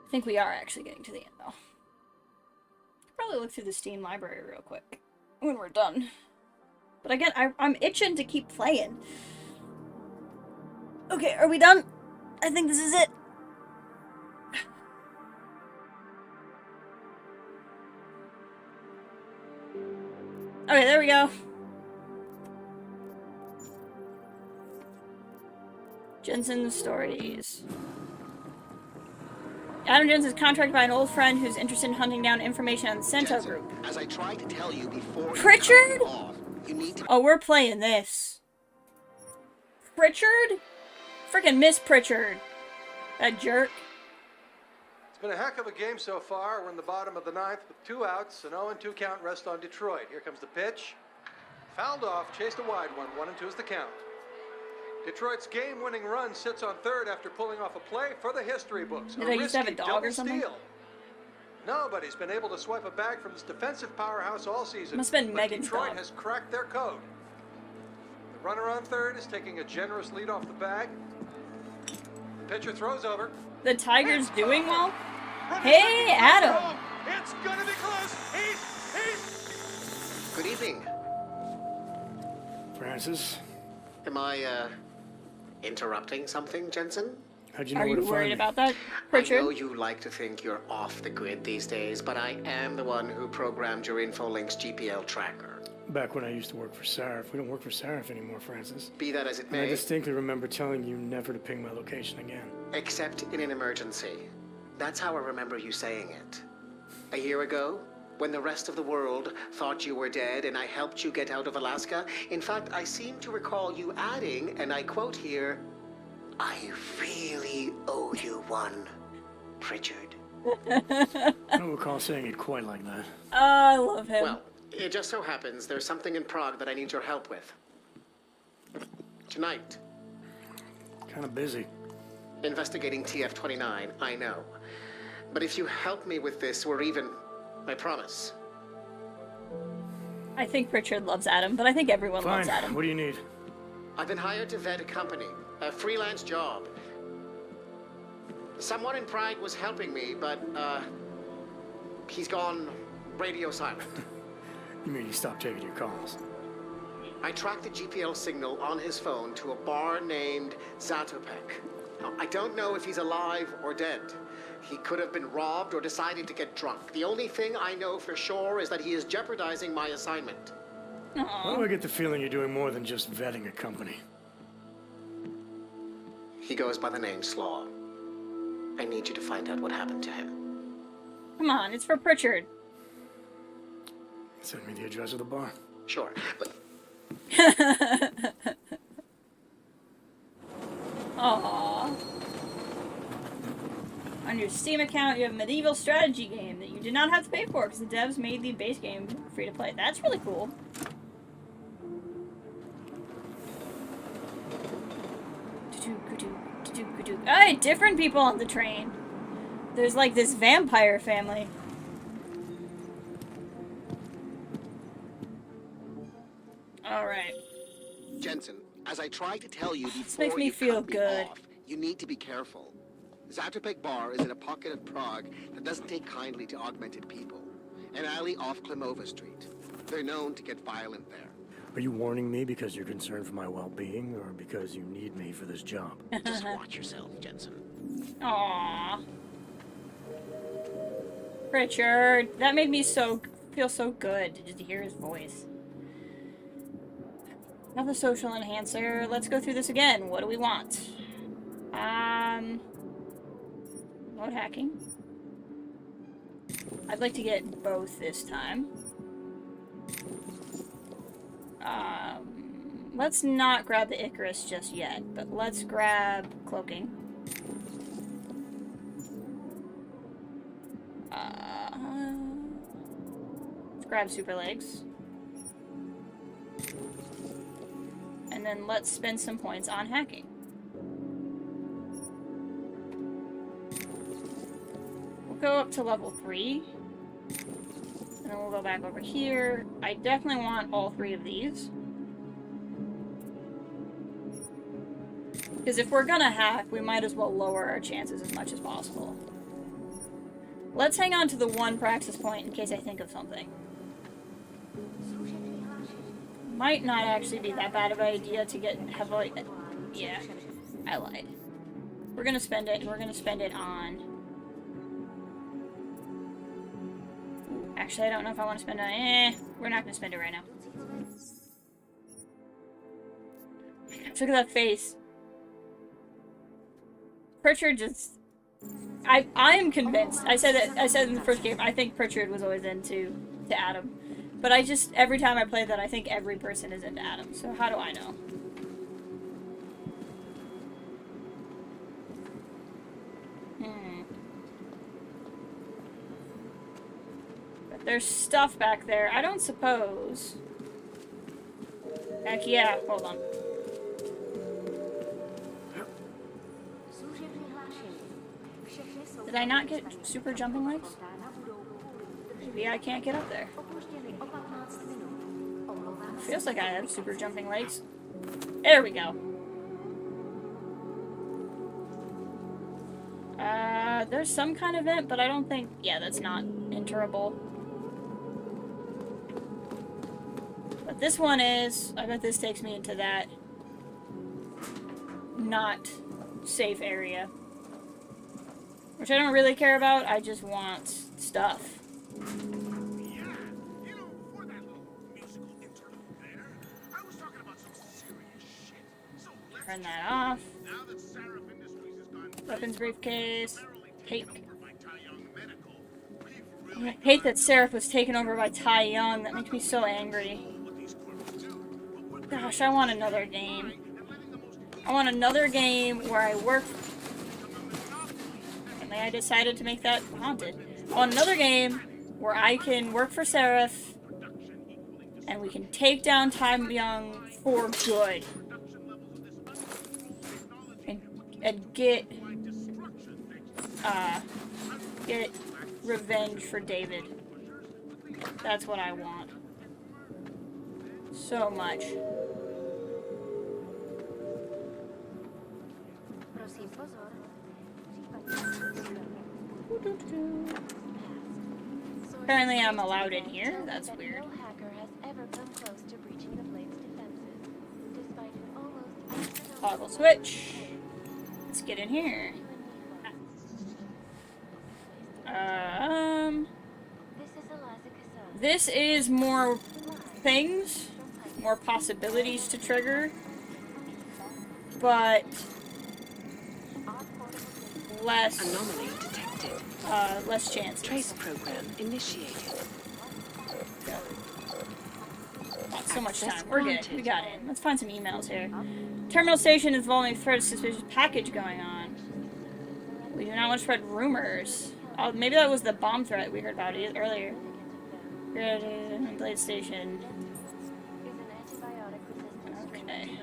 I think we are actually getting to the end, though. Probably look through the Steam library real quick when we're done. But again, I'm itching to keep playing. Okay, are we done? I think this is it. Okay, there we go. Jensen's stories. Adam Jensen's contracted by an old friend who's interested in hunting down information on the Cento group.
As I tried to tell you before,
Pritchard?
You need to...
Oh, we're playing this. Pritchard? Freaking Miss Pritchard. That jerk.
It's been a heck of a game so far. We're in the bottom of the 9th with 2 outs, an 0-2 count rest on Detroit. Here comes the pitch. Fouled off, chased a wide one. 1-2 is the count. Detroit's game-winning run sits on 3rd after pulling off a play for the history books.
Did they used to have a dog or something?
Steal. Nobody's been able to swipe a bag from this defensive powerhouse all season.
Must have been
but
Megan's
Detroit
dog.
has cracked their code. The runner on 3rd is taking a generous lead off the bag. The pitcher throws over.
The Tigers doing well? Hey, Adam!
It's gonna be close. He's...
Good evening.
Francis?
Am I, interrupting something, Jensen?
How'd you know
Are
where
you
to
worried
find me?
about that, Pritchard?
I know you like to think you're off the grid these days, but I am the one who programmed your Infolink's GPL tracker.
Back when I used to work for Sarif. We don't work for Sarif anymore, Francis.
Be that as it
And I
may,
distinctly remember telling you never to ping my location again.
except in an emergency. That's how I remember you saying it. A year ago, when the rest of the world thought you were dead and I helped you get out of Alaska, in fact, I seem to recall you adding, and I quote here, "I really owe you one, Pritchard."
I don't recall saying it quite like that.
Oh, I love him.
Well, it just so happens there's something in Prague that I need your help with. Tonight.
Kind of busy.
Investigating TF-29, I know. But if you help me with this, we're even. I promise.
I think Pritchard loves Adam, but I think everyone loves
Fine.
Adam.
What do you need?
I've been hired to vet a company, a freelance job. Someone in Prague was helping me, but, he's gone radio silent.
You mean he stopped taking your calls?
I tracked the GPL signal on his phone to a bar named Zatopek. Now, I don't know if he's alive or dead. He could have been robbed or decided to get drunk. The only thing I know for sure is that he is jeopardizing my assignment.
Why do I get the feeling you're doing more than just vetting a company?
He goes by the name Slaw. I need you to find out what happened to him.
Come on, it's for Pritchard.
Send me the address of the bar.
Sure, but...
Aww. On your Steam account, you have a medieval strategy game that you did not have to pay for because the devs made the base game free to play. That's really cool. Hey, different people on the train. There's like this vampire family. Alright.
Jensen, as I tried to tell you before
This makes me
you
feel
cut me
good.
off, you need to be careful. Zatopek Bar is in a pocket of Prague that doesn't take kindly to augmented people. An alley off Klimova Street. They're known to get violent there.
Are you warning me because you're concerned for my well-being, or because you need me for this job?
Just watch yourself, Jensen.
Aww. Pritchard, that made me feel so good to just hear his voice. Another social enhancer. Let's go through this again. What do we want? Mode hacking. I'd like to get both this time. Let's not grab the Icarus just yet, but let's grab cloaking. Let's grab super legs. And then let's spend some points on hacking. We'll go up to level 3. And then we'll go back over here. I definitely want all 3 of these. Because if we're gonna hack, we might as well lower our chances as much as possible. Let's hang on to the 1 praxis point in case I think of something. Might not actually be that bad of an idea to get heavily... Yeah, I lied. We're gonna spend it, and we're gonna spend it on... Actually, I don't know if I want to spend it on... we're not gonna spend it right now. Look at that face. Pritchard just... I am convinced. I said in the first game, I think Pritchard was always into Adam. But I just, every time I play that, I think every person is into Adam. So how do I know? But there's stuff back there. I don't suppose... Heck yeah, hold on. Did I not get super jumping legs? Maybe I can't get up there. Feels like I have super jumping legs. There we go. There's some kind of vent, but I don't think... Yeah, that's not an enterable. But this one is, I bet this takes me into that not safe area. Which I don't really care about, I just want stuff. Turn that off. Weapons briefcase. I hate that Seraph was taken over by Tai Young. That makes me so angry. Gosh, I want another game. I want another game where I work... And then I decided to make that haunted. I want another game where I can work for Seraph and we can take down Tai Young for good. And get revenge for David. That's what I want. So much. Apparently I'm allowed in here. That's weird.
No hacker has ever come close to breaching the Blade's defenses, despite an almost
Toggle switch. Let's get in here. This is more things, more possibilities to trigger, but less
anomaly detected.
Less chances.
Trace program initiated.
Not so much time. We're good. We got in. Let's find some emails here. Terminal station is involving a threat of suspicious package going on. We do not want to spread rumors. Oh, maybe that was the bomb threat we heard about earlier. Blade station. Okay.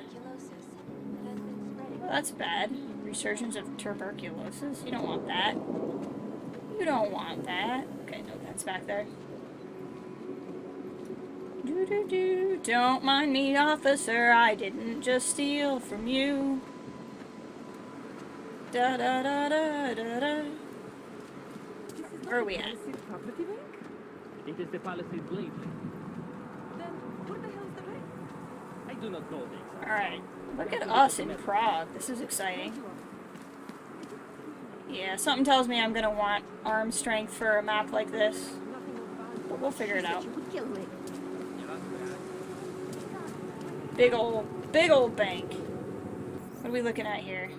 Well, that's bad. Resurgence of tuberculosis. You don't want that. You don't want that. Okay, no, that's back there. Do-do-do. Don't mind me, officer. I didn't just steal from you. Da-da-da-da-da-da. Where are we at?
It is the Palisade Blade.
Then, what the hell's the rest?
I do not know the exact.
Alright, look at us in Prague. This is exciting. Yeah, something tells me I'm gonna want arm strength for a map like this. But we'll figure it out. Big old bank. What are we looking at here?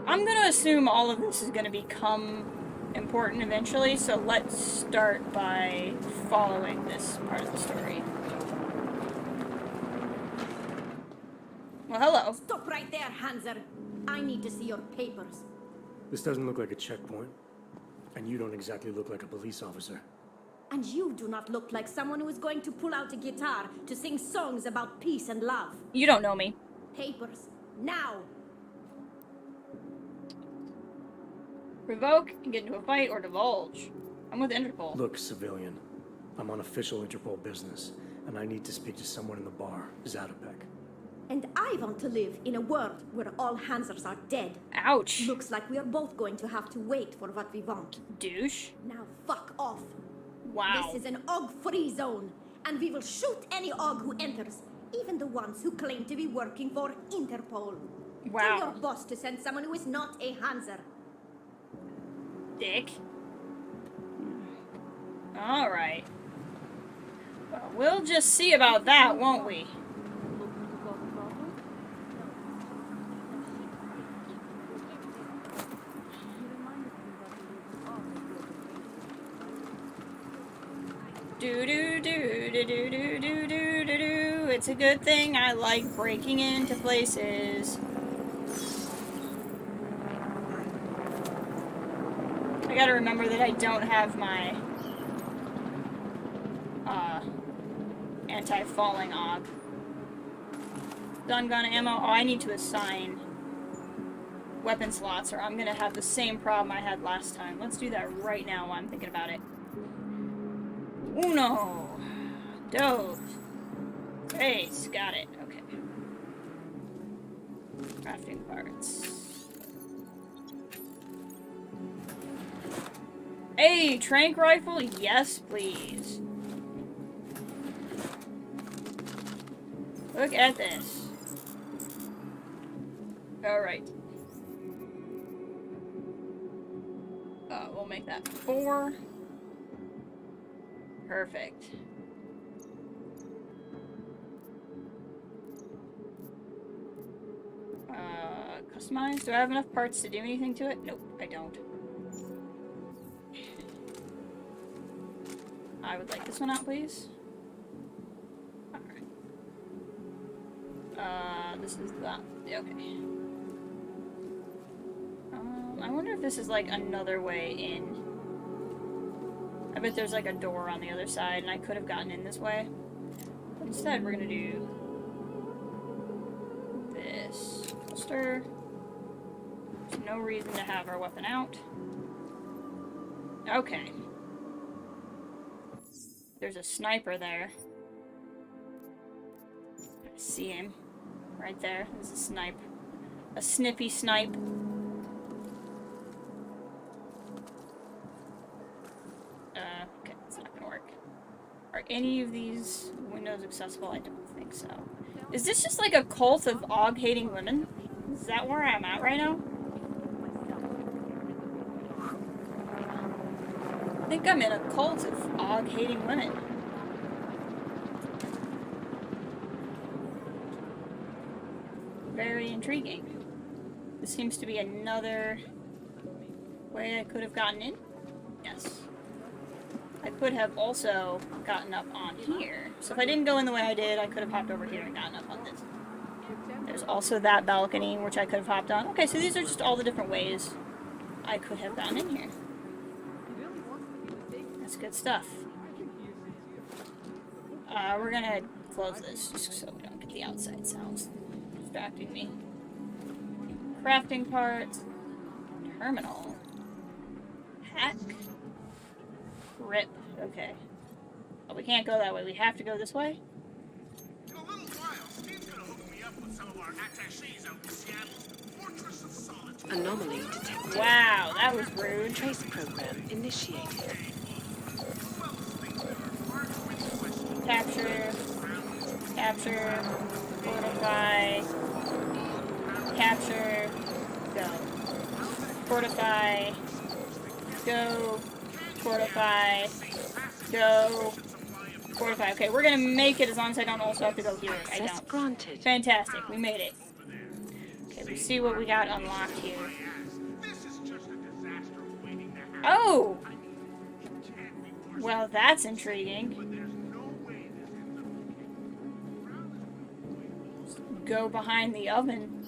I'm gonna assume all of this is gonna become important eventually, so let's start by following this part of the story. Well, hello.
Stop right there, Hanser. I need to see your papers.
This doesn't look like a checkpoint. And you don't exactly look like a police officer.
And you do not look like someone who is going to pull out a guitar to sing songs about peace and love.
You don't know me.
Papers. Now!
Revoke and get into a fight or divulge. I'm with Interpol.
Look, civilian. I'm on official Interpol business, and I need to speak to someone in the bar, Zatopek.
And I want to live in a world where all Hansers are dead.
Ouch.
Looks like we are both going to have to wait for what we want.
Douche.
Now fuck off.
Wow.
This is an OG-free zone, and we will shoot any OG who enters, even the ones who claim to be working for Interpol.
Wow.
Tell your boss to send someone who is not a Hanser.
Dick. Alright. Well, we'll just see about that, won't we? Do-do-do-do-do-do-do-do-do. It's a good thing I like breaking into places. I gotta remember that I don't have my anti-falling AUG. Stun gun ammo. Oh, I need to assign weapon slots or I'm gonna have the same problem I had last time. Let's do that right now while I'm thinking about it. Uno. Dos. Tres. Got it. Okay. Crafting parts. Hey, tranq rifle? Yes, please. Look at this. Alright. We'll make that 4. Perfect. Customize? Do I have enough parts to do anything to it? Nope, I don't. I would like this one out, please. Alright. This is that. Okay. I wonder if this is like another way in. I bet there's like a door on the other side and I could have gotten in this way. But instead, we're gonna do this. Holster. There's no reason to have our weapon out. Okay. There's a sniper there. I see him. Right there. There's a snipe. A snippy snipe. Okay, it's not gonna work. Are any of these windows accessible? I don't think so. Is this just like a cult of og-hating women? Is that where I'm at right now? I think I'm in a cult of og-hating women. Very intriguing. This seems to be another way I could have gotten in. Yes. I could have also gotten up on here. So if I didn't go in the way I did, I could have hopped over here and gotten up on this. There's also that balcony, which I could have hopped on. Okay, so these are just all the different ways I could have gotten in here. That's good stuff. We're gonna close this just so we don't get the outside sounds distracting me. Crafting parts. Terminal. Hack. Rip. Okay. Oh, we can't go that way. We have to go this way?
In a little while, Steve's gonna hook me up with some of our attachés out in Seattle's Fortress of Solitude.
Anomaly detected.
Wow, that was rude.
Trace program initiated.
Capture. Capture. Fortify. Capture. Go. Fortify. Go. Fortify. Go. Fortify. Okay, we're gonna make it as long as I don't also have to go here. I don't.
Granted.
Fantastic, we made it. Okay, let's see what we got unlocked here. Oh! Well, that's intriguing. Go behind the oven.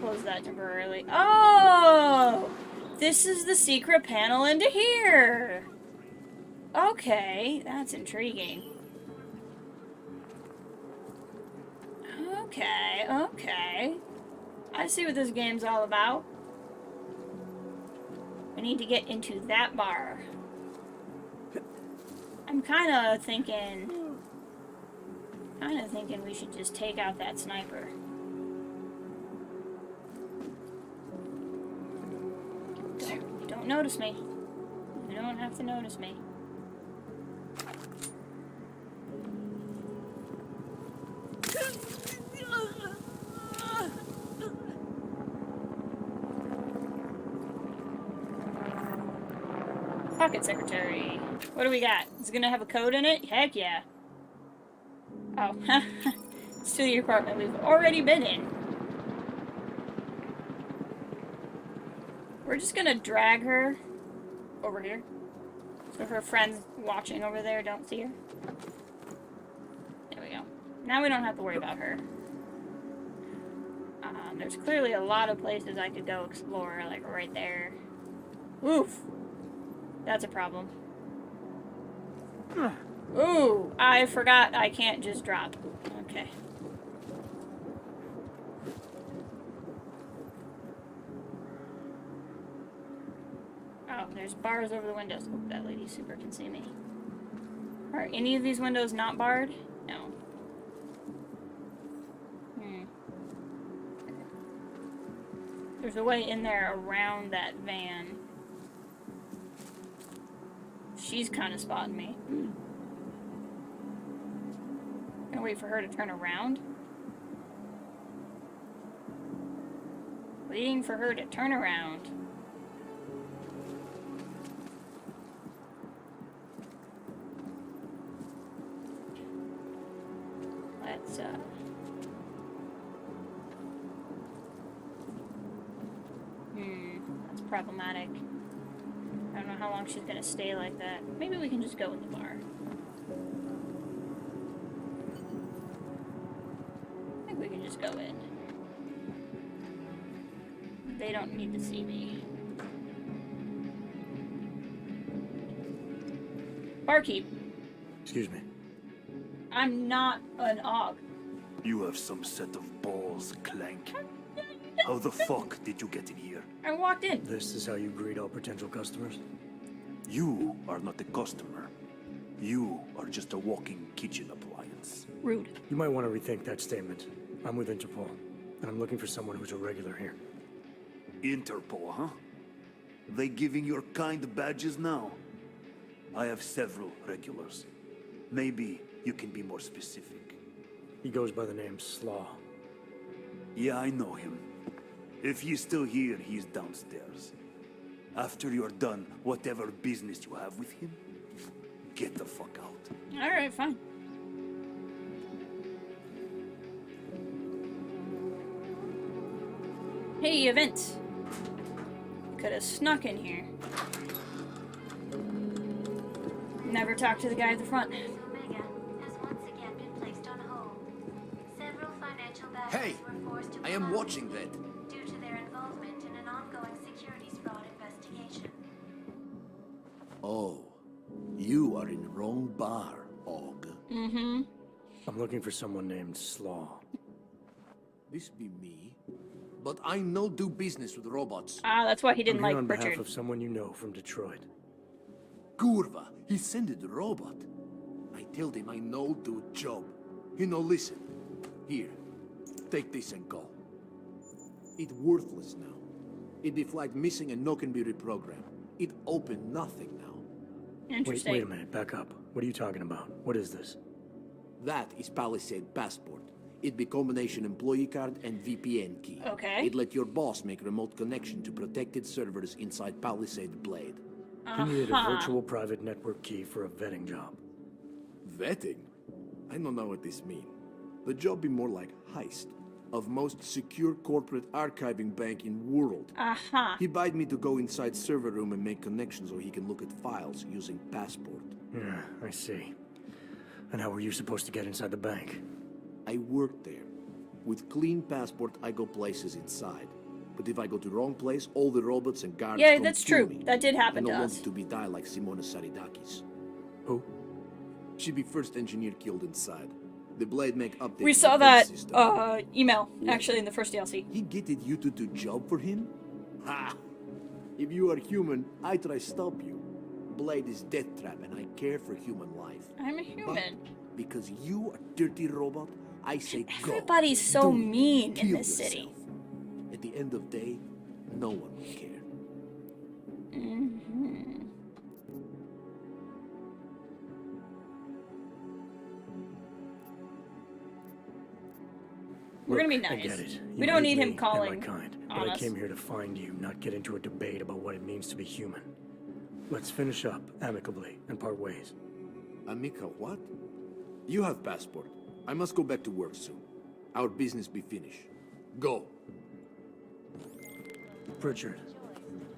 Close that temporarily. Oh! This is the secret panel into here! Okay, that's intriguing. Okay, okay. I see what this game's all about. We need to get into that bar. I'm kinda thinking we should just take out that sniper. Don't notice me. You don't have to notice me. Pocket secretary. What do we got? Is it gonna have a code in it? Heck yeah. Oh, it's to the apartment we've already been in. We're just gonna drag her over here. So her friends watching over there don't see her. There we go. Now we don't have to worry about her. There's clearly a lot of places I could go explore, like right there. Oof. That's a problem. Ooh, I forgot I can't just drop. Okay. Oh, there's bars over the windows. Oh, that lady super can see me. Are any of these windows not barred? No. There's a way in there around that van. she's kind of spotting me. Gonna wait for her to turn around. Waiting for her to turn around. Let's, that's problematic. I don't know how long she's gonna stay like that. Maybe we can just go in the bar. I think we can just go in. They don't need to see me. Barkeep.
Excuse me.
I'm not an Og.
You have some set of balls, Clank. How the fuck did you get in here?
I walked in.
This is how you greet all potential customers?
You are not a customer. You are just a walking kitchen appliance.
Rude.
You might want to rethink that statement. I'm with Interpol, and I'm looking for someone who's a regular here.
Interpol, huh? They giving your kind badges now? I have several regulars. Maybe you can be more specific.
He goes by the name Slaw.
Yeah, I know him. If he's still here, he's downstairs. After you're done, whatever business you have with him, get the fuck out.
Alright, fine. Hey, event. Could have snuck in here. Never talked to the guy at the front.
Omega has once again been placed on hold. Several financial battles
Hey,
were forced to
I am
pause
watching that.
due to their involvement in an ongoing securities fraud investigation.
Oh, you are in wrong bar, Og.
Mm-hmm.
I'm looking for someone named Slaw.
This be me, but I no do business with robots.
Ah, that's why he didn't
I'm here
like
on behalf
Richard.
of someone you know from Detroit.
Kurva, he sended the robot. I told him I no do job. He no listen. Here, take this and go. It worthless now. It be flagged missing and no can be reprogrammed. It open nothing now.
Interesting.
Wait a minute, back up. What are you talking about? What is this?
That is Palisade Passport. It be combination employee card and VPN key.
Okay.
It let your boss make remote connection to protected servers inside Palisade Blade.
He needed a virtual private network key for a vetting job.
Vetting? I don't know what this mean. The job be more like heist of most secure corporate archiving bank in world. He bid me to go inside server room and make connections so he can look at files using Passport.
Yeah, I see. And how were you supposed to get inside the bank?
I worked there. With clean Passport, I go places inside. But if I go to wrong place, all the robots and guards
Yeah,
come
that's
through
true.
me.
That did happen
I
to
don't
us.
want to be die like Simona Saridakis.
Who?
She be first engineer killed inside. The Blade make updates.
We
to
saw
the
that
system.
email, actually, in the first DLC.
He getted you to do job for him? Ha! If you are human, I try stop you. Blade is death trap and I care for human life.
I'm a human.
But because you are dirty robot, I say go.
Everybody's so
Do it.
mean in
Kill
this city.
yourself. At the end of the day, no one will care.
Mm-hmm. We're gonna be nice.
I get it.
We
You
don't
hate
need him
me
calling
and my kind,
on
but I
us.
came here to find you, not get into a debate about what it means to be human. Let's finish up amicably and part ways.
Amica, what? You have Passport. I must go back to work soon. Our business be finished. Go.
Pritchard,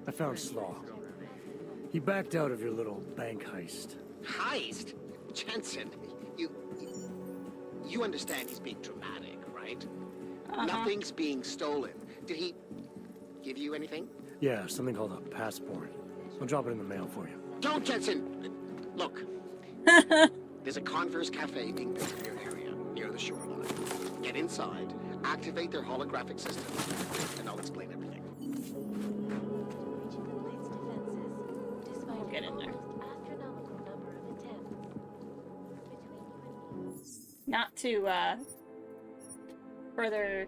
I found Slaw. He backed out of your little bank heist.
Heist? Jensen, you understand he's being dramatic, right? Nothing's being stolen. Did he give you anything?
Yeah, something called a passport. I'll drop it in the mail for you.
Don't, Jensen! Look. There's a Converse cafe being built in your area, near the shoreline. Get inside, activate their holographic system, and I'll explain everything.
We'll get in there. Not to, further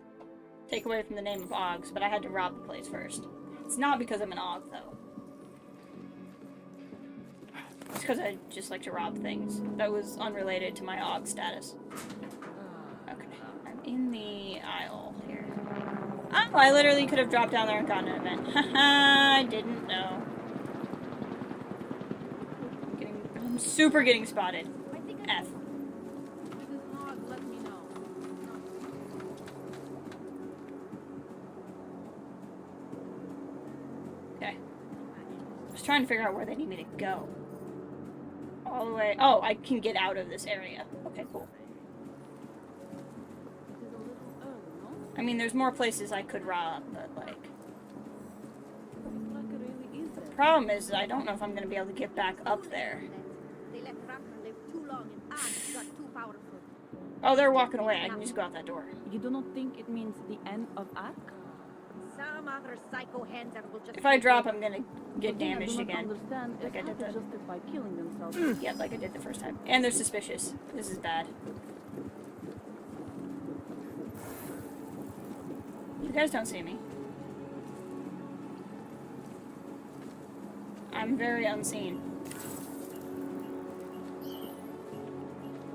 take away from the name of Oggs, but I had to rob the place first. It's not because I'm an Og, though. It's because I just like to rob things. That was unrelated to my AUG status. Okay, I'm in the aisle here. Oh, I literally could have dropped down there and gotten an event. Haha, I didn't know. I'm super getting spotted. F. Okay. I was trying to figure out where they need me to go. All the way. Oh, I can get out of this area. Okay, cool. I mean, there's more places I could rob, but like... The problem is I don't know if I'm going to be able to get back up there.
They let Ragnar live too long and Ark got too powerful.
Oh, they're walking away. I can just go out that door.
You do not think it means the end of Ark?
Some other psycho Hanser will just...
If I drop, I'm going to get damaged
I do not
again.
understand
Like I did
how to
the...
justify killing themselves.
Yeah, like I did the first time. And they're suspicious. This is bad. You guys don't see me. I'm very unseen.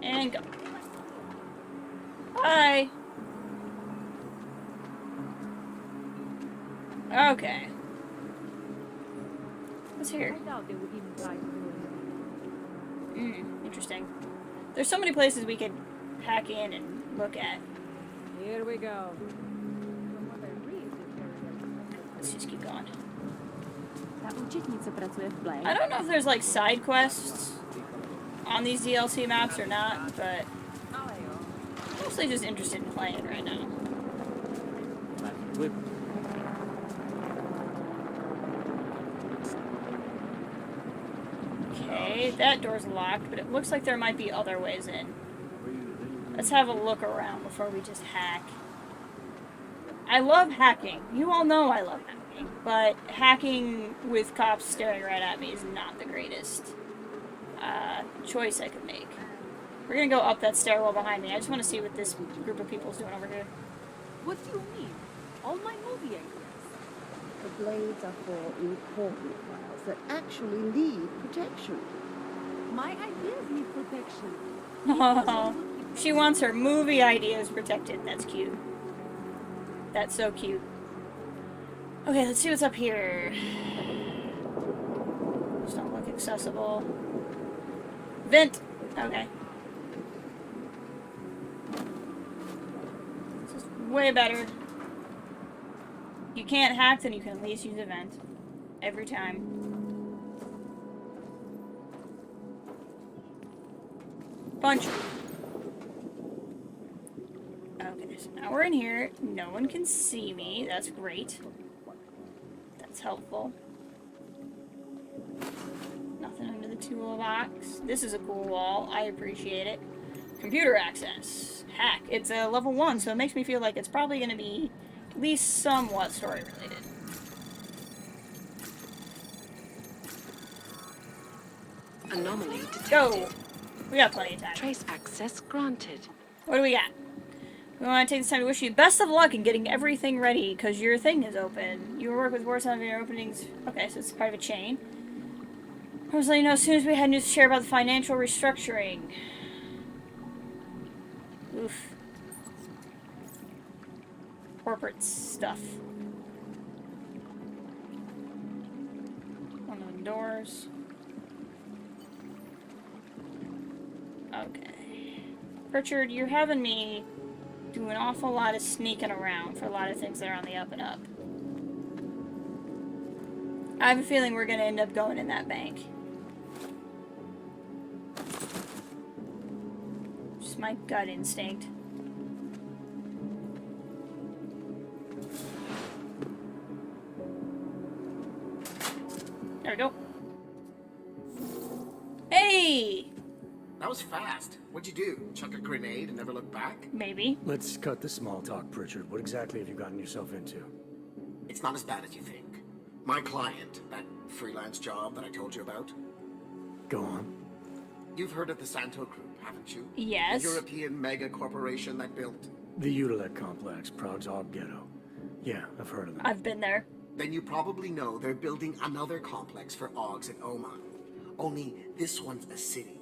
And go. Bye! Okay. What's here? Interesting. There's so many places we could hack in and look at.
Here we go.
Let's just keep going. I don't know if there's like side quests on these DLC maps or not, but I'm mostly just interested in playing right now. Okay, that door's locked, but it looks like there might be other ways in. Let's have a look around before we just hack. I love hacking. You all know I love hacking, but hacking with cops staring right at me is not the greatest choice I could make. We're gonna go up that stairwell behind me. I just want to see what this group of people is doing over here.
What do you mean? All my movie angles.
The blades are for important files that actually need protection.
My ideas need protection.
Oh, she wants her movie ideas protected. That's cute. That's so cute. Okay, let's see what's up here. These don't look accessible. Vent! Okay. This is way better. You can't hack, then you can at least use a vent. Every time. Punch! Okay, so now we're in here. No one can see me. That's great. That's helpful. Nothing under the toolbox. This is a cool wall. I appreciate it. Computer access. Hack. It's a level 1, so it makes me feel like it's probably going to be at least somewhat story related.
Anomaly detected.
Go! We got plenty of time.
Trace access granted.
What do we got? We want to take this time to wish you best of luck in getting everything ready, because your thing is open. You will work with Warsaw on your openings. Okay, so it's part of a chain. I was letting you know as soon as we had news to share about the financial restructuring. Oof. Corporate stuff. One of the doors. Okay. Pritchard, you're having me do an awful lot of sneaking around for a lot of things that are on the up and up. I have a feeling we're going to end up going in that bank. Just my gut instinct. There we go. Hey!
That was fast. What'd you do? Chuck a grenade and never look back?
Maybe.
Let's cut the small talk, Pritchard. What exactly have you gotten yourself into?
It's not as bad as you think. My client, that freelance job that I told you about.
Go on.
You've heard of the Santo Group, haven't you?
Yes.
The European mega corporation that built...
The Utilec complex, Prague's Og Ghetto. Yeah, I've heard of them.
I've been there.
Then you probably know they're building another complex for Augs in Oman.
Only this one's a city,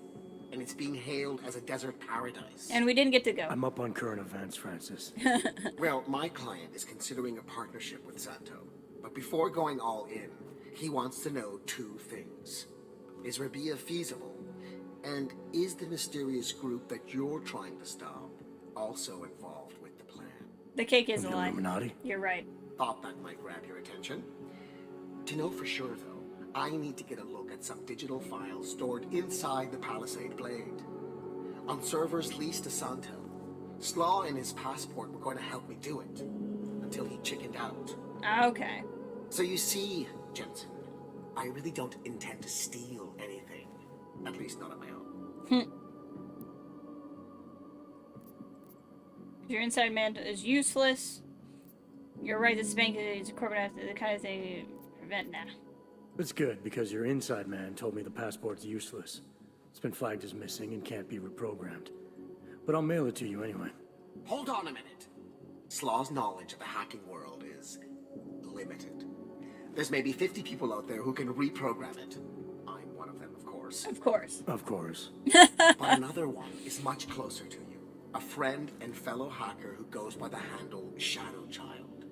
and it's being hailed as a desert paradise.
And we didn't get to go.
I'm up on current events, Francis.
Well, my client is considering a partnership with Santo. But before going all in, he wants to know two things. Is Rabia feasible? And is the mysterious group that you're trying to stop also involved with the plan?
The cake is a
The
lie.
Illuminati?
You're right.
Thought that might grab your attention. To know for sure, though, I need to get a look at some digital files stored inside the Palisade Blade. On servers leased to Santo, Slaw and his passport were going to help me do it, until he chickened out.
Okay.
So you see, Jensen, I really don't intend to steal anything. At least not on my own.
Your inside man is useless. You're right, this bank is a corporate the kind of thing you prevent now.
It's good, because your inside man told me the passport's useless. It's been flagged as missing and can't be reprogrammed. But I'll mail it to you anyway.
Hold on a minute. Slaw's knowledge of the hacking world is limited. There's maybe 50 people out there who can reprogram it. I'm one of them, of course.
Of course.
Of course.
But another one is much closer to you. A friend and fellow hacker who goes by the handle Shadow Child.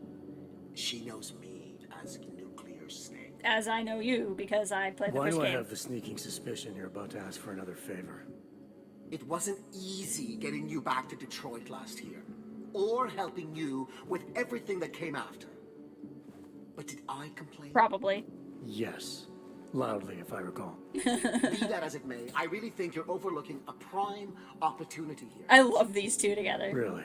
She knows me as Nuclear Snake.
As I know you, because I played the
Why
first
do I
game.
have the sneaking suspicion you're about to ask for another favor?
It wasn't easy getting you back to Detroit last year, or helping you with everything that came after. But did I complain?
Probably.
Yes. Loudly, if I recall.
Be that as it may, I really think you're overlooking a prime opportunity here.
I love these two together.
Really?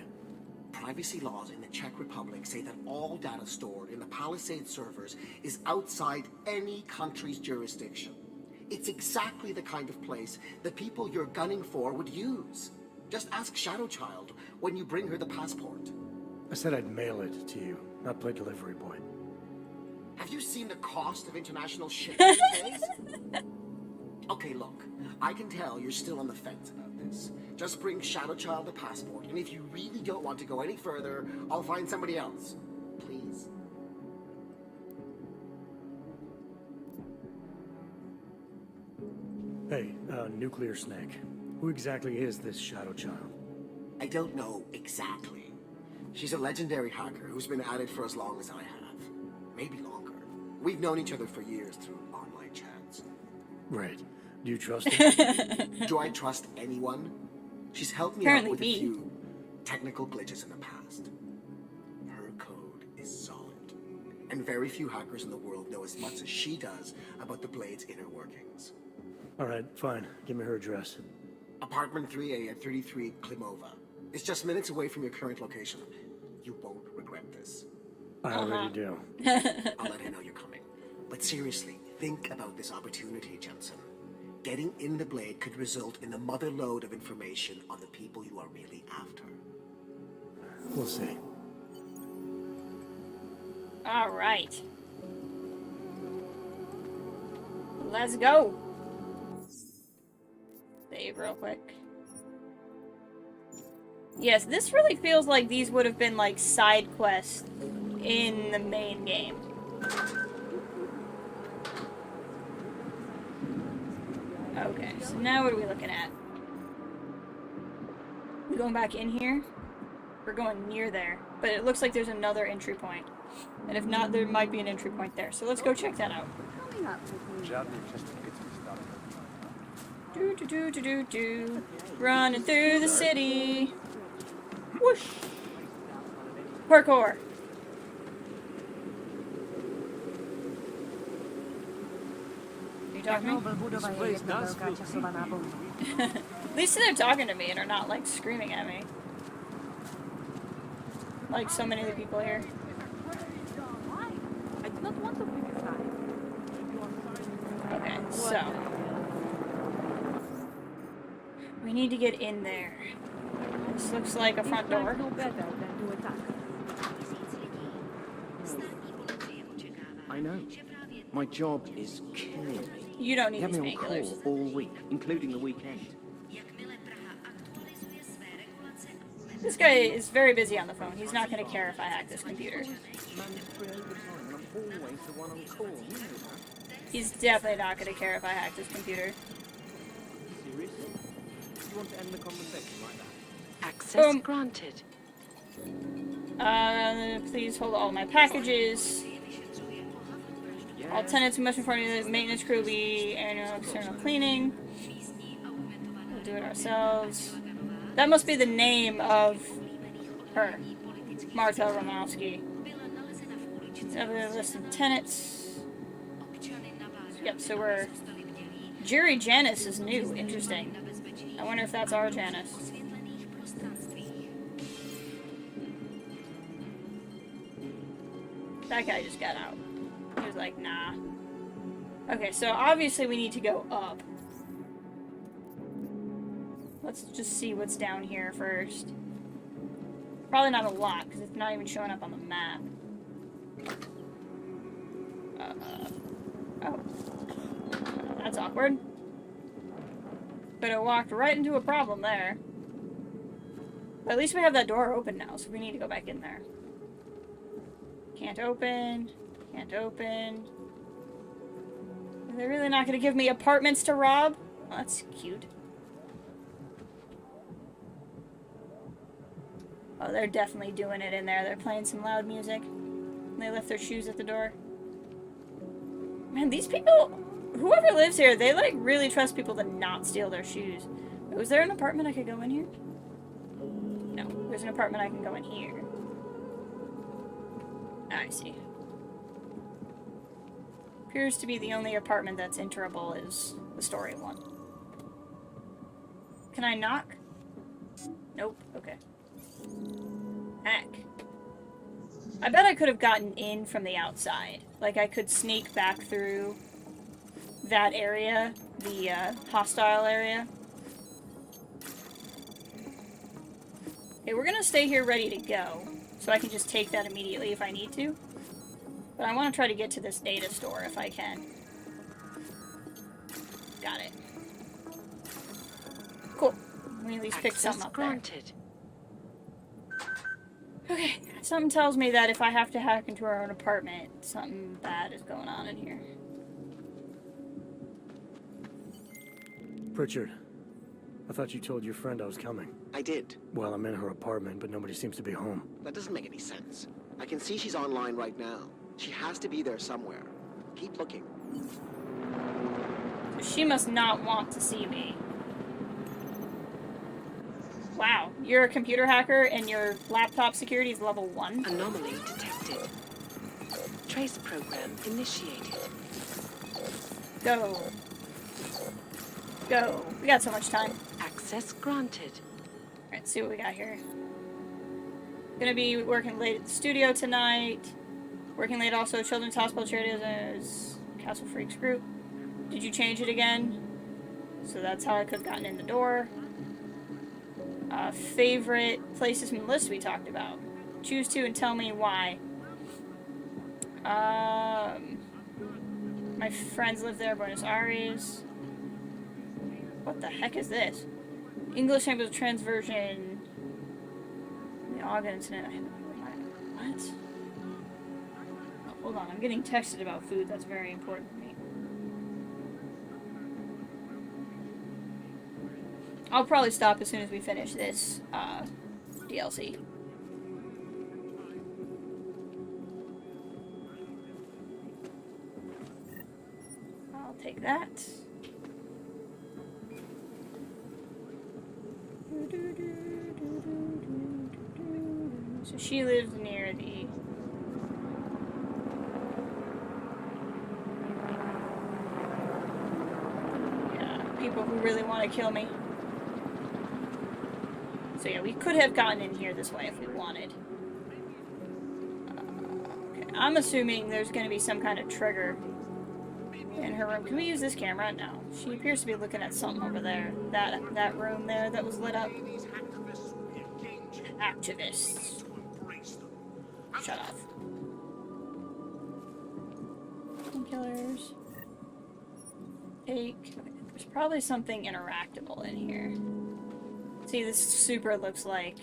Privacy laws in the Czech Republic say that all data stored in the Palisade servers is outside any country's jurisdiction. It's exactly the kind of place the people you're gunning for would use. Just ask Shadow Child when you bring her the passport.
I said I'd mail it to you, not play delivery boy.
Have you seen the cost of international shipping these days? Okay, look. I can tell you're still on the fence about this. Just bring Shadow Child the passport, and if you really don't want to go any further, I'll find somebody else. Please.
Hey, Nuclear Snake. Who exactly is this Shadow Child?
I don't know exactly. She's a legendary hacker who's been at it for as long as I have. Maybe longer. We've known each other for years through online chats.
Right. Do you trust her?
Do I trust anyone? She's helped me
Apparently
out with
me.
a few technical glitches in the past. Her code is solid. And very few hackers in the world know as much as she does about the Blade's inner workings.
Alright, fine. Give me her address.
Apartment 3A at 33 Klimova. It's just minutes away from your current location. You won't regret this.
I already do.
I'll let her know you're coming. But seriously, think about this opportunity, Jensen. Getting in the Blade could result in the mother lode of information on the people you are really after.
We'll see.
All right. Let's go. Save real quick. Yes, this really feels like these would have been like side quests in the main game. Okay, so now what are we looking at? We going back in here? We're going near there, but it looks like there's another entry point. And if not, there might be an entry point there. So let's go check that out. Do. Running through the city. Whoosh. Parkour. Are you talking to me? At least they're talking to me and are not like screaming at me. Like so many of the people here.
I do not want to pick a side.
Okay, so we need to get in there. This looks like a front door.
No better than to attack.
I know. My job is killing me.
You don't need
You have
these
me on
painkillers.
call all week, including the weekend.
This guy is very busy on the phone. He's not going to care if I hack this computer. He's definitely not going to care if I hack this computer.
Seriously? You want to end the conversation like that?
Access granted.
Please hold all my packages. All tenants must inform you that maintenance crew will be annual external cleaning. We'll do it ourselves. That must be the name of her. Marta Romanowski. Another list of tenants. Yep, so we're... Jerry Janice is new. Interesting. I wonder if that's our Janice. That guy just got out. He was like, nah. Okay, so obviously we need to go up. Let's just see what's down here first. Probably not a lot, because it's not even showing up on the map. Oh. That's awkward. But it walked right into a problem there. But at least we have that door open now, so we need to go back in there. Can't open. Can't open. Are they really not going to give me apartments to rob? Oh, that's cute. Oh, they're definitely doing it in there. They're playing some loud music. They left their shoes at the door. Man, these people, whoever lives here, they like really trust people to not steal their shoes. Was there an apartment I could go in here? No, there's an apartment I can go in here. I see. Appears to be the only apartment that's enterable is the story one. Can I knock? Nope. Okay. Heck. I bet I could have gotten in from the outside. Like I could sneak back through that area, the hostile area. Okay, we're gonna stay here ready to go, so I can just take that immediately if I need to. But I want to try to get to this data store if I can. Got it. Cool. We at least picked something up
granted.
there. Okay, something tells me that if I have to hack into our own apartment, something bad is going on in here.
Pritchard, I thought you told your friend I was coming.
I did.
Well, I'm in her apartment, but nobody seems to be home.
That doesn't make any sense. I can see she's online right now. She has to be there somewhere. Keep looking.
So she must not want to see me. Wow, you're a computer hacker and your laptop security is level 1?
Anomaly detected. Trace program initiated.
Go. Go. We got so much time.
Access granted.
Alright, see what we got here. Gonna be working late at the studio tonight. Working late also at Children's Hospital Charities as Castle Freaks group. Did you change it again? So that's how I could have gotten in the door. Favorite places from the list we talked about. Choose 2 and tell me why. My friends live there, Buenos Aires. What the heck is this? English language transversion. The Ogden incident. What? Oh, hold on, I'm getting texted about food. That's very important to me. I'll probably stop as soon as we finish this DLC. I'll take that. So she lives near the... Yeah, people who really want to kill me. So yeah, we could have gotten in here this way if we wanted. Okay, I'm assuming there's going to be some kind of trigger in her room. Can we use this camera? No. She appears to be looking at something over there. That room there that was lit up. Activists. Shut off. Painkillers. Take. Okay, there's probably something interactable in here. See, this super looks like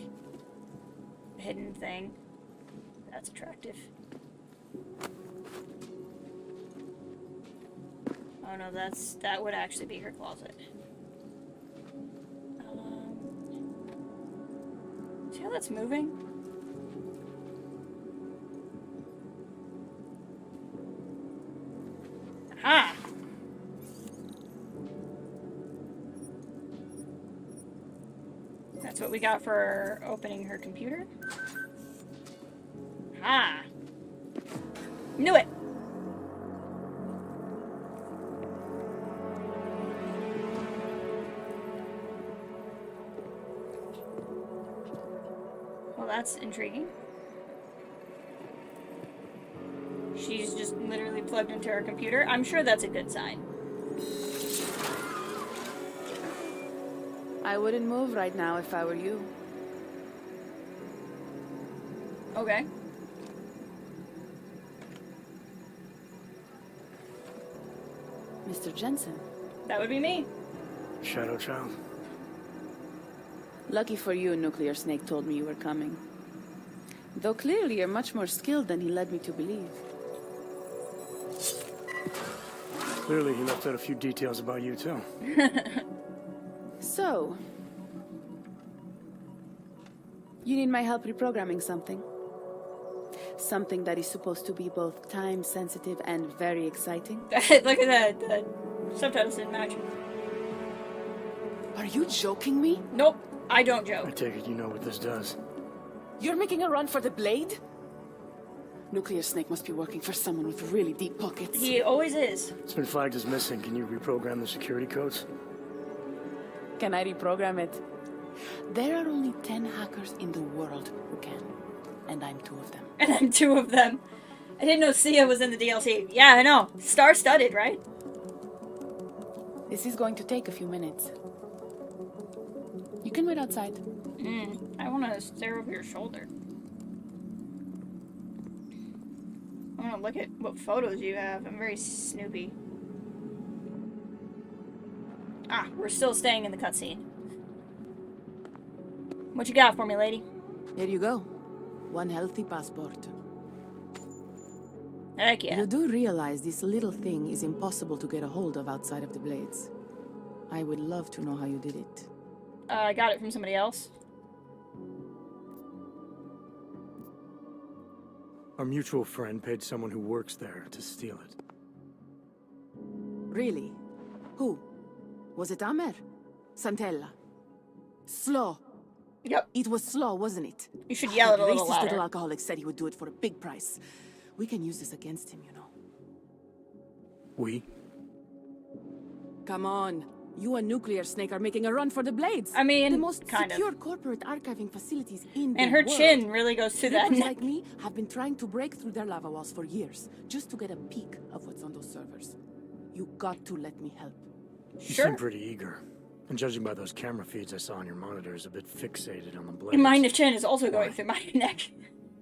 a hidden thing. That's attractive. Oh no, that would actually be her closet. See how that's moving? Aha! That's what we got for opening her computer. Ah! Knew it! Well, that's intriguing. She's just literally plugged into her computer. I'm sure that's a good sign.
I wouldn't move right now if I were you.
Okay.
Mr. Jensen.
That would be me.
Shadow Child.
Lucky for you, Nuclear Snake told me you were coming. Though clearly you're much more skilled than he led me to believe.
Clearly he left out a few details about you, too.
So... you need my help reprogramming something. Something that is supposed to be both time-sensitive and very exciting.
Look at that. The subtitles didn't match.
Are you joking me?
Nope, I don't joke.
I take it you know what this does.
You're making a run for the blade? Nuclear Snake must be working for someone with really deep pockets.
He always is.
It's been flagged as missing. Can you reprogram the security codes?
Can I reprogram it? There are only 10 hackers in the world who can. And I'm 2 of them.
And I'm 2 of them. I didn't know Sia was in the DLC. Yeah, I know. Star-studded, right?
This is going to take a few minutes. You can wait outside.
I want to stare over your shoulder. I want to look at what photos you have. I'm very snoopy. Ah, we're still staying in the cutscene. What you got for me, lady?
Here you go. 1 healthy passport.
Heck yeah.
You do realize this little thing is impossible to get a hold of outside of the Blades. I would love to know how you did it.
I got it from somebody else.
Our mutual friend paid someone who works there to steal it.
Really? Who? Was it Amer? Santella? Slow?
Yep.
It was Slow, wasn't it?
You should yell it a little
racist
louder.
little alcoholic said he would do it for a big price. We can use this against him, you know.
We?
Come on. You and Nuclear Snake are making a run for the Blades.
I mean,
the most
kind
secure
of.
corporate archiving facilities in the
And her
world.
chin really goes to that
Rippers
neck.
like me have been trying to break through their lava walls for years, just to get a peek of what's on those servers. You got to let me help.
You seem pretty eager. And judging by those camera feeds I saw on your monitors, a bit fixated on the blades.
And my chin is also going through my neck.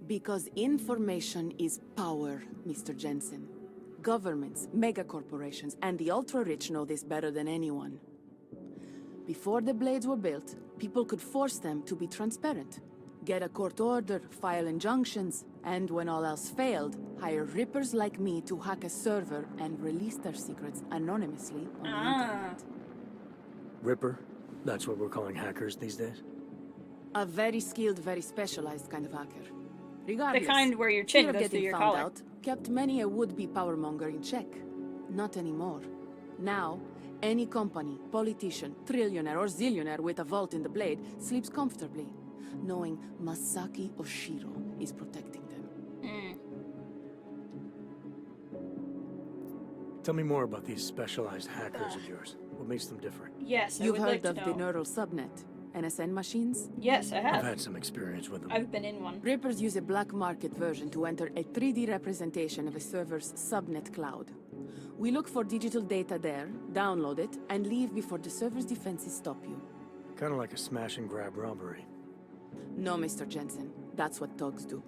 Because information is power, Mr. Jensen. Governments, megacorporations, and the ultra-rich know this better than anyone. Before the Blades were built, people could force them to be transparent. Get a court order, file injunctions, and when all else failed, hire rippers like me to hack a server and release their secrets anonymously on the internet.
Ripper? That's what we're calling hackers these days?
A very skilled, very specialized kind of hacker. Regardless,
The kind where your chin
fear of
goes through
getting
your
found
collar.
out kept many a would-be powermonger in check. Not anymore. Now, any company, politician, trillionaire or zillionaire with a vault in the Blade sleeps comfortably, knowing Masaki Oshiro is protecting them.
Tell me more about these specialized hackers of yours. What makes them different?
Yes, I
You've
would
heard
like to
of
know.
the neural subnet, NSN machines?
Yes, I have.
I've had some experience with them.
I've been in one.
Rippers use a black market version to enter a 3D representation of a server's subnet cloud. We look for digital data there, download it, and leave before the server's defenses stop you.
Kind of like a smash and grab robbery.
No, Mr. Jensen. That's what thugs do.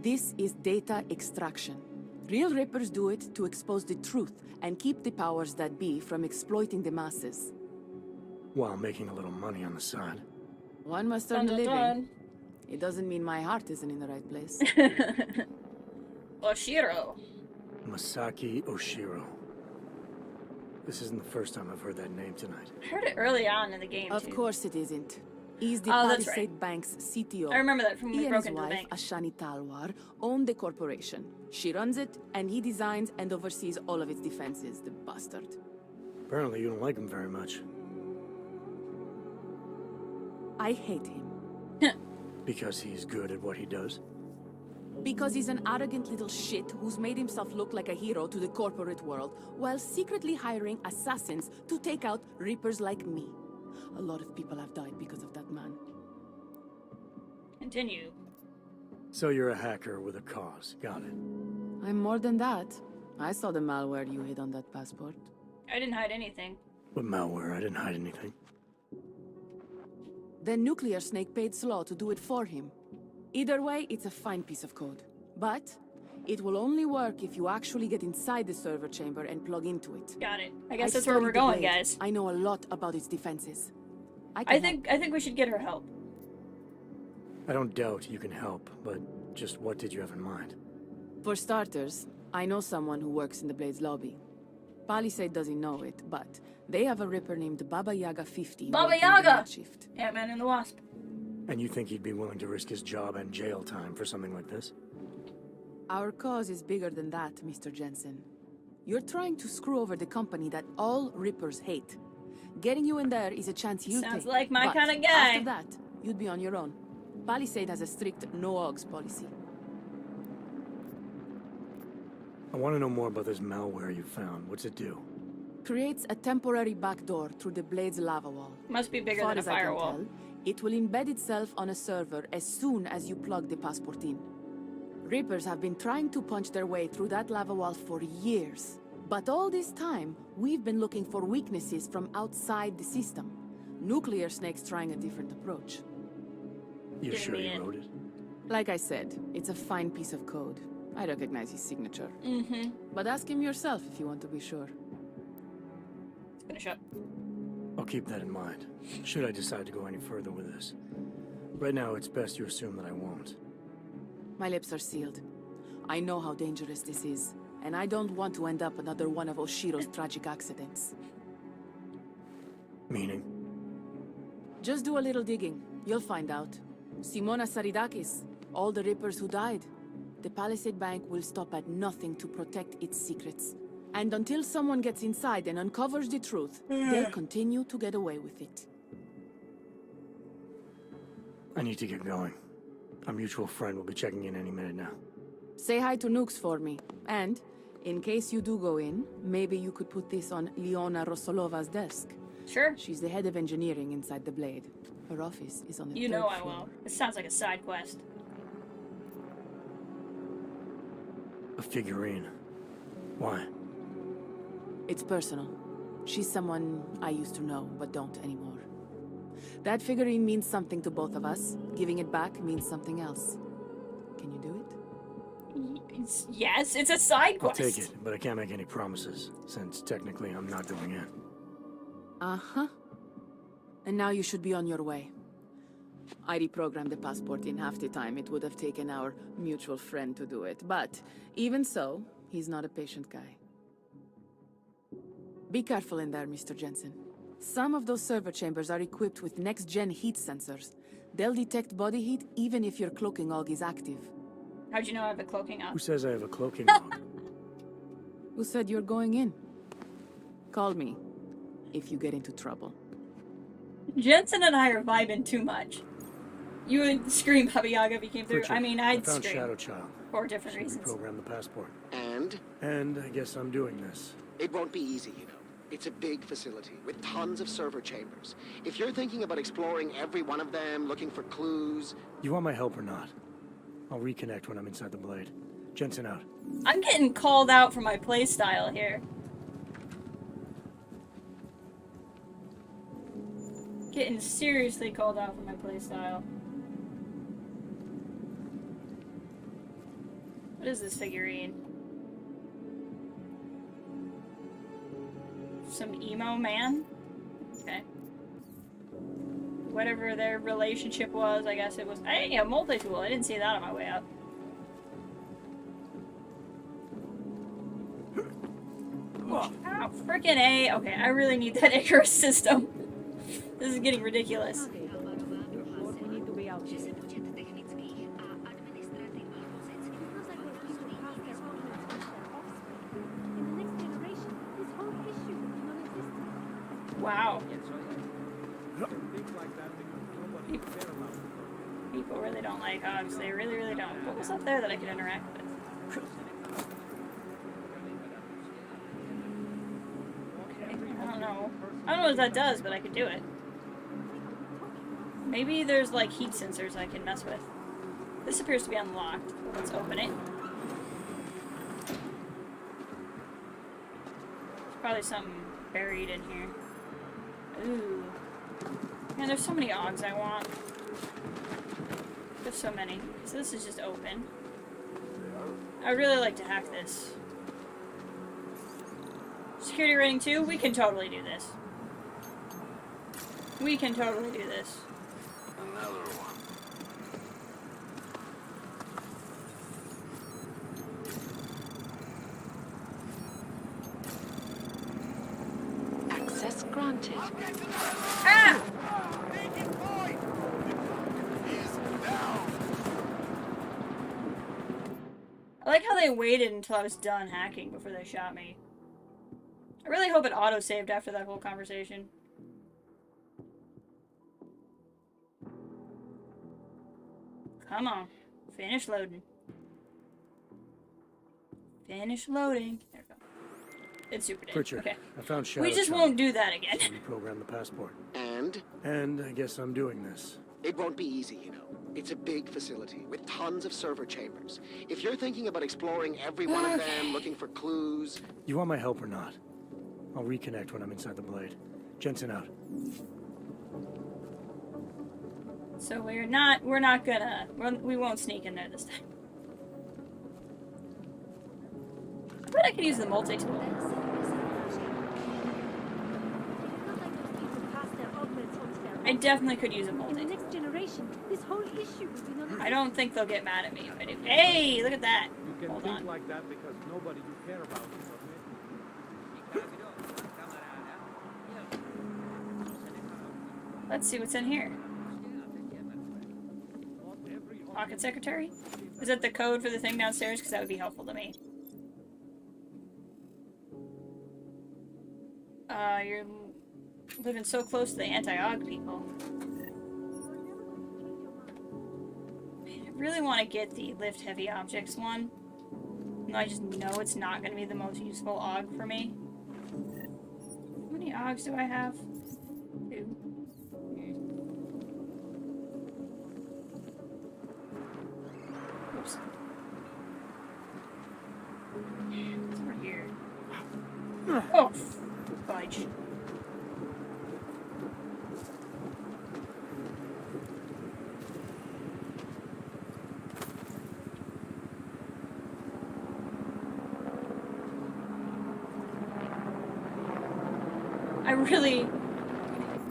This is data extraction. Real Rippers do it to expose the truth and keep the powers that be from exploiting the masses.
While making a little money on the side.
One must earn a
Dun, dun,
living.
dun.
It doesn't mean my heart isn't in the right place.
Oshiro.
Masaki Oshiro. This isn't the first time I've heard that name tonight.
I heard it early on in the game,
Of
too.
course it isn't. He's the
Oh, that's
Palisade
right.
Bank's CTO.
I remember that from when we
He and
broke
his
into the
wife,
bank.
Ashani Talwar, own the corporation. She runs it, and he designs and oversees all of its defenses, the bastard.
Apparently you don't like him very much.
I hate him.
Because he's good at what he does?
Because he's an arrogant little shit who's made himself look like a hero to the corporate world, while secretly hiring assassins to take out Reapers like me. A lot of people have died because of that man.
Continue.
So you're a hacker with a cause. Got it.
I'm more than that. I saw the malware you hid on that passport.
I didn't hide anything.
With malware, I didn't hide anything.
Then Nuclear Snake paid Slaw to do it for him. Either way, it's a fine piece of code. But it will only work if you actually get inside the server chamber and plug into it.
Got it. I guess
I
that's where we're
studied the
going,
Blade.
guys.
I know a lot about its defenses.
I think we should get her help.
I don't doubt you can help, but just what did you have in mind?
For starters, I know someone who works in the Blade's lobby. Palisade doesn't know it, but they have a Ripper named Baba Yaga 50.
Baba
working the
Yaga!
night shift.
Ant-Man and the Wasp.
And you think he'd be willing to risk his job and jail time for something like this?
Our cause is bigger than that, Mr. Jensen. You're trying to screw over the company that all Rippers hate. Getting you in there is a chance you take.
Sounds like my
but
kind of guy.
After that, you'd be on your own. Palisade has a strict no-ogs policy.
I want to know more about this malware you found. What's it do?
Creates a temporary backdoor through the Blade's lava wall.
Must be bigger
Far
than a
as I can
firewall.
tell, it will embed itself on a server as soon as you plug the passport in. Reapers have been trying to punch their way through that lava wall for years. But all this time, we've been looking for weaknesses from outside the system. Nuclear Snake's trying a different approach.
You sure you wrote it?
Like I said, it's a fine piece of code. I recognize his signature.
Mm-hmm.
But ask him yourself if you want to be sure.
Let's finish up.
I'll keep that in mind, should I decide to go any further with this. Right now, it's best you assume that I won't.
My lips are sealed. I know how dangerous this is, and I don't want to end up another one of Oshiro's tragic accidents.
Meaning?
Just do a little digging. You'll find out. Simona Saridakis, all the Rippers who died. The Palisade Bank will stop at nothing to protect its secrets. And until someone gets inside and uncovers the truth, they'll continue to get away with it.
I need to get going. Our mutual friend will be checking in any minute now.
Say hi to Nukes for me. And, in case you do go in, maybe you could put this on Leona Rosolova's desk.
Sure.
She's the head of engineering inside the Blade. Her office is on the
You
third
know I
floor.
will. It sounds like a side quest.
A figurine. Why?
It's personal. She's someone I used to know, but don't anymore. That figurine means something to both of us. Giving it back means something else. Can you do it?
Yes, it's a side
I'll
quest.
take it, but I can't make any promises, since technically I'm not going in.
Uh-huh. And now you should be on your way. I reprogrammed the passport in half the time it would have taken our mutual friend to do it. But, even so, he's not a patient guy. Be careful in there, Mr. Jensen. Some of those server chambers are equipped with next-gen heat sensors. They'll detect body heat even if your cloaking og is active.
How'd you know I have a cloaking on?
Who says I have a cloaking og?
Who said you're going in? Call me if you get into trouble.
Jensen and I are vibing too much. You would scream Baba Yaga if he came through.
Richard,
I mean,
I
I'd
found
scream.
Shadow Child.
For different reasons.
Reprogram the passport.
And?
And I guess I'm doing this.
It won't be easy, you know. It's a big facility with tons of server chambers. If you're thinking about exploring every one of them, looking for clues...
You want my help or not? I'll reconnect when I'm inside the Blade. Jensen out.
I'm getting called out for my playstyle here. Getting seriously called out for my playstyle. What is this figurine? Some emo man? Okay. Whatever their relationship was, I guess it was. Hey, a multi-tool. I didn't see that on my way up. Ow, frick. Freaking A. Okay, I really need that Icarus system. This is getting ridiculous.
We need to be out here.
Wow. People really don't like hogs. They really, really don't. What was up there that I could interact with? Okay, I don't know. I don't know what that does, but I could do it. Maybe there's like heat sensors I can mess with. This appears to be unlocked. Let's open it. There's probably something buried in here. Ooh. Man, there's so many Augs I want. There's so many. So this is just open. I'd really like to hack this. Security rating 2? We can totally do this. We can totally do this.
Another one.
Access granted.
Ah! I like how they waited until I was done hacking before they shot me. I really hope it auto-saved after that whole conversation. Come on. Finish loading. Finish loading. There we go. It's super dead.
Pritchard,
Okay.
I found Shadow
We just
Child.
won't do that again.
Reprogram the passport.
And?
And I guess I'm doing this.
It won't be easy, you know. It's a big facility with tons of server chambers. If you're thinking about exploring every one of them, looking for clues...
You want my help or not? I'll reconnect when I'm inside the blade. Jensen out.
So we won't sneak in there this time. I bet I could use the multi-tool. I definitely could use a multi-tool.
Next generation, this whole issue will be non-
I don't think they'll get mad at me if I do. Hey, look at that.
You can
Hold
think
on.
like that because nobody you care about is
Let's see what's in here. Pocket secretary? Is that the code for the thing downstairs? Because that would be helpful to me. You're living so close to the anti-Aug people. Man, I really want to get the lift heavy objects one. No, I just know it's not going to be the most useful Aug for me. How many Augs do I have? 2. Oops. It's over here. Oh, fudge.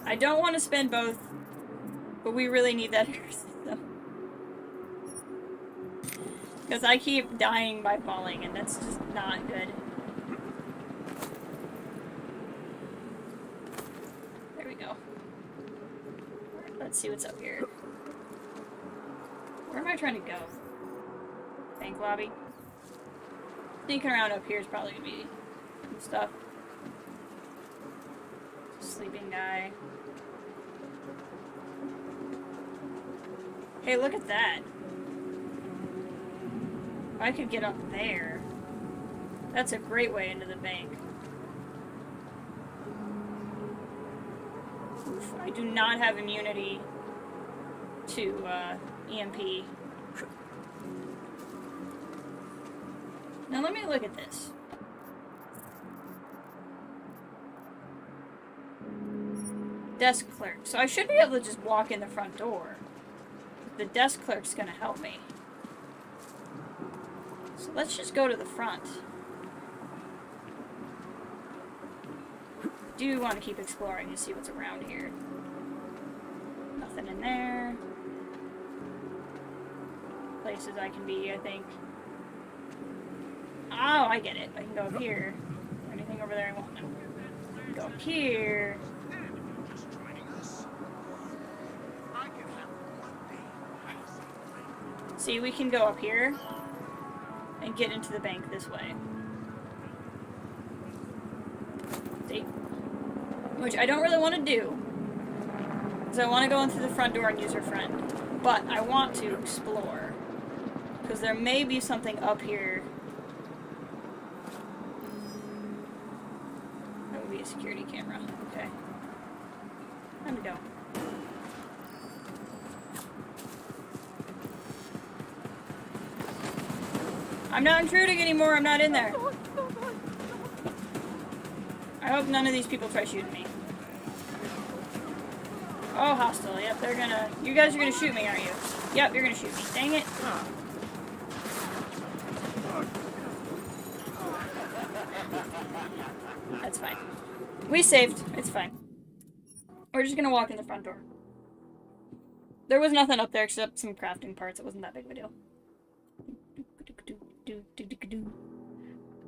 I don't want to spend both, but we really need that air system. Because I keep dying by falling, and that's just not good. There we go. Let's see what's up here. Where am I trying to go? Bank lobby? Sneaking around up here is probably gonna be some stuff. Sleeping guy. Hey, look at that. I could get up there. That's a great way into the bank. Oof, I do not have immunity to EMP. Now let me look at this. Desk clerk. So I should be able to just walk in the front door. The desk clerk's gonna help me. So let's just go to the front. I do want to keep exploring to see what's around here. Nothing in there. Places I can be, I think. Oh, I get it. I can go up here. Anything over there I want? No. go here. See, we can go up here and get into the bank this way. See? Which I don't really want to do. Because I want to go in through the front door and use her friend. But I want to explore. Because there may be something up here. That would be a security camera. Okay. Time to go. I'm not intruding anymore, I'm not in there. I hope none of these people try shooting me. Oh, hostile. Yep, they're gonna... You guys are gonna shoot me, aren't you? Yep, you're gonna shoot me. Dang it. That's fine. We saved. It's fine. We're just gonna walk in the front door. There was nothing up there except some crafting parts. It wasn't that big of a deal.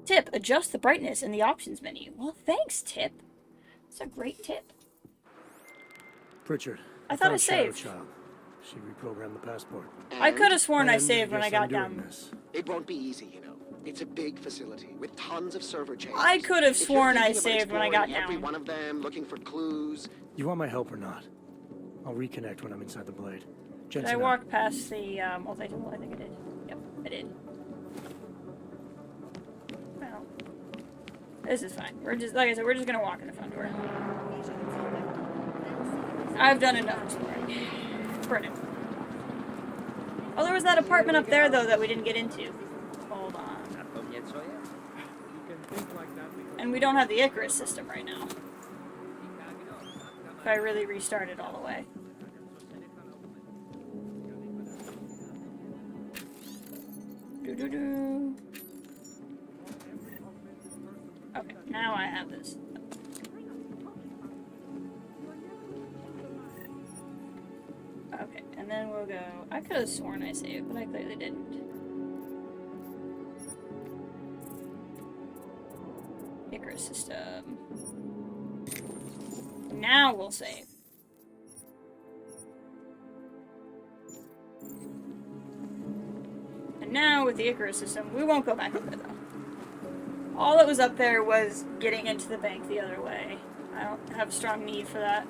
Tip, adjust the brightness in the options menu. Well, thanks, Tip. It's a great tip.
Pritchard.
I thought I
found Shadow
saved.
Child. She reprogrammed the passport.
I could have sworn I
And
saved when I
guess
got
I'm doing
down.
this.
It won't be easy, you know. It's a big facility with tons of server chains.
I could have
If you're
sworn I
thinking about
saved when I got
exploring every
down.
one of them, looking for clues.
You want my help or not? I'll reconnect when I'm inside the blade.
Did
Jensen
I
out.
walk past the multi-tool? I think I did. Yep, I did. Well, this is fine. We're just, like I said, we're just gonna walk in the front door. I've done enough exploring. Brennan. Oh, there was that apartment up there, though, that we didn't get into. Hold on. And we don't have the Icarus system right now. If I really restart it all the way. Doo-doo-doo. Okay, now I have this. Okay, and then we'll go... I could have sworn I saved, but I clearly didn't. Icarus system. Now we'll save. And now with the Icarus system, we won't go back up there though. All that was up there was getting into the bank the other way. I don't have a strong need for that.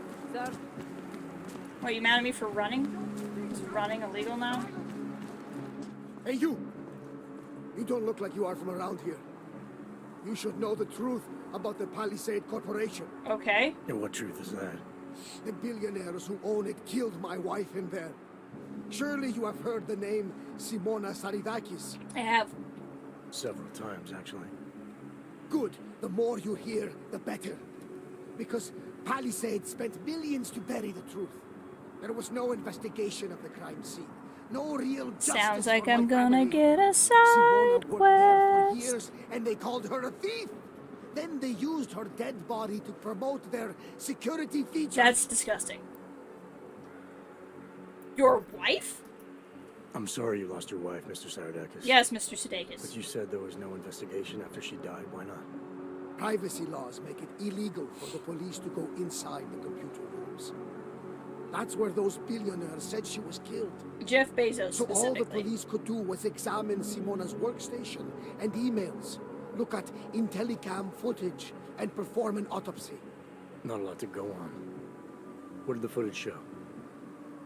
What, you mad at me for running? Is running illegal now?
Hey, you! You don't look like you are from around here. You should know the truth about the Palisade Corporation.
Okay.
And what truth is that?
The billionaires who own it killed my wife in there. Surely you have heard the name Simona Saridakis.
I have.
Several times, actually.
Good. The more you hear, the better. Because Palisade spent millions to bury the truth. There was no investigation of the crime scene. No real justice.
Sounds like
for
I'm
my
gonna
family.
get a
Simona
side
worked there for
quest.
years, and they called her a thief. Then they used her dead body to promote their security features.
That's disgusting. Your wife?
I'm sorry you lost your wife, Mr. Saradakis.
Yes, Mr. Sudeikis.
But you said there was no investigation after she died. Why not?
Privacy laws make it illegal for the police to go inside the computer rooms. That's where those billionaires said she was killed.
Jeff Bezos
So all the
specifically.
police could do was examine Simona's workstation and emails, look at Intellicam footage, and perform an autopsy.
Not a lot to go on. What did the footage show?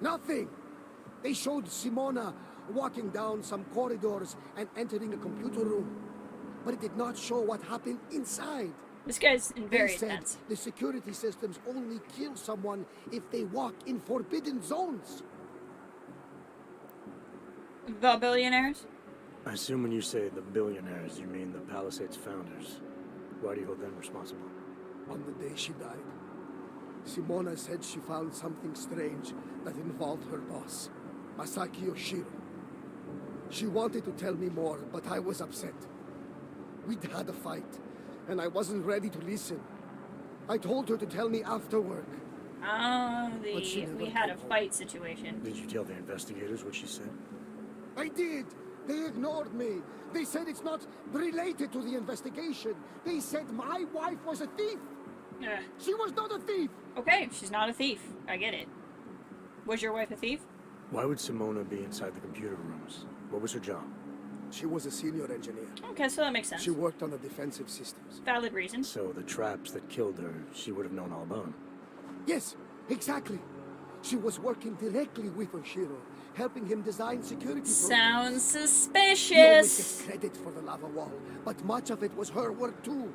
Nothing! They showed Simona walking down some corridors and entering a computer room. But it did not show what happened inside.
This guy's very
They said
intense.
the security systems only kill someone if they walk in forbidden zones.
The billionaires?
I assume when you say the billionaires, you mean the Palisades founders. Why do you hold them responsible?
On the day she died, Simona said she found something strange that involved her boss, Masaki Yoshiro. She wanted to tell me more, but I was upset. We'd had a fight, and I wasn't ready to listen. I told her to tell me after work.
Oh,
But she never
we had a fight situation.
Did you tell the investigators what she said?
I did! They ignored me. They said it's not related to the investigation. They said my wife was a thief. She was not a thief!
Okay, she's not a thief. I get it. Was your wife a thief?
Why would Simona be inside the computer rooms? What was her job?
She was a senior engineer.
Okay, so that makes sense.
She worked on the defensive systems.
Valid reason.
So the traps that killed her, she would have known all about them.
Yes, exactly. She was working directly with Oshiro, helping him design security
Sounds
programs.
suspicious.
He always gets credit for the lava wall, but much of it was her work too.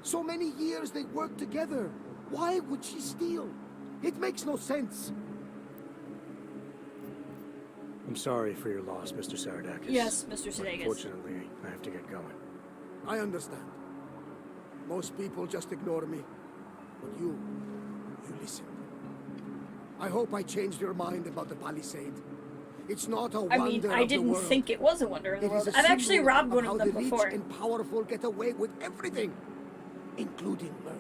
So many years they worked together. Why would she steal? It makes no sense.
I'm sorry for your loss, Mr. Saradakis.
Yes, Mr. Sudeikis.
Unfortunately, I have to get going.
I understand. Most people just ignore me. But you listen. I hope I changed your mind about the palisade. It's not a wonder
I mean, I didn't think it was a wonder of the world. I've actually robbed one of them before.
How the rich and powerful get away with everything, including murder.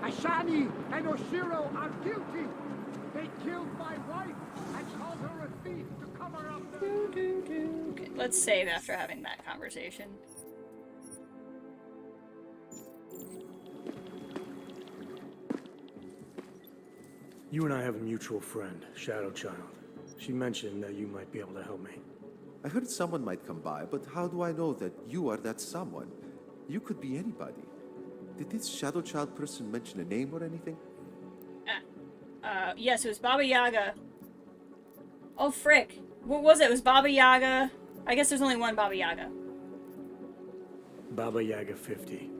Ashani and Oshiro are guilty. They killed my wife and called her a thief to cover up their...
Okay, let's save after having that conversation.
You and I have a mutual friend, Shadow Child. She mentioned that you might be able to help me.
I heard someone might come by, but how do I know that you are that someone? You could be anybody. Did this Shadow Child person mention a name or anything?
Yes, it was Baba Yaga. Oh, frick. What was it? It was Baba Yaga. I guess there's only one Baba Yaga.
Baba Yaga 50.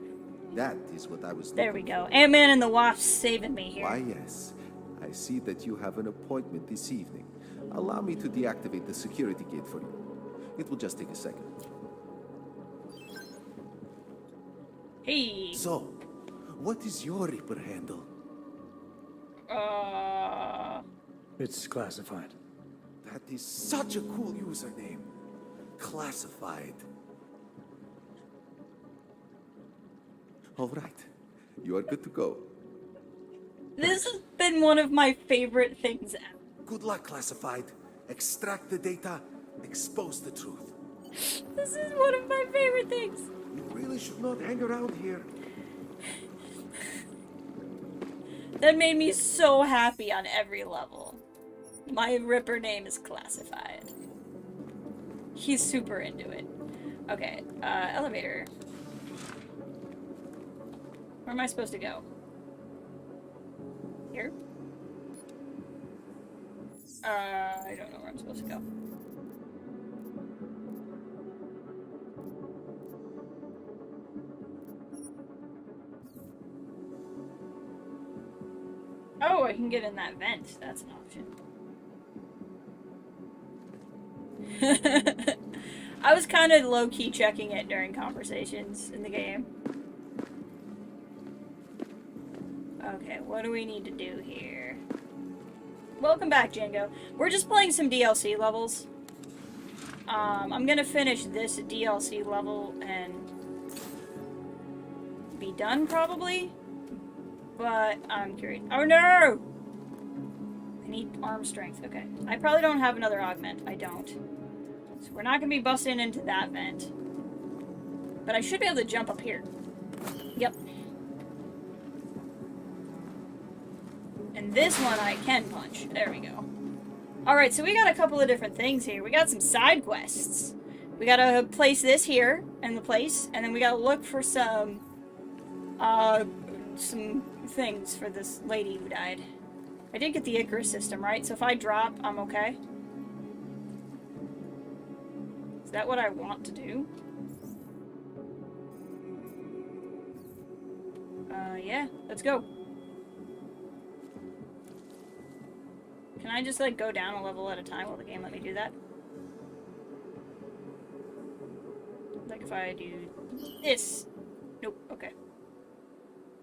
That is what I was looking
There we go. Ant-Man and the Wasp saving me here.
Why, yes. I see that you have an appointment this evening. Allow me to deactivate the security gate for you. It will just take a second.
Hey.
So, what is your Reaper handle?
It's classified.
That is such a cool username. Classified. All right. You are good to go.
This has been one of my favorite things ever.
Good luck, Classified. Extract the data, expose the truth.
This is one of my favorite things.
You really should not hang around here.
That made me so happy on every level. My Ripper name is Classified. He's super into it. Okay, elevator. Where am I supposed to go? Here? I don't know where I'm supposed to go. Oh, I can get in that vent. That's an option. I was kind of low-key checking it during conversations in the game. Okay, what do we need to do here? Welcome back, Django. We're just playing some DLC levels. I'm gonna finish this DLC level and be done, probably. But I'm curious. Oh no! I need arm strength. Okay. I probably don't have another augment. I don't. So we're not gonna be busting into that vent. But I should be able to jump up here. Yep. And this one I can punch. There we go. Alright, so we got a couple of different things here. We got some side quests. We gotta place this here in the place, and then we gotta look for some things for this lady who died. I did get the Icarus system, right? So if I drop, I'm okay? Is that what I want to do? Yeah, let's go. Can I just, like, go down a level at a time? Will the game let me do that? Like, if I do this. Nope, okay.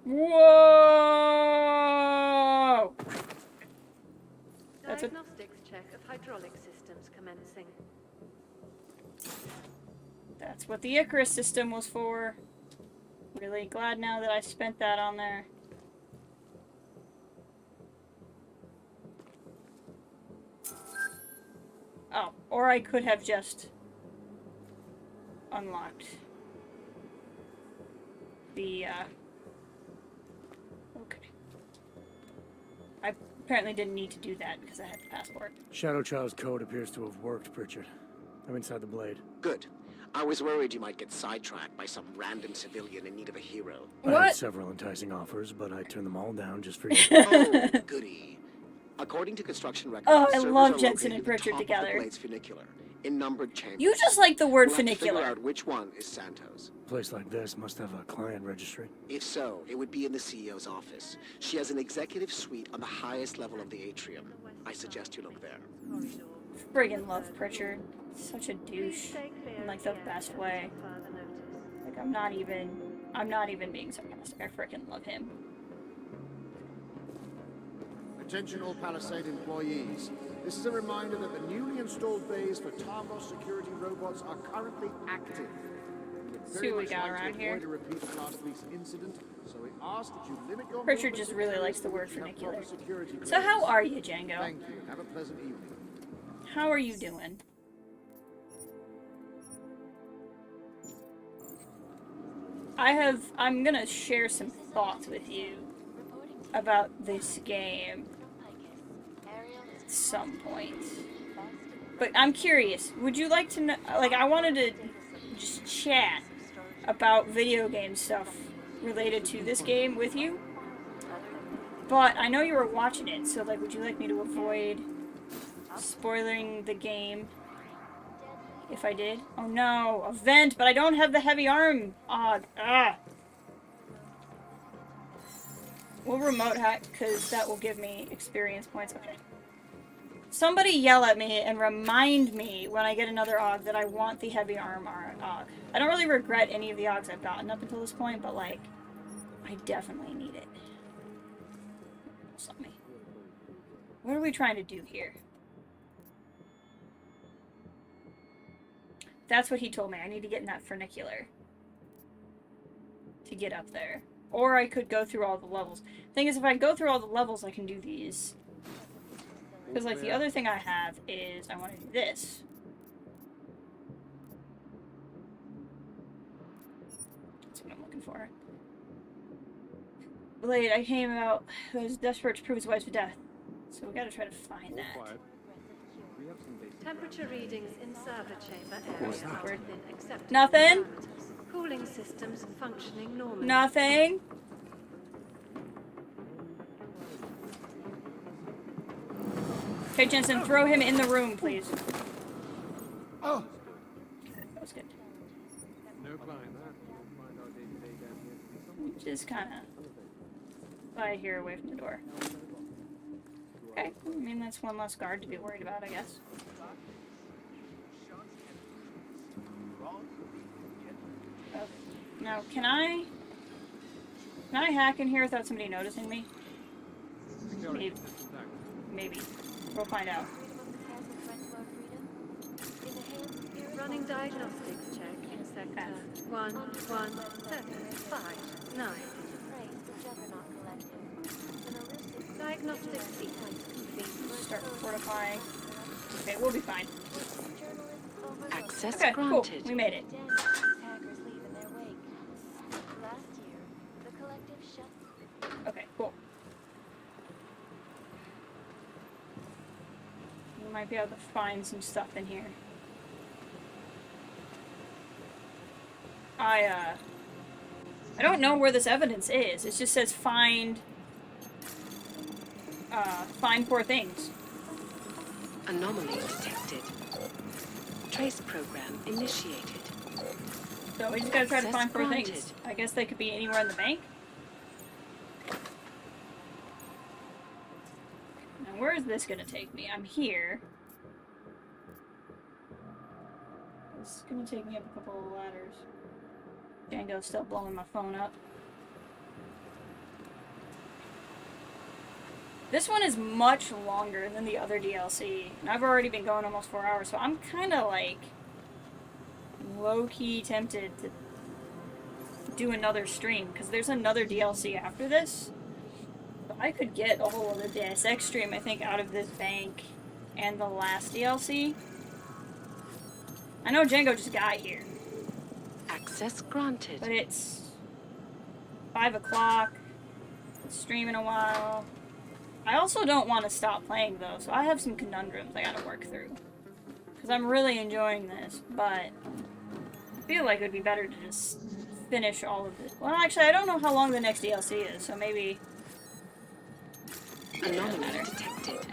Whoa! That's
Diagnostics check of hydraulic systems commencing.
That's what the Icarus system was for. Really glad now that I spent that on there. Oh, or I could have just unlocked the, okay. I apparently didn't need to do that because I had the passport.
Shadow Child's code appears to have worked, Pritchard. I'm inside the blade.
Good. I was worried you might get sidetracked by some random civilian in need of a hero.
I had several enticing offers, but I turned them all down just for you.
Oh, goody. According to construction records,
Oh, I
servers
love
are
Jensen
located
and Pritchard
atop of
together.
The blade's funicular, in numbered chambers.
You just like the word
We'll have to
funicular.
figure out which one is Santos.
A place like this must have a client registry.
If so, it would be in the CEO's office. She has an executive suite on the highest level of the atrium. I suggest you look there.
Friggin' love Pritchard. Such a douche. In like the best way. Like I'm not even being sarcastic. I frickin' love him.
Attention all Palisade employees. This is a reminder that the newly installed bays for Targos security robots are currently active.
See what we got around here.
A repeat of last week's incident, so we ask that you limit your
Pritchard just really likes the word funicular. So how are you, Django?
Thank you. Have a pleasant evening.
How are you doing? I'm gonna share some thoughts with you about this game at some point. But I'm curious, would you like to know, like, I wanted to just chat about video game stuff related to this game with you, but I know you were watching it, so, like, would you like me to avoid spoiling the game if I did? Oh no, a vent, but I don't have the heavy arm. We'll remote hack, because that will give me experience points. Okay. Somebody yell at me and remind me when I get another AUG that I want the heavy arm AUG. I don't really regret any of the AUGs I've gotten up until this point, but, like, I definitely need it. Stop me. What are we trying to do here? That's what he told me. I need to get in that funicular to get up there. Or I could go through all the levels. Thing is, if I go through all the levels, I can do these. Because, like, the other thing I have is I want to do this. That's what I'm looking for. Blade, I came out. I was desperate to prove his wife's death. So we gotta try to find that.
Temperature readings in server chamber area are within acceptable
Nothing?
parameters. Cooling systems functioning normally.
Nothing? Okay, Jensen, throw him in the room, please.
Oh!
That was good.
No client, that. We'll find our day-to-day down here.
Just kind of lie here away from the door. Okay, I mean, that's one less guard to be worried about, I guess. Okay. Now, can I hack in here without somebody noticing me? Maybe. Maybe. We'll find out.
Running diagnostics check in sector 11759. Diagnostic sequence complete.
Start fortifying. Okay, we'll be fine.
Access
okay,
granted.
Cool. We made it. Okay, cool. We might be able to find some stuff in here. I don't know where this evidence is. It just says find 4 things.
Anomaly detected. Trace program initiated.
So we just gotta try to
Access
find 4
granted.
things. I guess they could be anywhere in the bank. Now where is this gonna take me? I'm here. This is gonna take me up a couple of ladders. Django's still blowing my phone up. This one is much longer than the other DLC, and I've already been going almost 4 hours, so I'm kind of like low-key tempted to do another stream, because there's another DLC after this. So I could get a whole other Deus Ex stream, I think, out of this bank and the last DLC. I know Django just got here.
Access granted.
But it's 5 o'clock. Stream in a while. I also don't want to stop playing though, so I have some conundrums I gotta work through. Because I'm really enjoying this, but I feel like it would be better to just finish all of this. Well, actually, I don't know how long the next DLC is, so maybe...
Anomaly detected.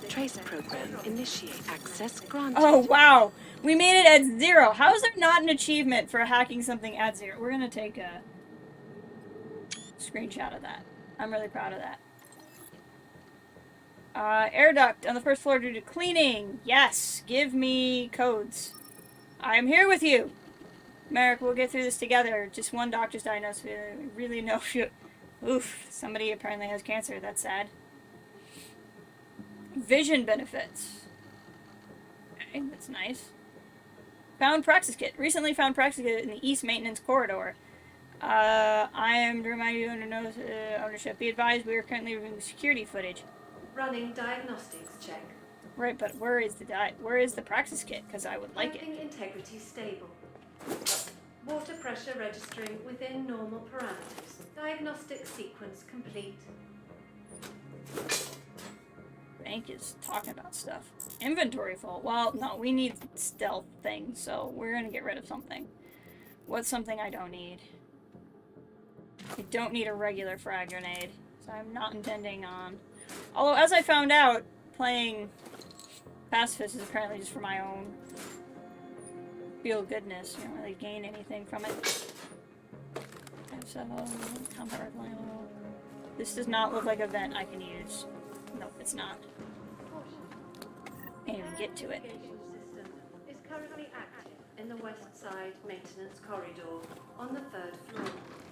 Trace program initiate. Access granted.
Oh, wow! We made it at 0! How is there not an achievement for hacking something at 0? We're gonna take a screenshot of that. I'm really proud of that. Air duct on the first floor due to cleaning. Yes, give me codes. I am here with you. Merrick, we'll get through this together. Just one doctor's diagnosed. We really know if you... Oof, somebody apparently has cancer. That's sad. Vision benefits. Okay, that's nice. Found Praxis Kit. Recently found Praxis Kit in the East Maintenance Corridor. I am to remind you under no ownership. Be advised, we are currently reviewing security footage.
Running diagnostics check.
Right, but where is the Praxis Kit? Because I would like it.
Piping integrity stable. Water pressure registering within normal parameters. Diagnostic sequence complete.
Bank is talking about stuff. Inventory full. Well, no, we need stealth things, so we're gonna get rid of something. What's something I don't need? I don't need a regular frag grenade, so I'm not intending on... Although, as I found out, playing pacifist is apparently just for my own feel-goodness. You don't really gain anything from it. This does not look like a vent I can use. Nope, it's not. Can't even get to it.
System is currently active in the west side maintenance corridor on the 3rd floor.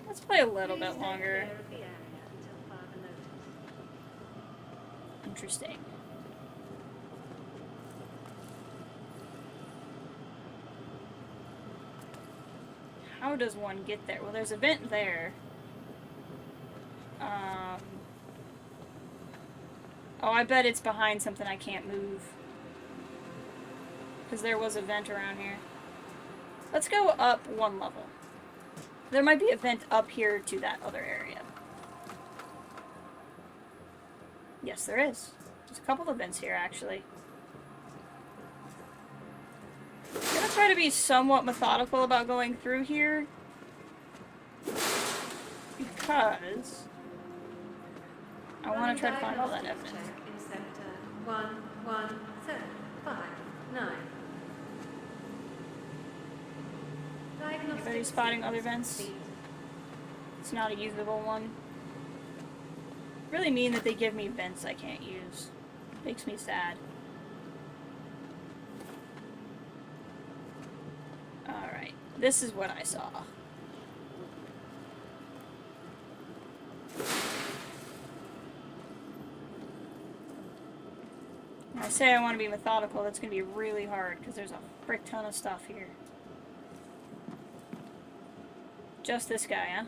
Let's play a little bit longer. Interesting. How does one get there? Well, there's a vent there. Oh, I bet it's behind something I can't move. Because there was a vent around here. Let's go up one level. There might be a vent up here to that other area. Yes, there is. There's a couple of vents here, actually. I'm gonna try to be somewhat methodical about going through here. Because I want to try to find all that evidence.
In sector 117559.
Anybody spotting other vents? It's not a usable one. Really mean that they give me vents I can't use. Makes me sad. Alright, this is what I saw. When I say I want to be methodical, that's going to be really hard because there's a frick ton of stuff here. Just this guy, huh?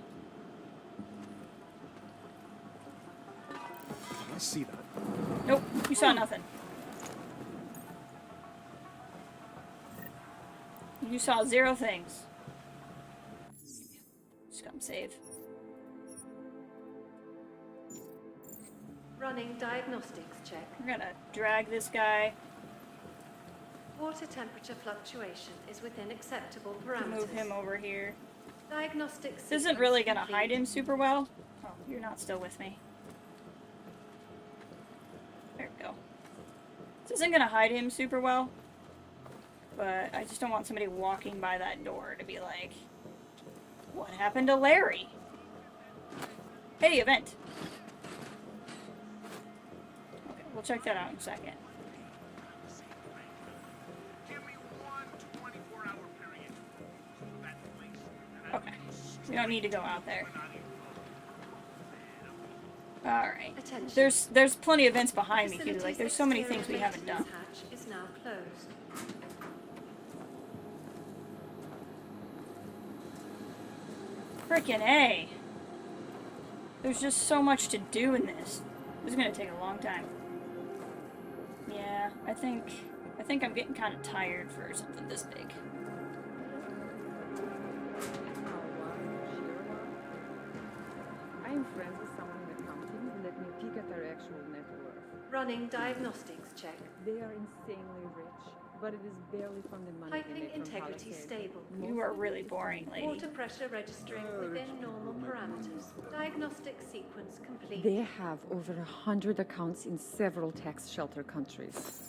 I see that.
Nope, you saw nothing. You saw 0 things. Scum save.
Running diagnostics check.
We're gonna drag this guy.
Water temperature fluctuation is within acceptable parameters.
Move him over here.
Diagnostics.
This isn't really gonna hide him super well. Oh, you're not still with me. There we go. This isn't gonna hide him super well. But I just don't want somebody walking by that door to be like, what happened to Larry? Hey, event. Okay, we'll check that out in a second. Okay, we don't need to go out there. Alright. There's plenty of events behind me too. Like, there's so many things we haven't done.
Hatch is now closed.
Frickin' A. There's just so much to do in this. This is gonna take a long time. Yeah, I think I'm getting kind of tired for something this big.
friends with someone in accounting. Let me peek at their actual net worth.
Running diagnostics check.
They are insanely rich, but it is barely from the money they
Piping
make from
integrity
Palisade.
stable.
You are really boring, lady.
Water pressure registering within normal parameters. Diagnostic sequence complete.
They have over 100 accounts in several tax shelter countries,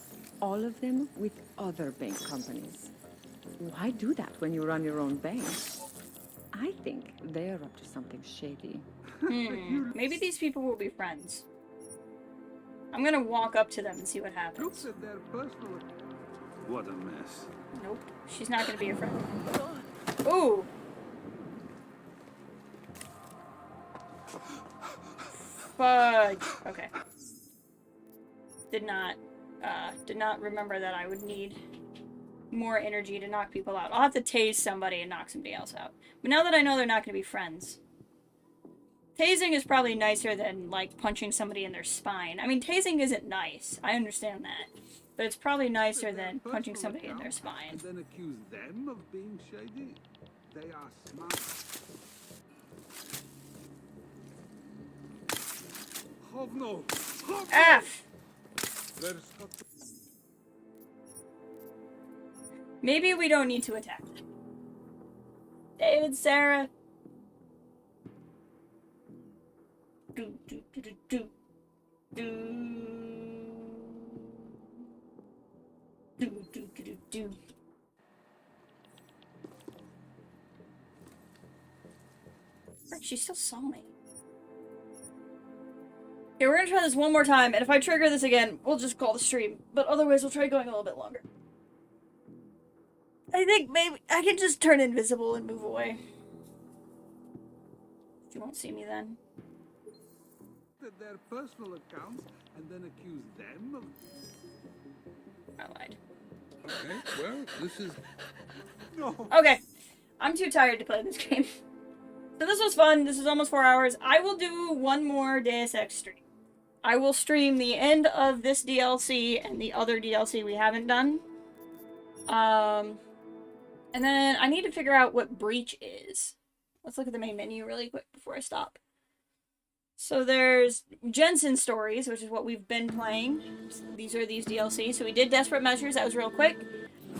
all of them with other bank companies. Why do that when you run your own bank? I think they're up to something shady.
Maybe these people will be friends. I'm gonna walk up to them and see what happens.
What a mess.
Nope, she's not gonna be a friend. Ooh! Fudge! Okay. Did not remember that I would need more energy to knock people out. I'll have to tase somebody and knock somebody else out. But now that I know they're not gonna be friends, tasing is probably nicer than, like, punching somebody in their spine. I mean, tasing isn't nice. I understand that. But it's probably nicer than punching somebody in their spine.
And then accuse them of being shady? They are smart. Oh no!
F! Maybe we don't need to attack them. David, Sarah. Do, do, do, do, do. Do, do, do, do, do. Frick, she still saw me. Okay, we're gonna try this one more time, and if I trigger this again, we'll just call the stream. But otherwise, we'll try going a little bit longer. I think maybe I can just turn invisible and move away. You won't see me then.
Their personal accounts and then accuse them of...
I lied.
Okay, well, this is... No.
Okay. I'm too tired to play this game. So this was fun. This is almost 4 hours. I will do one more Deus Ex stream. I will stream the end of this DLC and the other DLC we haven't done. And then I need to figure out what Breach is. Let's look at the main menu really quick before I stop. So there's Jensen Stories, which is what we've been playing. These are these DLC. So we did Desperate Measures. That was real quick.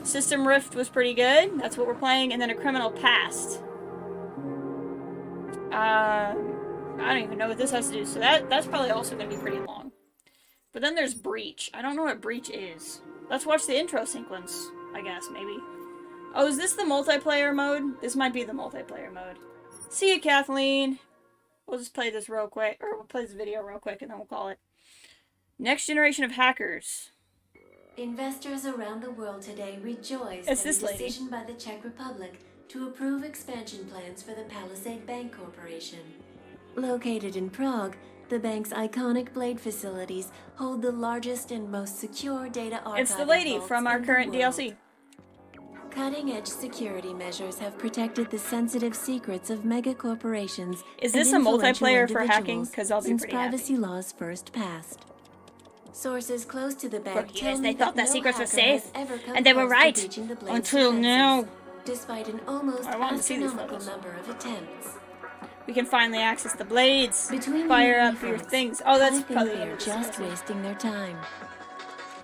System Rift was pretty good. That's what we're playing. And then A Criminal Past. I don't even know what this has to do. So that's probably also going to be pretty long. But then there's Breach. I don't know what Breach is. Let's watch the intro sequence, I guess, maybe. Oh, is this the multiplayer mode? This might be the multiplayer mode. See ya, Kathleen. We'll just play this real quick, or we'll play this video real quick and then we'll call it. Next generation of hackers.
Investors around the world today rejoice
It's
at
this
a
lady.
decision by the Czech Republic to approve expansion plans for the Palisade Bank Corporation. Located in Prague, the bank's iconic blade facilities hold the largest and most secure data archive.
It's the lady
vaults
from our
in the
current
world.
DLC.
Cutting-edge security measures have protected the sensitive secrets of mega corporations.
Is this
and
a
influential
multiplayer for hacking?
individuals
Because I'll be
since
pretty
privacy laws first passed. Sources close to the bank
For
tell
years
me
they thought
that
that
no
secrets were
hacker has
safe,
ever come
and they were
close to
right
breaching the blade's
until
defenses,
now.
despite an almost
I want to see these
astronomical
photos.
number of attempts.
We can finally access the blades.
Between
Fire
you
up
and
your
folks,
things. Oh, that's
I think
probably
they're just wasting their time.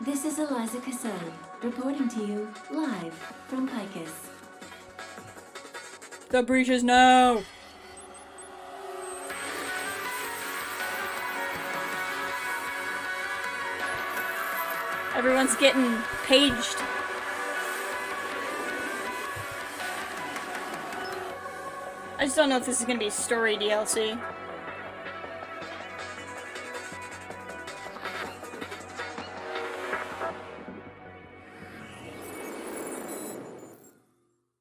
This is Eliza Cassan, reporting to you live from Picus.
The breaches now. Everyone's getting paged. I just don't know if this is gonna be story DLC.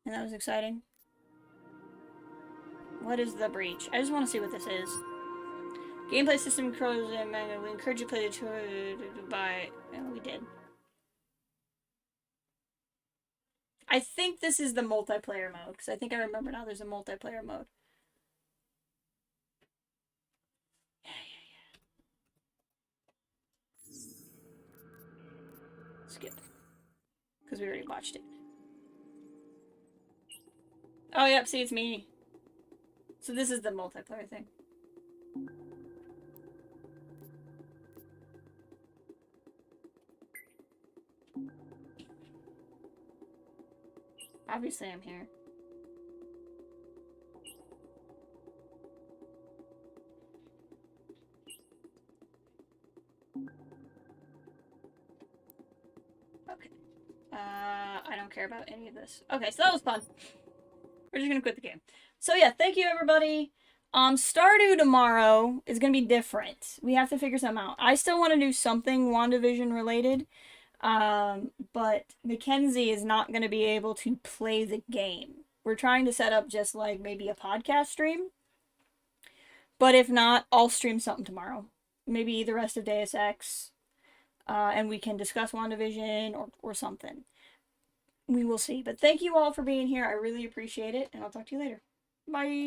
And that was exciting. What is the breach? I just want to see what this is. Gameplay system controls and we encourage you to play the tour by. And we did. I think this is the multiplayer mode because I think I remember now. There's a multiplayer mode. Yeah. Skip. Because we already watched it. Oh, yep. See, it's me. So this is the multiplayer thing. Obviously I'm here. Okay. I don't care about any of this. Okay, so that was fun. We're just gonna quit the game. So yeah, thank you everybody. Stardew tomorrow is gonna be different. We have to figure something out. I still want to do something WandaVision related. But Mackenzie is not gonna be able to play the game. We're trying to set up just like maybe a podcast stream. But if not, I'll stream something tomorrow. Maybe the rest of Deus Ex. And we can discuss WandaVision or something. We will see. But thank you all for being here. I really appreciate it. And I'll talk to you later. Bye.